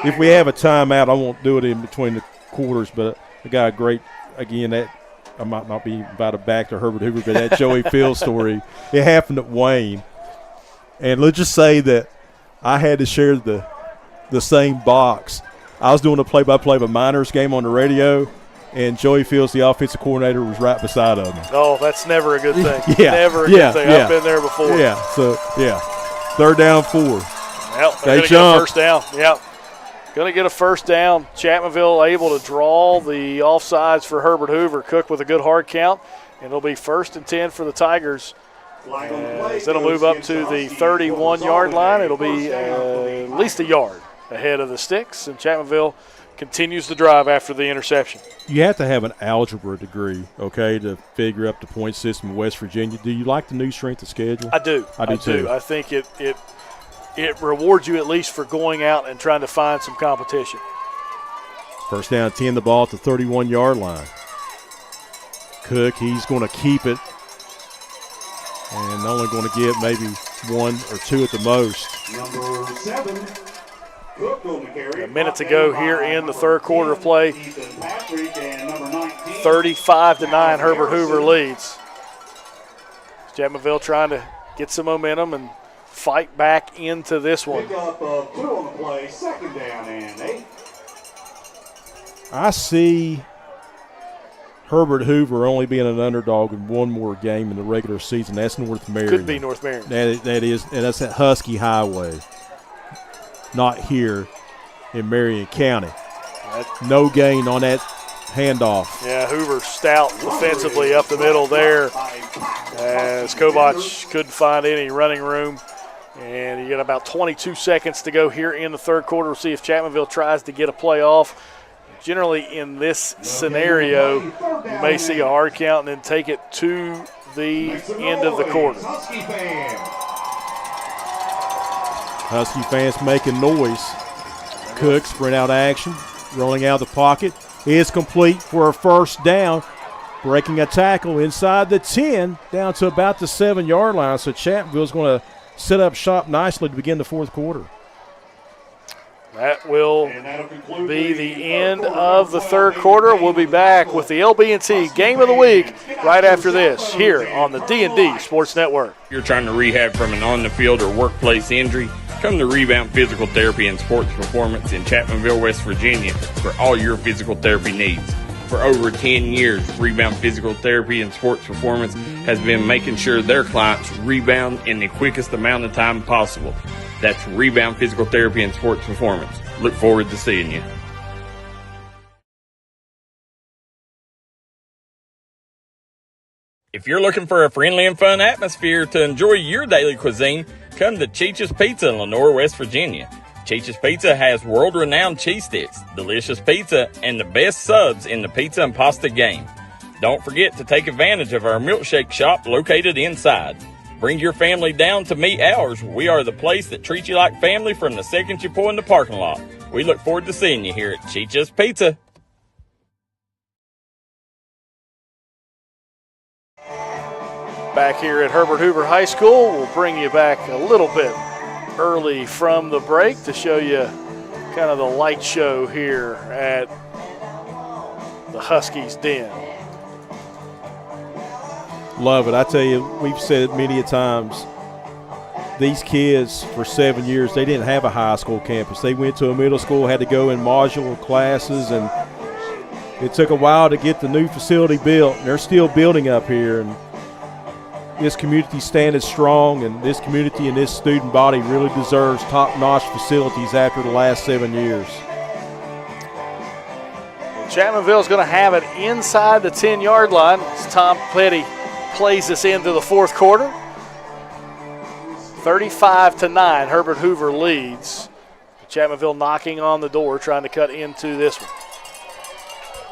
If we have a timeout, I won't do it in between the quarters, but I got a great, again, that I might not be invited back to Herbert Hoover, but that Joey Field story, it happened at Wayne. And let's just say that I had to share the same box. I was doing a play-by-play of a Miners game on the radio, and Joey Fields, the offensive coordinator, was right beside of me. Oh, that's never a good thing. Yeah. Never a good thing. I've been there before. Yeah, so, 3rd down, 4. Well, they're going to get a first down. Yep. Going to get a first down. Chapmanville able to draw the offsides for Herbert Hoover. Cook with a good hard count. And it'll be 1st and 10 for the Tigers. As it'll move up to the 31-yard line. It'll be at least a yard ahead of the sticks. And Chapmanville continues to drive after the interception. You have to have an algebra degree, okay, to figure up the point system in West Virginia. Do you like the new strength of schedule? I do. I do too. I think it rewards you at least for going out and trying to find some competition. First down, 10, the ball at the 31-yard line. Cook, he's going to keep it. And only going to get maybe 1 or 2 at the most. Number 7. A minute to go here in the third quarter of play. 35-9, Herbert Hoover leads. Chapmanville trying to get some momentum and fight back into this one. Pick up 2 on the play, 2nd down and 8. I see Herbert Hoover only being an underdog in one more game in the regular season. That's North Marion. Could be North Marion. That is, and that's at Husky Highway. Not here in Marion County. No gain on that handoff. Yeah, Hoover stout defensively up the middle there, as Kovach couldn't find any running room. And you got about 22 seconds to go here in the third quarter. We'll see if Chapmanville tries to get a play off. Generally in this scenario, you may see a hard count and then take it to the end of the quarter. Husky fans making noise. Cook, sprint out action, rolling out of the pocket. Is complete for a first down. Breaking a tackle inside the 10, down to about the 7-yard line. So Chapmanville's going to set up shop nicely to begin the fourth quarter. That will be the end of the third quarter. We'll be back with the LB&T Game of the Week right after this here on the D&D Sports Network. If you're trying to rehab from an on-the-field or workplace injury, come to Rebound Physical Therapy and Sports Performance in Chapmanville, West Virginia for all your physical therapy needs. For over 10 years, Rebound Physical Therapy and Sports Performance has been making sure their clients rebound in the quickest amount of time possible. That's Rebound Physical Therapy and Sports Performance. Look forward to seeing you. If you're looking for a friendly and fun atmosphere to enjoy your daily cuisine, come to Cheech's Pizza in Lenore, West Virginia. Cheech's Pizza has world-renowned cheese sticks, delicious pizza, and the best subs in the pizza and pasta game. Don't forget to take advantage of our milkshake shop located inside. Bring your family down to meet ours. We are the place that treats you like family from the second you pull in the parking lot. We look forward to seeing you here at Chicha's Pizza. Back here at Herbert Hoover High School, we'll bring you back a little bit early from the break to show you kind of the light show here at the Huskies Den. Love it. I tell you, we've said it many a times. These kids, for 7 years, they didn't have a high school campus. They went to a middle school, had to go in modular classes, and it took a while to get the new facility built. They're still building up here, and this community standing strong, and this community and this student body really deserves top-notch facilities after the last 7 years. Chapmanville is going to have it inside the 10-yard line as Tom Petty plays this into the fourth quarter. 35-9, Herbert Hoover leads. Chapmanville knocking on the door, trying to cut into this one.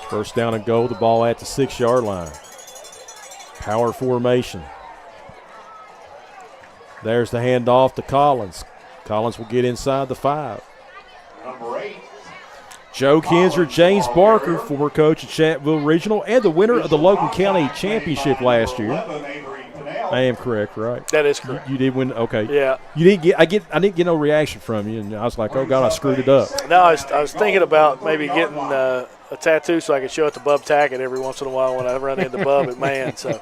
First down and goal, the ball at the 6-yard line. Power formation. There's the handoff to Collins. Collins will get inside the 5. Number 8. Joe Kinzer, James Barker, former coach at Chapmanville Regional and the winner of the Logan County Championship last year. I am correct, right? That is correct. You did win. Okay. Yeah. You didn't get. I didn't get no reaction from you, and I was like, oh God, I screwed it up. No, I was thinking about maybe getting a tattoo so I could show it to Bub Tackett every once in a while when I run into Bub at Man. So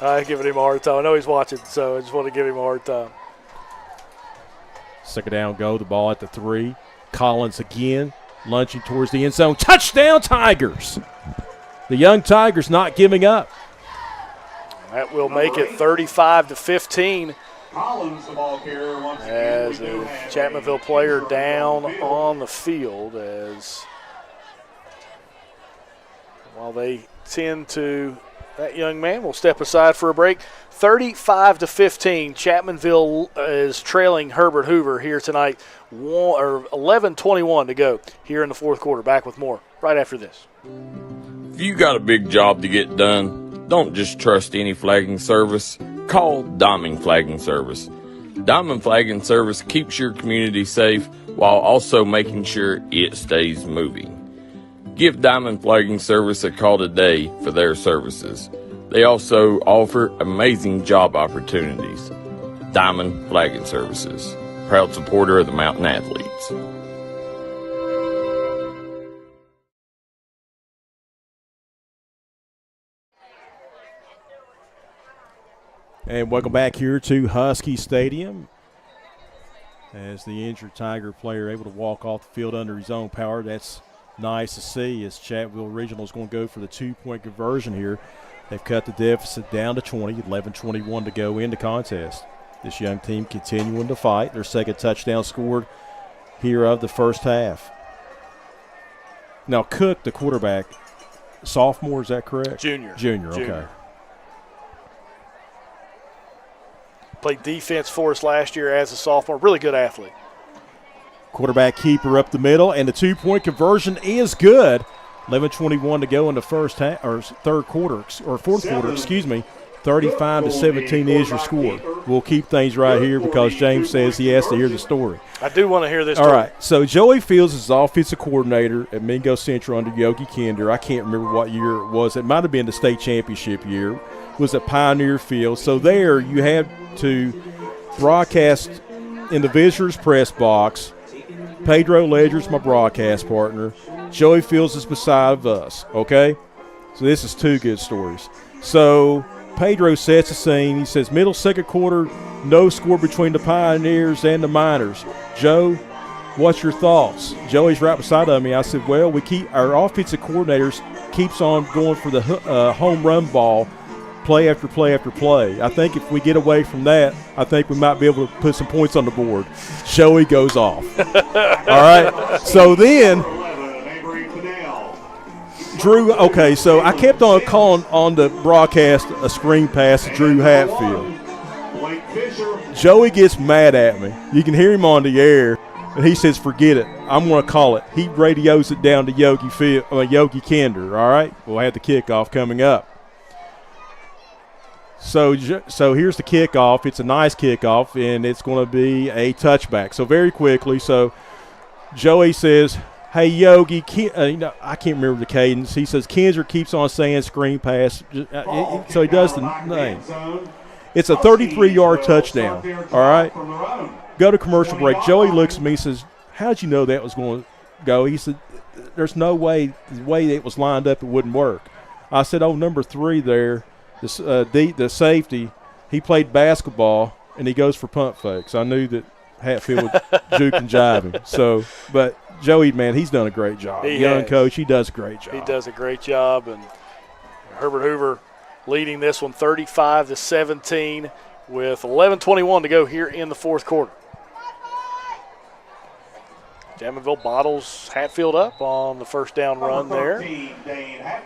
I'm giving him a hard time. I know he's watching, so I just want to give him a hard time. Second down, go. The ball at the 3. Collins again, lunging towards the end zone. Touchdown, Tigers! The young Tigers not giving up. That will make it 35-15. Collins, the ball carrier, once as a Chapmanville player down on the field, as while they tend to, that young man will step aside for a break. 35-15, Chapmanville is trailing Herbert Hoover here tonight. 11:21 to go here in the fourth quarter. Back with more right after this. If you got a big job to get done, don't just trust any flagging service. Call Diamond Flagging Service. Diamond Flagging Service keeps your community safe while also making sure it stays moving. Give Diamond Flagging Service a call today for their services. They also offer amazing job opportunities. Diamond Flagging Services, proud supporter of the Mountain Athletes. And welcome back here to Husky Stadium. As the injured Tiger player able to walk off the field under his own power. That's nice to see, as Chapmanville Regional is going to go for the 2-point conversion here. They've cut the deficit down to 20, 11:21 to go into contest. This young team continuing to fight. Their second touchdown scored here of the first half. Now Cook, the quarterback, sophomore, is that correct? Junior. Okay. Played defense for us last year as a sophomore. Really good athlete. Quarterback keeper up the middle, and the 2-point conversion is good. 11:21 to go in the first half, or fourth quarter, 35-17 is your score. We'll keep things right here because James says he has to hear the story. I do want to hear this All story. right, so Joey Fields is the offensive coordinator at Mingo Central under Yogi Kinder. I can't remember what year it was. It might have been the state championship year. It was at Pioneer Field. So there you had to broadcast in the visitors' press box. Pedro Ledger's my broadcast partner. Joey Fields is beside us, okay? So this is two good stories. So Pedro sets the scene. He says, middle second quarter, no score between the Pioneers and the Miners. Joe, what's your thoughts? Joey's right beside of me. I said, well, our offensive coordinators keeps on going for the home run ball, play after play after play. I think if we get away from that, I think we might be able to put some points on the board. Joey goes off. All right. So then Drew, okay, so I kept on calling on the broadcast a screen pass to Drew Hatfield. Joey gets mad at me. You can hear him on the air. And he says, forget it. I'm going to call it. He radios it down to Yogi Kinder, all right? We'll have the kickoff coming up. So here's the kickoff. It's a nice kickoff, and it's going to be a touchback. So very quickly, so Joey says, hey, Yogi, I can't remember the cadence. He says, Kinzer keeps on saying screen pass. So he does the name. It's a 33-yard touchdown, all right? Go to commercial break. Joey looks at me and says, how'd you know that was going to go? He said, there's no way, the way it was lined up, it wouldn't work. I said, number 3 there, the safety, he played basketball, and he goes for punt fakes. I knew that Hatfield would juke and jive him. So, but Joey, man, he's done a great job. Young coach, he does a great job. He does a great job, and Herbert Hoover leading this one 35-17 with 11:21 to go here in the fourth quarter. Chapmanville bottles Hatfield up on the first down run there.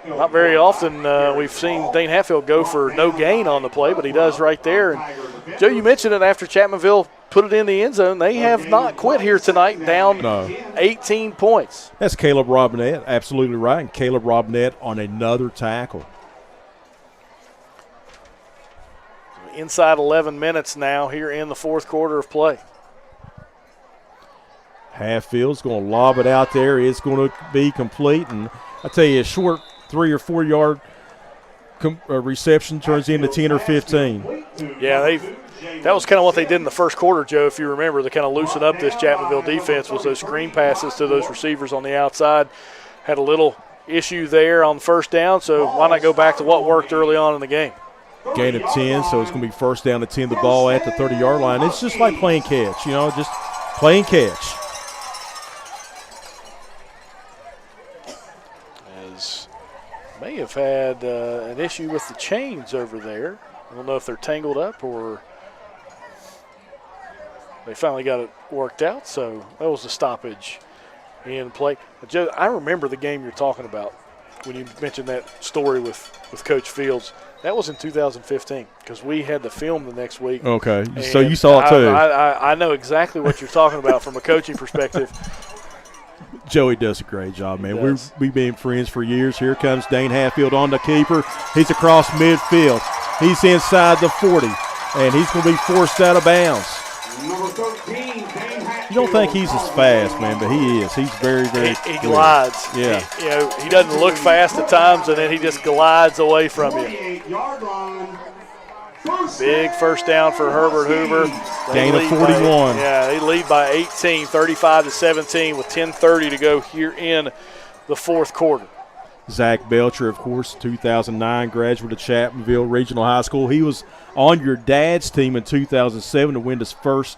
Not very often we've seen Dane Hatfield go for no gain on the play, but he does right there. And Joe, you mentioned it after Chapmanville put it in the end zone. They have not quit here tonight, down 18 points. That's Caleb Robinette, absolutely right. And Caleb Robinette on another tackle. Inside 11 minutes now here in the fourth quarter of play. Hatfield's going to lob it out there. It's going to be complete. And I tell you, a short 3 or 4 yard reception turns into 10 or 15. Yeah, that was kind of what they did in the first quarter, Joe, if you remember. They kind of loosened up this Chapmanville defense with those screen passes to those receivers on the outside. Had a little issue there on first down, so why not go back to what worked early on in the game? Gain of 10, so it's going to be first down to 10, the ball at the 30-yard line. It's just like playing catch, just playing catch. May have had an issue with the chains over there. I don't know if they're tangled up or they finally got it worked out. So that was a stoppage in play. Joe, I remember the game you're talking about when you mentioned that story with Coach Fields. That was in 2015 because we had the film the next week. Okay, so you saw it too. I know exactly what you're talking about from a coaching perspective. Joey does a great job, man. We've been friends for years. Here comes Dane Hatfield on the keeper. He's across midfield. He's inside the 40, and he's going to be forced out of bounds. You don't think he's as fast, man, but he is. He's very, very He glides. Yeah. He doesn't look fast at times, and then he just glides away from you. Big first down for Herbert Hoover. Gain of 41. They lead by 18, 35-17 with 10:30 to go here in the fourth quarter. Zach Belcher, of course, 2009 graduate of Chapmanville Regional High School. He was on your dad's team in 2007 to win his first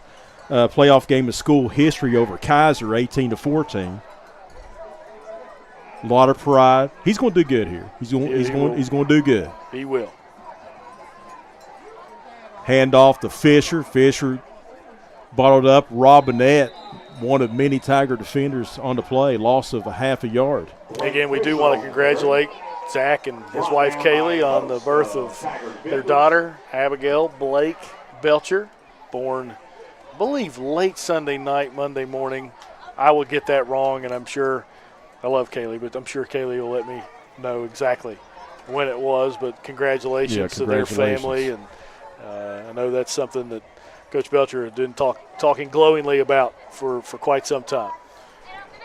playoff game of school history over Kaiser, 18-14. A lot of pride. He's going to do good here. He's going to do good. He will. Hand off to Fisher. Fisher bottled up. Robinette, one of many Tiger defenders on the play, loss of a half a yard. Again, we do want to congratulate Zach and his wife Kaylee on the birth of their daughter, Abigail Blake Belcher, born, I believe, late Sunday night, Monday morning. I would get that wrong, and I'm sure I love Kaylee, but I'm sure Kaylee will let me know exactly when it was. But congratulations to their family, and I know that's something that Coach Belcher had been talking glowingly about for quite some time.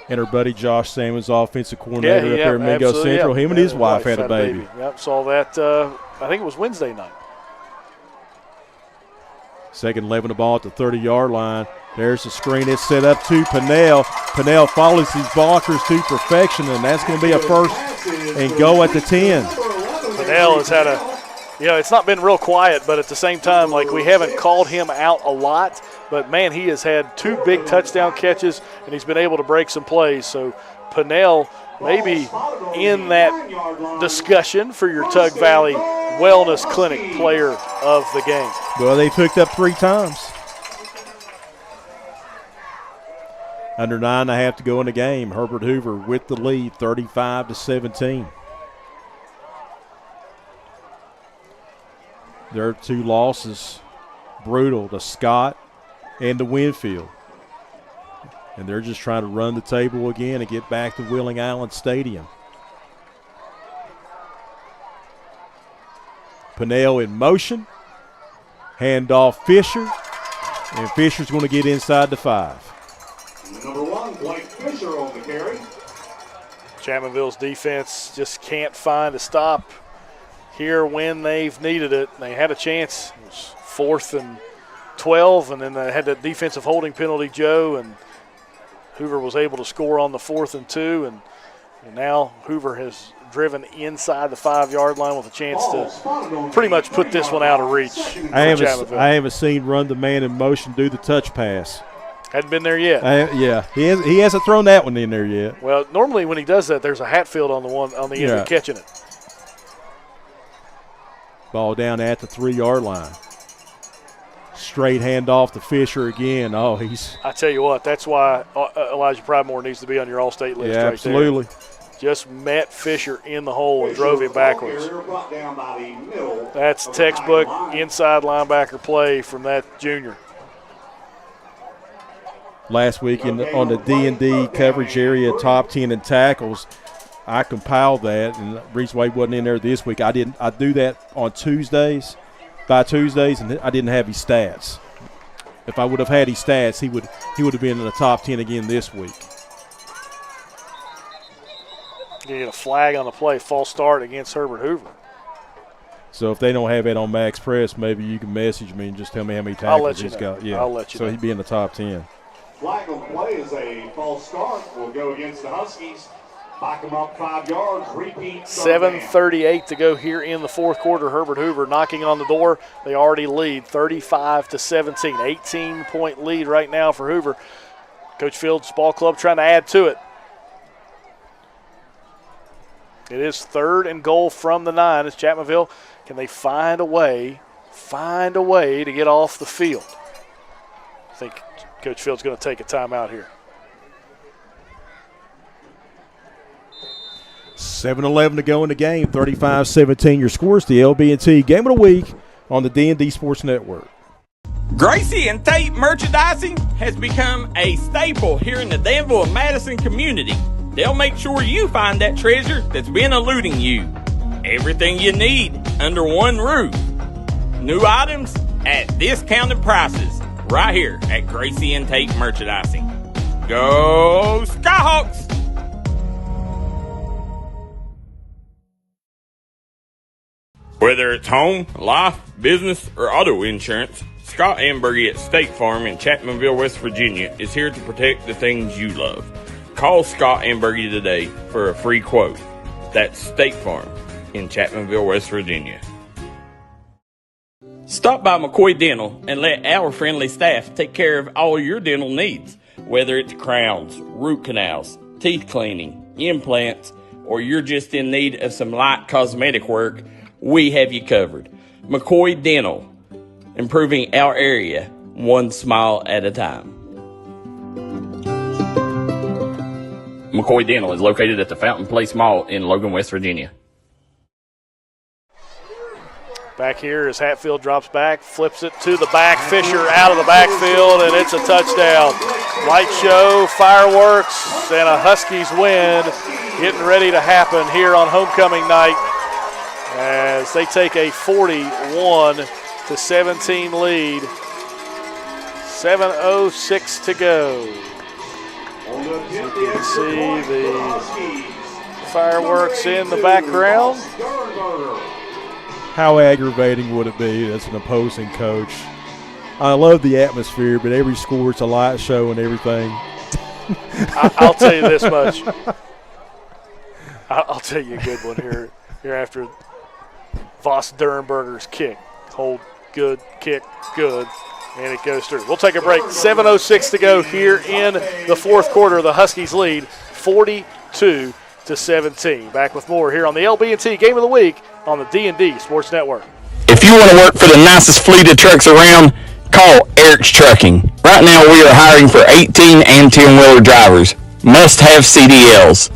And her buddy Josh Salmon's offensive coordinator up there at Mingo Central. Him and his wife had a baby. Yep, saw that. I think it was Wednesday night. Second 11 the ball at the 30-yard line. There's the screen. It's set up to Pinnell. Pinnell follows these blockers to perfection, and that's going to be a first and go at the 10. Pinnell has had it's not been real quiet, but at the same time, we haven't called him out a lot. But, man, he has had 2 big touchdown catches, and he's been able to break some plays. So, Pinnell maybe in that discussion for your Tug Valley Wellness Clinic player of the game. Well, they picked up 3 times. Under 9.5 to go in the game. Herbert Hoover with the lead, 35-17. Their 2 losses, brutal, to Scott and to Winfield. and they're just trying to run the table again and get back to Wheeling Island Stadium. Pinnell in motion. Handoff Fisher, and Fisher's going to get inside the 5. Number 1, Blake Fisher on the carry. Chapmanville's defense just can't find a stop here when they've needed it. They had a chance. It was 4th and 12, and then they had that defensive holding penalty, Joe, and Hoover was able to score on the 4th and 2, and now Hoover has driven inside the 5-yard line with a chance to pretty much put this one out of reach. I haven't seen run the man in motion do the touch pass. Hadn't been there yet. Yeah, he hasn't thrown that one in there yet. Well, normally when he does that, there's a Hatfield on the end of catching it. Ball down at the 3-yard line. Straight handoff to Fisher again. Oh, I tell you what, that's why Elijah Pridemore needs to be on your all-state list right absolutely. there. Just met Fisher in the hole and drove him backwards. That's textbook inside linebacker play from that junior. Last week on the D&D coverage area, top 10 in tackles, I compiled that, and the reason why he wasn't in there this week, I do that on Tuesdays, by Tuesdays, and I didn't have his stats. If I would have had his stats, he would have been in the top 10 again this week. You get a flag on the play, false start against Herbert Hoover. So if they don't have it on Max Press, maybe you can message me and just tell me how many tackles he's got. Yeah. I'll let you know. So he'd be in the top 10. Flag on play is a false start. Will go against the Huskies. Back them up 5 yards. Repeat. 7:38 to go here in the 4th quarter. Herbert Hoover knocking on the door. They already lead 35-17. 18-point lead right now for Hoover. Coach Fields' ball club trying to add to it. It is 3rd and goal from the 9. It's Chapmanville. Can they find a way to get off the field? I think Coach Fields going to take a timeout here. 7:11 to go in the game. 35-17 your scores. The LB&T Game of the Week on the D&D Sports Network. Gracie and Tate merchandising has become a staple here in the Danville and Madison community. They'll make sure you find that treasure that's been eluding you. Everything you need under one roof. New items at discounted prices right here at Gracie and Tate Merchandising. Go Skyhawks! Whether it's home, life, business, or auto insurance, Scott Ambergy at State Farm in Chapmanville, West Virginia is here to protect the things you love. Call Scott Ambergy today for a free quote. That's State Farm in Chapmanville, West Virginia. Stop by McCoy Dental and let our friendly staff take care of all your dental needs. Whether it's crowns, root canals, teeth cleaning, implants, or you're just in need of some light cosmetic work, we have you covered. McCoy Dental, improving our area one smile at a time. McCoy Dental is located at the Fountain Place Mall in Logan, West Virginia. Back here as Hatfield drops back, flips it to the back. Fisher out of the backfield, and it's a touchdown. Light show, fireworks, and a Huskies win getting ready to happen here on homecoming night as they take a 41-17 lead. 7:06 to go. You can see the fireworks in the background. How aggravating would it be as an opposing coach? I love the atmosphere, but every score it's a light show and everything. I'll tell you this much. I'll tell you a good one here after Voss Dernberger's kick. Hold good, kick good, and it goes through. We'll take a break. 7:06 to go here in the 4th quarter. The Huskies lead 42-17. Back with more here on the LB&T Game of the Week on the D&D Sports Network. If you want to work for the nicest fleet of trucks around, call Eric's Trucking. Right now we are hiring for 18 and 10-wheeler drivers. Must have CDLs.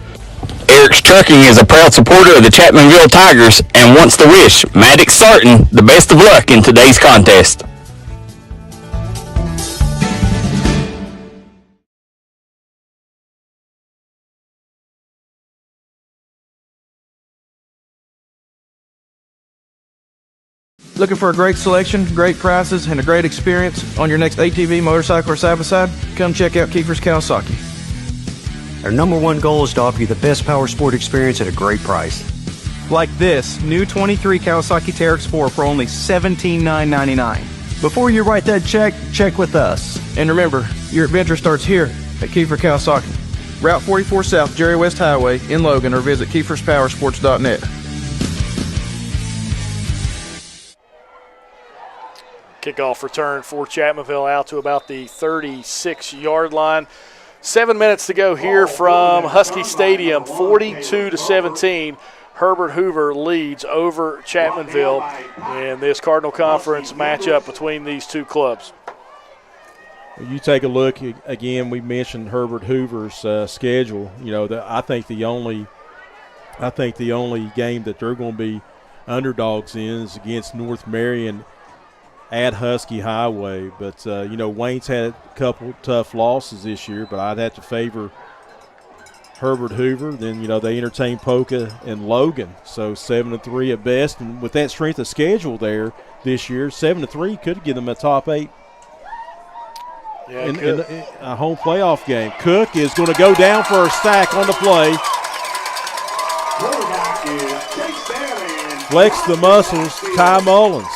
Eric's Trucking is a proud supporter of the Chapmanville Tigers and wants to wish Maddox Sarton the best of luck in today's contest. Looking for a great selection, great prices, and a great experience on your next ATV, motorcycle, or side-by-side? Come check out Kiefer's Kawasaki. Our #1 goal is to offer you the best power sport experience at a great price. Like this new 23 Kawasaki Teryx 4 for only $17,999. Before you write that check with us. And remember, your adventure starts here at Kiefer Kawasaki. Route 44 South, Jerry West Highway in Logan, or visit KiefersPowersports.net. Kickoff return for Chapmanville out to about the 36-yard line. 7 minutes to go here from Husky Stadium, 42-17. Herbert Hoover leads over Chapmanville in this Cardinal Conference matchup between these two clubs. You take a look again. We mentioned Herbert Hoover's schedule. You know, I think the only game that they're going to be underdogs in is against North Marion at Husky Highway. But you know, Wayne's had a couple tough losses this year, but I'd have to favor Herbert Hoover. Then, you know, they entertain Polka and Logan, so 7-3 at best. And with that strength of schedule there this year, 7-3 could give them a top 8 in a home playoff game. Cook is going to go down for a sack on the play. Flex the muscles, Ty Mullins.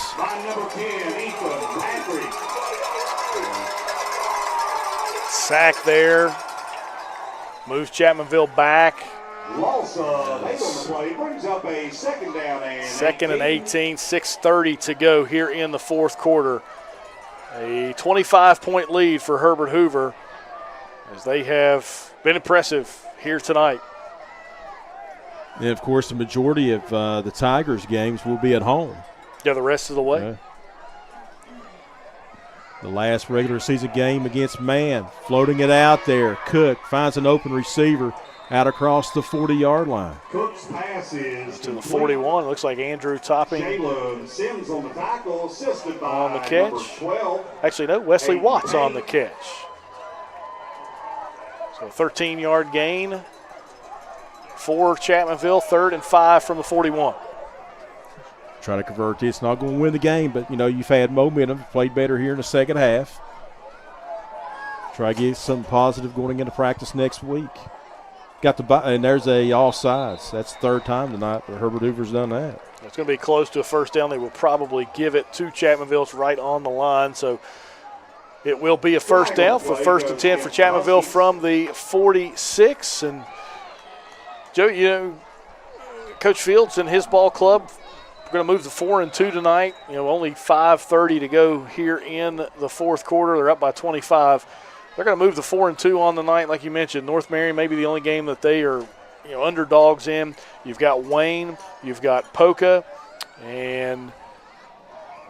Sack there. Moves Chapmanville back. Brings up a second down and 2nd and 18, 6:30 to go here in the fourth quarter. A 25-point lead for Herbert Hoover as they have been impressive here tonight. And, of course, the majority of the Tigers games will be at home. Yeah, the rest of the way. The last regular season game against Man, floating it out there. Cook finds an open receiver out across the 40-yard line. Cook's pass is to the 41. Looks like Andrew Topping Sims on the tackle, assisted by on the catch. 12. Actually, no, Wesley Watts on the catch. So a 13-yard gain for Chapmanville, 3rd and 5 from the 41. Try to convert this. Not going to win the game, but, you know, you've had momentum. Played better here in the second half. Try to get something positive going into practice next week. And there's a offsides. That's the 3rd time tonight that Herbert Hoover's done that. It's going to be close to a first down. They will probably give it to Chapmanville. It's right on the line, so it will be a first down for 1st and 10 for Chapmanville from the 46. And, Joe, you know, Coach Fields and his ball club, we're going to move to 4 and 2 tonight. You know, only 5:30 to go here in the fourth quarter. They're up by 25. They're going to move to 4 and 2 on the night, like you mentioned. North Marion may be the only game that they are, you know, underdogs in. You've got Wayne, you've got Polka, and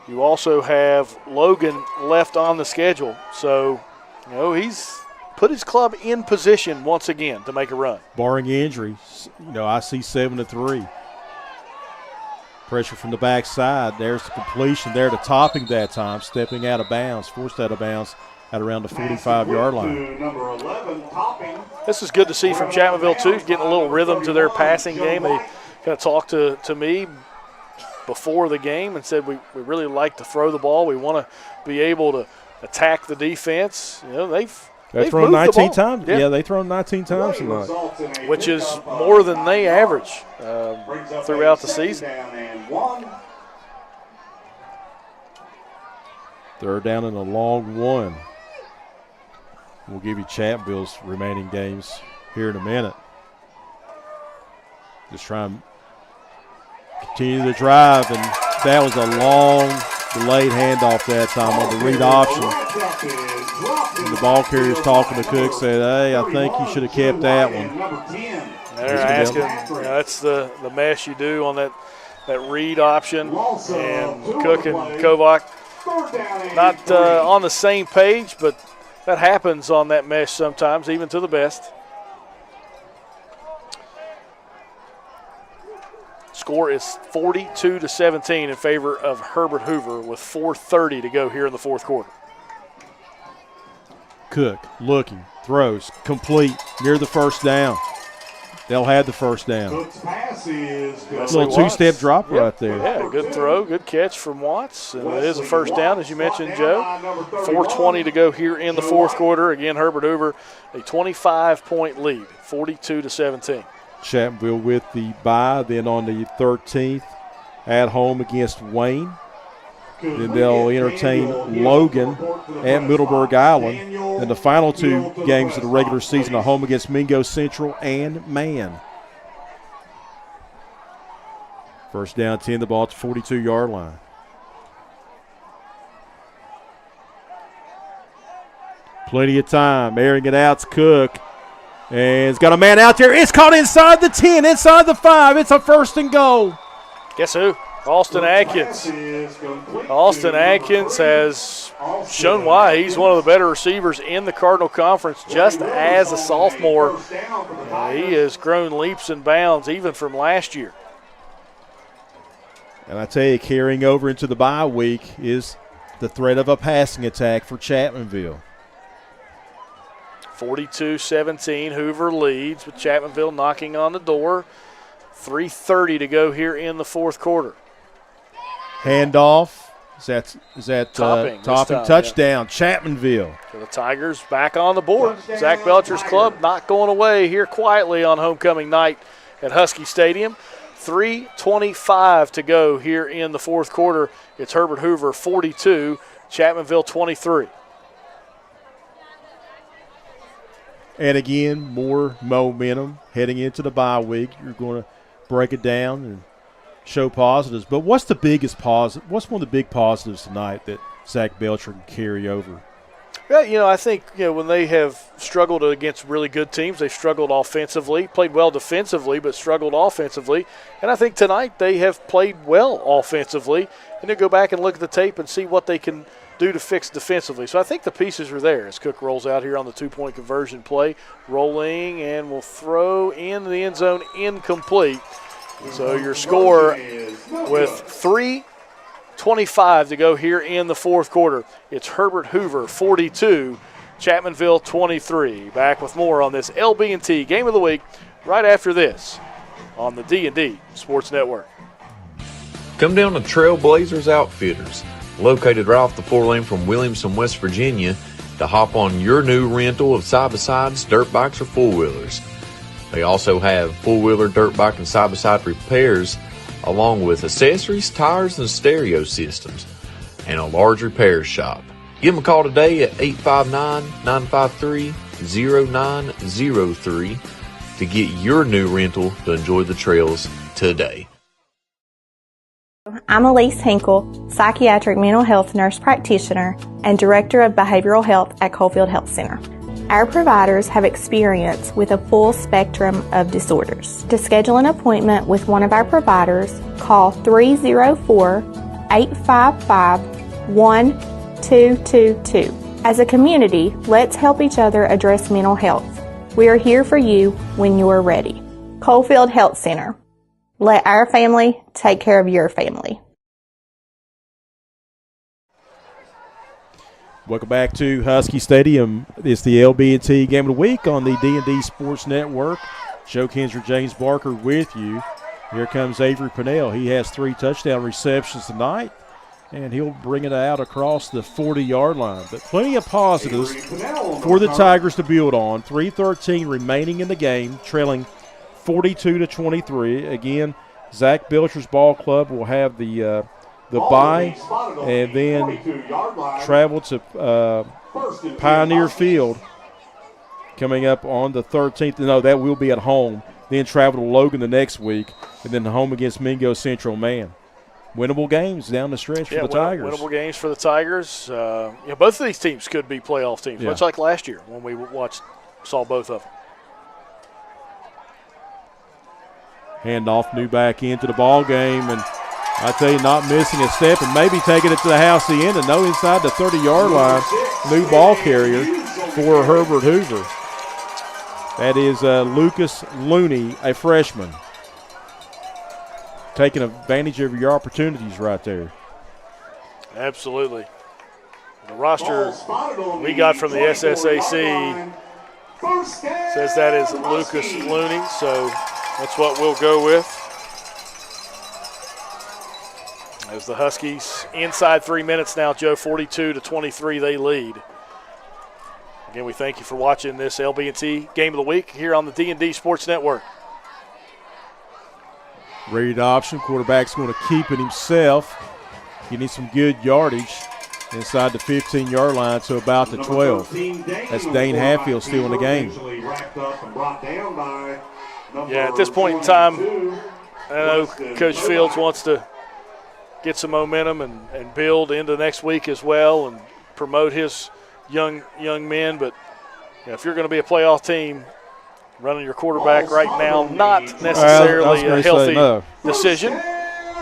you also have Logan left on the schedule. So, you know, he's put his club in position once again to make a run. Barring injuries, you know, I see 7-3. Pressure from the backside. There's the completion there to Topping that time, stepping out of bounds, forced out of bounds at around the 45-yard line. Number 11, Topping. This is good to see from Chapmanville, too, getting a little rhythm to their passing game. They kind of talked to me before the game and said we really like to throw the ball. We want to be able to attack the defense. You know, they've thrown 19 times. Yeah, they've thrown 19 times tonight, which is more than they average throughout the season. 3rd down and a long one. We'll give you Chapmanville's remaining games here in a minute. Just try and continue the drive, and that was a long, delayed handoff that time on the read option. And the ball carrier's talking to Cook, said, hey, I think you should have kept that one. They're asking, you know, that's the mesh you do on that read option. And Cook and Kovac not on the same page, but that happens on that mesh sometimes, even to the best. Score is 42-17 in favor of Herbert Hoover with 4:30 to go here in the fourth quarter. Cook looking, throws, complete, near the first down. they'll have the first down. Cook's pass is good. A little two-step drop right there. Yeah, good throw, good catch from Watts. And it is a first down, as you mentioned, Joe. 4:20 to go here in the fourth quarter. Again, Herbert Hoover, a 25-point lead, 42-17. Chapmanville with the bye, then on the 13th at home against Wayne. Then they'll entertain Logan at Middleburg Island. And the final two games of the regular season are home against Mingo Central and Man. First down, 10, the ball at the 42-yard line. Plenty of time. Airing it out, it's Cook. And he's got a man out there. It's caught inside the 10, inside the 5. It's a first and goal. Guess who? Austin Atkins. Austin Atkins has shown why he's one of the better receivers in the Cardinal Conference just as a sophomore. He has grown leaps and bounds even from last year. And I tell you, carrying over into the bye week is the threat of a passing attack for Chapmanville. 42-17, Hoover leads with Chapmanville knocking on the door. 3:30 to go here in the fourth quarter. Handoff. Is that Topping touchdown, yeah. Chapmanville. So the Tigers back on the board. Zach Belcher's club not going away here quietly on homecoming night at Husky Stadium. 3:25 to go here in the fourth quarter. It's Herbert Hoover 42, Chapmanville 23. And again, more momentum heading into the bye week. You're going to break it down and show positives. But what's the biggest positive? What's one of the big positives tonight that Zach Belcher can carry over? Yeah, I think when they have struggled against really good teams, they've struggled offensively, played well defensively, but struggled offensively. And I think tonight they have played well offensively. And they go back and look at the tape and see what they can do to fix defensively. So I think the pieces are there as Cook rolls out here on the two-point conversion play. Rolling and will throw in the end zone, incomplete. So your score with 3:25 to go here in the fourth quarter. It's Herbert Hoover 42, Chapmanville 23. Back with more on this LB&T Game of the Week right after this on the D&D Sports Network. Come down to Trailblazers Outfitters, located right off the 4-lane from Williamson, West Virginia, to hop on your new rental of side-by-sides, dirt bikes, or four-wheelers. They also have four-wheeler, dirt bike, and side-by-side repairs, along with accessories, tires, and stereo systems, and a large repair shop. Give them a call today at 859-953-0903 to get your new rental to enjoy the trails today. I'm Elise Hinkle, psychiatric mental health nurse practitioner and director of behavioral health at Coalfield Health Center. Our providers have experience with a full spectrum of disorders. To schedule an appointment with one of our providers, call 304-855-1222. As a community, let's help each other address mental health. We are here for you when you're ready. Coalfield Health Center. Let our family take care of your family. Welcome back to Husky Stadium. It's the LB&T Game of the Week on the D&D Sports Network. Joe Kinzer, James Barker with you. Here comes Avery Pennell. He has 3 touchdown receptions tonight, and he'll bring it out across the 40-yard line. But plenty of positives for the Tigers to build on. 3:13 remaining in the game, trailing 42-23. Again, Zach Belcher's ball club will have the bye and then travel to Pioneer Field coming up on the 13th. No, that will be at home. Then travel to Logan the next week, and then home against Mingo Central Man. Winnable games down the stretch for the Tigers. Winnable games for the Tigers. Both of these teams could be playoff teams, much like last year when we saw both of them. Handoff, New back into the ball game, and I tell you, not missing a step and maybe taking it to the house the end and no inside the 30-yard line. New ball carrier for Herbert Hoover. That is Lucas Looney, a freshman. Taking advantage of your opportunities right there. Absolutely. The roster we got from the SSAC Says that is Lucas Looney, so that's what we'll go with. As the Huskies inside 3 minutes now, Joe, 42-23 they lead. Again, we thank you for watching this LB&T Game of the Week here on the D&D Sports Network. Read option. Quarterback's going to keep it himself. He needs some good yardage inside the 15-yard line to about the 12. That's Dane Hatfield still in the game. Yeah, at this point in time, I know Coach Fields wants to get some momentum and build into next week as well and promote his young men. But if you're going to be a playoff team, running your quarterback right now, not necessarily a healthy decision.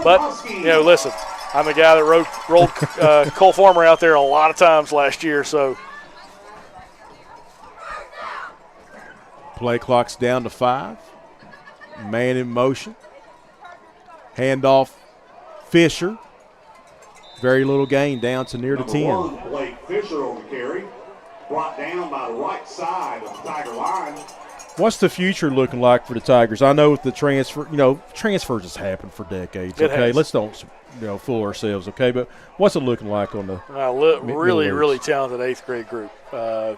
But, listen, I'm a guy that rolled Cole Farmer out there a lot of times last year. So play clock's down to 5. Man in motion. Handoff Fisher. Very little gain down to near the 10. Blake Fisher on the carry. Brought down by the right side of the Tiger line. What's the future looking like for the Tigers? I know with the transfer, transfers has happened for decades. Okay, let's don't fool ourselves. Okay, but what's it looking like on the really talented 8th grade group,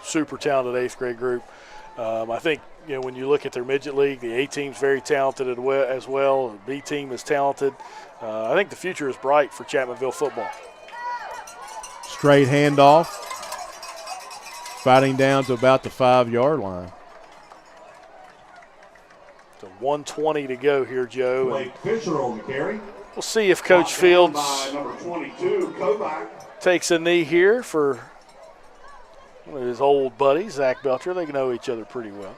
super talented 8th grade group. I think when you look at their midget league, the A team's very talented as well. The B team is talented. I think the future is bright for Chapmanville football. Straight handoff, fighting down to about the 5-yard line. So 1:20 to go here, Joe. Blake Fisher on the carry. We'll see if Coach Fields number 22, takes a knee here for one of his old buddies, Zach Belcher. They know each other pretty well.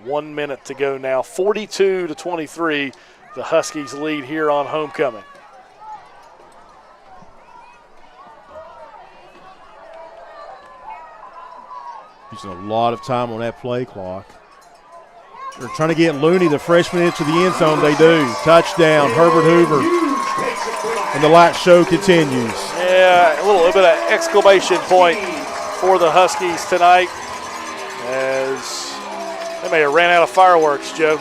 1 minute to go now. 42-23, the Huskies lead here on homecoming. Using a lot of time on that play clock. They're trying to get Looney, the freshman, into the end zone. They do. Touchdown, Herbert Hoover. And the light show continues. Yeah, a little bit of exclamation point for the Huskies tonight as they may have ran out of fireworks, Joe.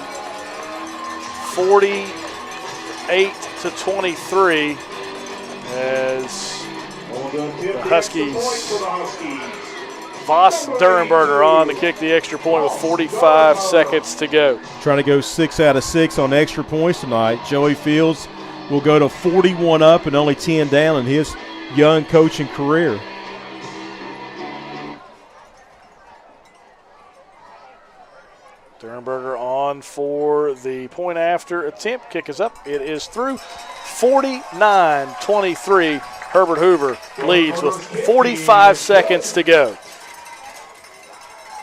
48-23 as the Huskies. Voss Durenberger on to kick the extra point with 45 seconds to go. Trying to go 6 out of 6 on extra points tonight. Joey Fields will go to 41 up and only 10 down in his young coaching career. Durenberger on for the point after attempt. Kick is up. It is through. 49-23. Herbert Hoover leads with 45 seconds to go.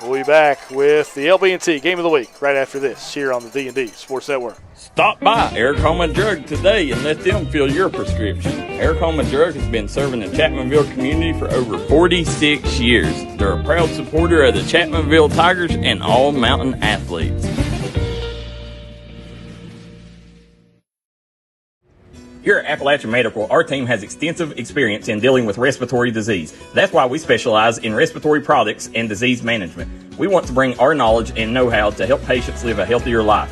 We'll be back with the LB&T Game of the Week right after this here on the D&D Sports Network. Stop by Eric Home & Drug today and let them fill your prescription. Eric Home & Drug has been serving the Chapmanville community for over 46 years. They're a proud supporter of the Chapmanville Tigers and all mountain athletes. Here at Appalachian Medical, our team has extensive experience in dealing with respiratory disease. That's why we specialize in respiratory products and disease management. We want to bring our knowledge and know-how to help patients live a healthier life.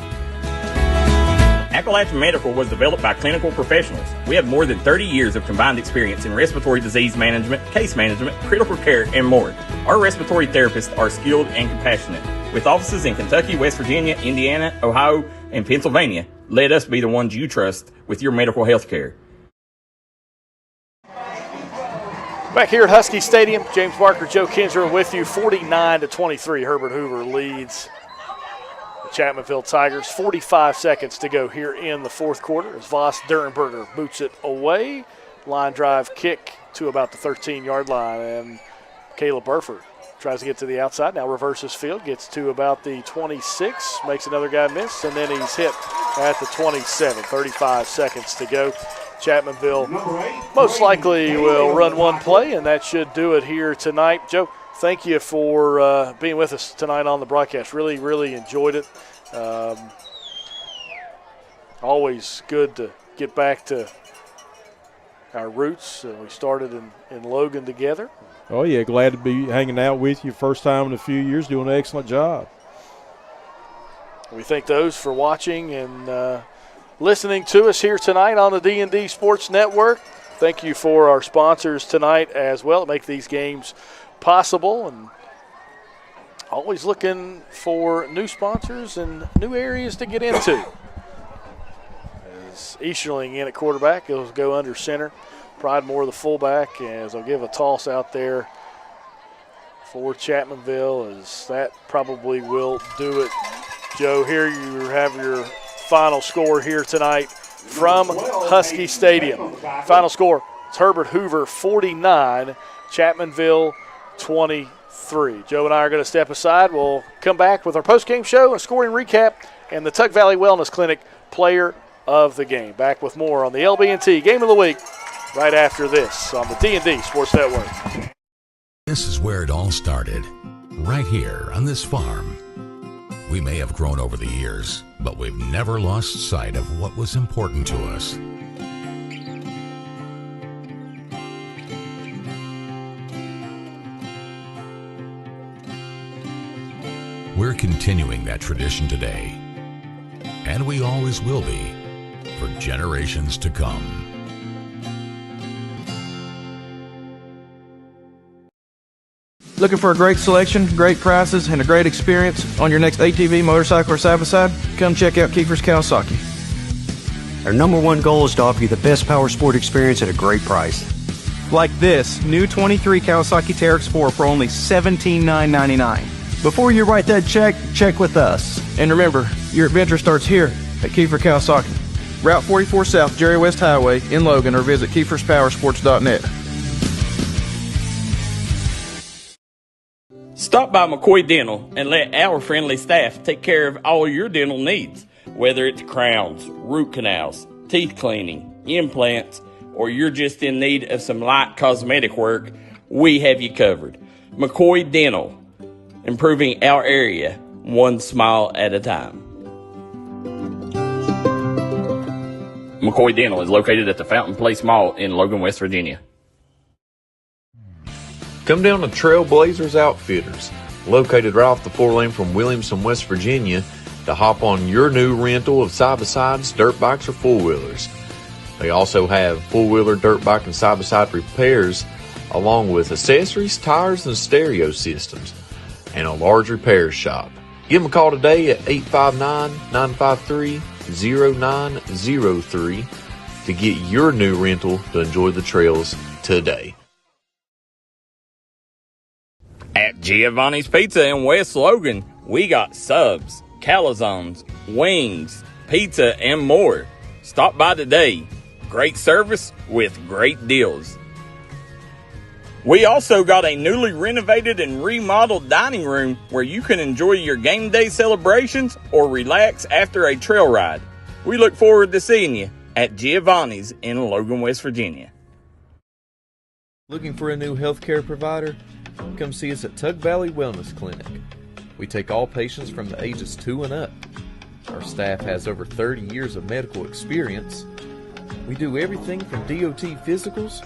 Appalachian Medical was developed by clinical professionals. We have more than 30 years of combined experience in respiratory disease management, case management, critical care, and more. Our respiratory therapists are skilled and compassionate. With offices in Kentucky, West Virginia, Indiana, Ohio, and Pennsylvania, let us be the ones you trust with your medical health care. Back here at Husky Stadium, James Barker, Joe Kinsler with you. 49-23, Herbert Hoover leads the Chapmanville Tigers. 45 seconds to go here in the fourth quarter as Voss Durenberger boots it away. Line drive kick to about the 13-yard line, and Caleb Burford tries to get to the outside. Now reverses field, gets to about the 26, makes another guy miss, and then he's hit at the 27. 35 seconds to go. Chapmanville most likely will run one play, and that should do it here tonight. Joe, thank you for being with us tonight on the broadcast. Really, really enjoyed it. Always good to get back to our roots. We started in Logan together. Oh, yeah, glad to be hanging out with you. First time in a few years, doing an excellent job. We thank those for watching and listening to us here tonight on the D&D Sports Network. Thank you for our sponsors tonight as well to make these games possible, and always looking for new sponsors and new areas to get into. As Easterling in at quarterback, he'll go under center. Pridemore the fullback, as I'll give a toss out there for Chapmanville, as that probably will do it. Joe, here you have your final score here tonight from Husky Stadium. Final score, it's Herbert Hoover 49, Chapmanville 23. Joe and I are going to step aside. We'll come back with our post-game show, a scoring recap, and the Tug Valley Wellness Clinic player of the game. Back with more on the LB&T Game of the Week right after this on the D&D Sports Network. This is where it all started, right here on this farm. We may have grown over the years, but we've never lost sight of what was important to us. We're continuing that tradition today, and we always will be for generations to come. Looking for a great selection, great prices, and a great experience on your next ATV, motorcycle, or side-by-side? Come check out Kiefer's Kawasaki. Our number one goal is to offer you the best power sport experience at a great price. Like this new 23 Kawasaki Teryx Sport for only $17,999. Before you write that check, check with us. And remember, your adventure starts here at Kiefer Kawasaki. Route 44 South, Jerry West Highway in Logan, or visit KiefersPowersports.net. Stop by McCoy Dental and let our friendly staff take care of all your dental needs. Whether it's crowns, root canals, teeth cleaning, implants, or you're just in need of some light cosmetic work, we have you covered. McCoy Dental, improving our area one smile at a time. McCoy Dental is located at the Fountain Place Mall in Logan, West Virginia. Come down to Trailblazers Outfitters, located right off the 4-lane from Williamson, West Virginia, to hop on your new rental of side-by-sides, dirt bikes, or four-wheelers. They also have four-wheeler, dirt bike, and side-by-side repairs, along with accessories, tires, and stereo systems, and a large repair shop. Give them a call today at 859-953-0903 to get your new rental to enjoy the trails today. At Giovanni's Pizza in West Logan, we got subs, calzones, wings, pizza, and more. Stop by today. Great service with great deals. We also got a newly renovated and remodeled dining room where you can enjoy your game day celebrations or relax after a trail ride. We look forward to seeing you at Giovanni's in Logan, West Virginia. Looking for a new healthcare provider? Come see us at Tug Valley Wellness Clinic. We take all patients from the ages 2 and up. Our staff has over 30 years of medical experience. We do everything from DOT physicals,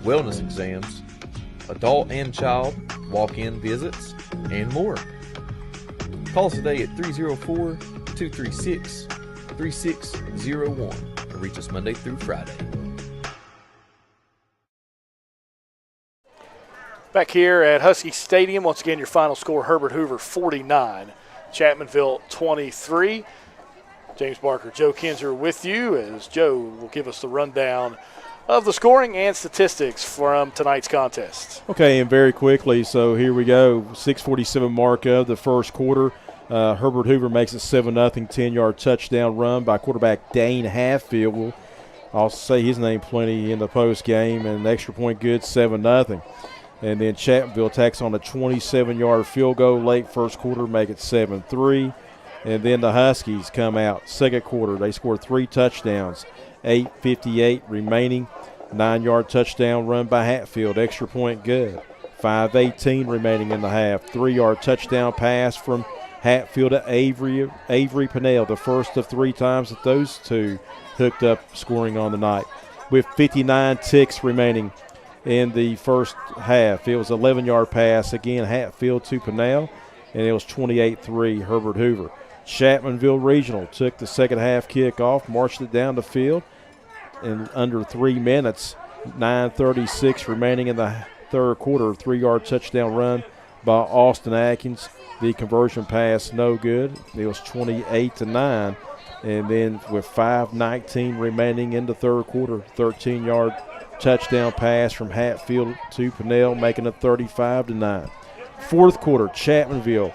wellness exams, adult and child, walk-in visits, and more. Call us today at 304-236-3601 or reach us Monday through Friday. Back here at Husky Stadium, once again, your final score, Herbert Hoover 49, Chapmanville 23. James Barker, Joe Kinzer with you, as Joe will give us the rundown of the scoring and statistics from tonight's contest. Okay, and very quickly, so here we go. 6:47 mark of the first quarter. Herbert Hoover makes it 7-0, 10-yard touchdown run by quarterback Dane Hatfield. I'll say his name plenty in the post game, and extra point good, 7-0. And then Chapmanville tacks on a 27-yard field goal late first quarter, make it 7-3. And then the Huskies come out second quarter. They score 3 touchdowns, 8:58 remaining. 9-yard touchdown run by Hatfield, extra point good. 5:18 remaining in the half. 3-yard touchdown pass from Hatfield to Avery Pinnell, the first of 3 times that those two hooked up scoring on the night. With 59 ticks remaining, in the first half. It was an 11-yard pass, again, Hatfield to Pinnell, and it was 28-3 Herbert Hoover. Chapmanville Regional took the second half kickoff, marched it down the field in under 3 minutes, 9:36 remaining in the third quarter, 3-yard touchdown run by Austin Atkins. The conversion pass no good. It was 28-9. And then with 5:19 remaining in the third quarter, 13-yard touchdown pass from Hatfield to Pinnell, making it 35-9. Fourth quarter, Chapmanville,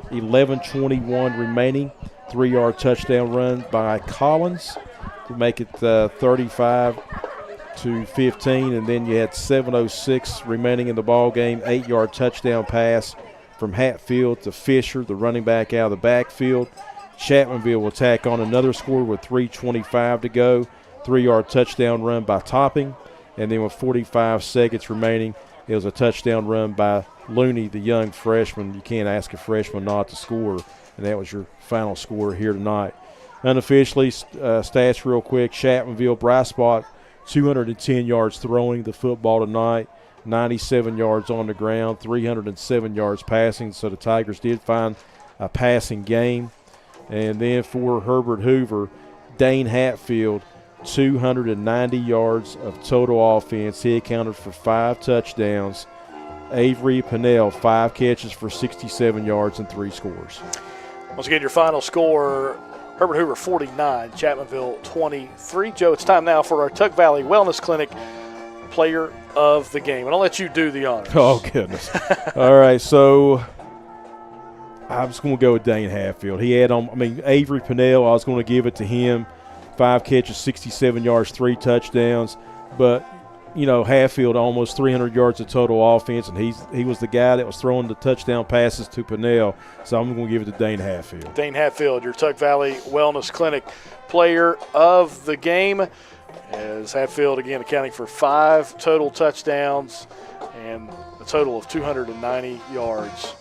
11:21 remaining, 3-yard touchdown run by Collins to make it 35-15. And then you had 7:06 remaining in the ball game, 8-yard touchdown pass from Hatfield to Fisher, the running back out of the backfield. Chapmanville will tack on another score with 3:25 to go. 3-yard touchdown run by Topping. And then with 45 seconds remaining, it was a touchdown run by Looney, the young freshman. You can't ask a freshman not to score. And that was your final score here tonight. Unofficially, stats real quick. Chapmanville, bright spot, 210 yards throwing the football tonight. 97 yards on the ground, 307 yards passing. So the Tigers did find a passing game. And then for Herbert Hoover, Dane Hatfield, 290 yards of total offense. He accounted for 5 touchdowns. Avery Pinnell, 5 catches for 67 yards and 3 scores. Once again, your final score, Herbert Hoover 49, Chapmanville 23. Joe, it's time now for our Tug Valley Wellness Clinic player of the game. And I'll let you do the honors. Oh, goodness. All right, so I'm just going to go with Dane Hatfield. He had Avery Pinnell, I was going to give it to him. 5 catches, 67 yards, 3 touchdowns. But, Hatfield almost 300 yards of total offense, and he was the guy that was throwing the touchdown passes to Pinnell. So I'm going to give it to Dane Hatfield. Dane Hatfield, your Tug Valley Wellness Clinic player of the game. As Hatfield, again, accounting for 5 total touchdowns and a total of 290 yards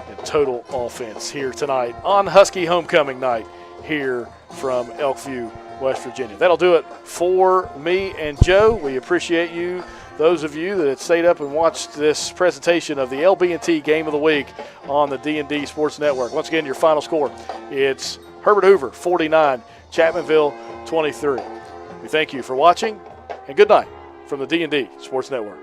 in total offense here tonight on Husky Homecoming Night here from Elkview, West Virginia. That'll do it for me and Joe. We appreciate you, those of you that have stayed up and watched this presentation of the LB&T Game of the Week on the D&D Sports Network. Once again, your final score, it's Herbert Hoover 49, Chapmanville 23. We thank you for watching, and good night from the D&D Sports Network.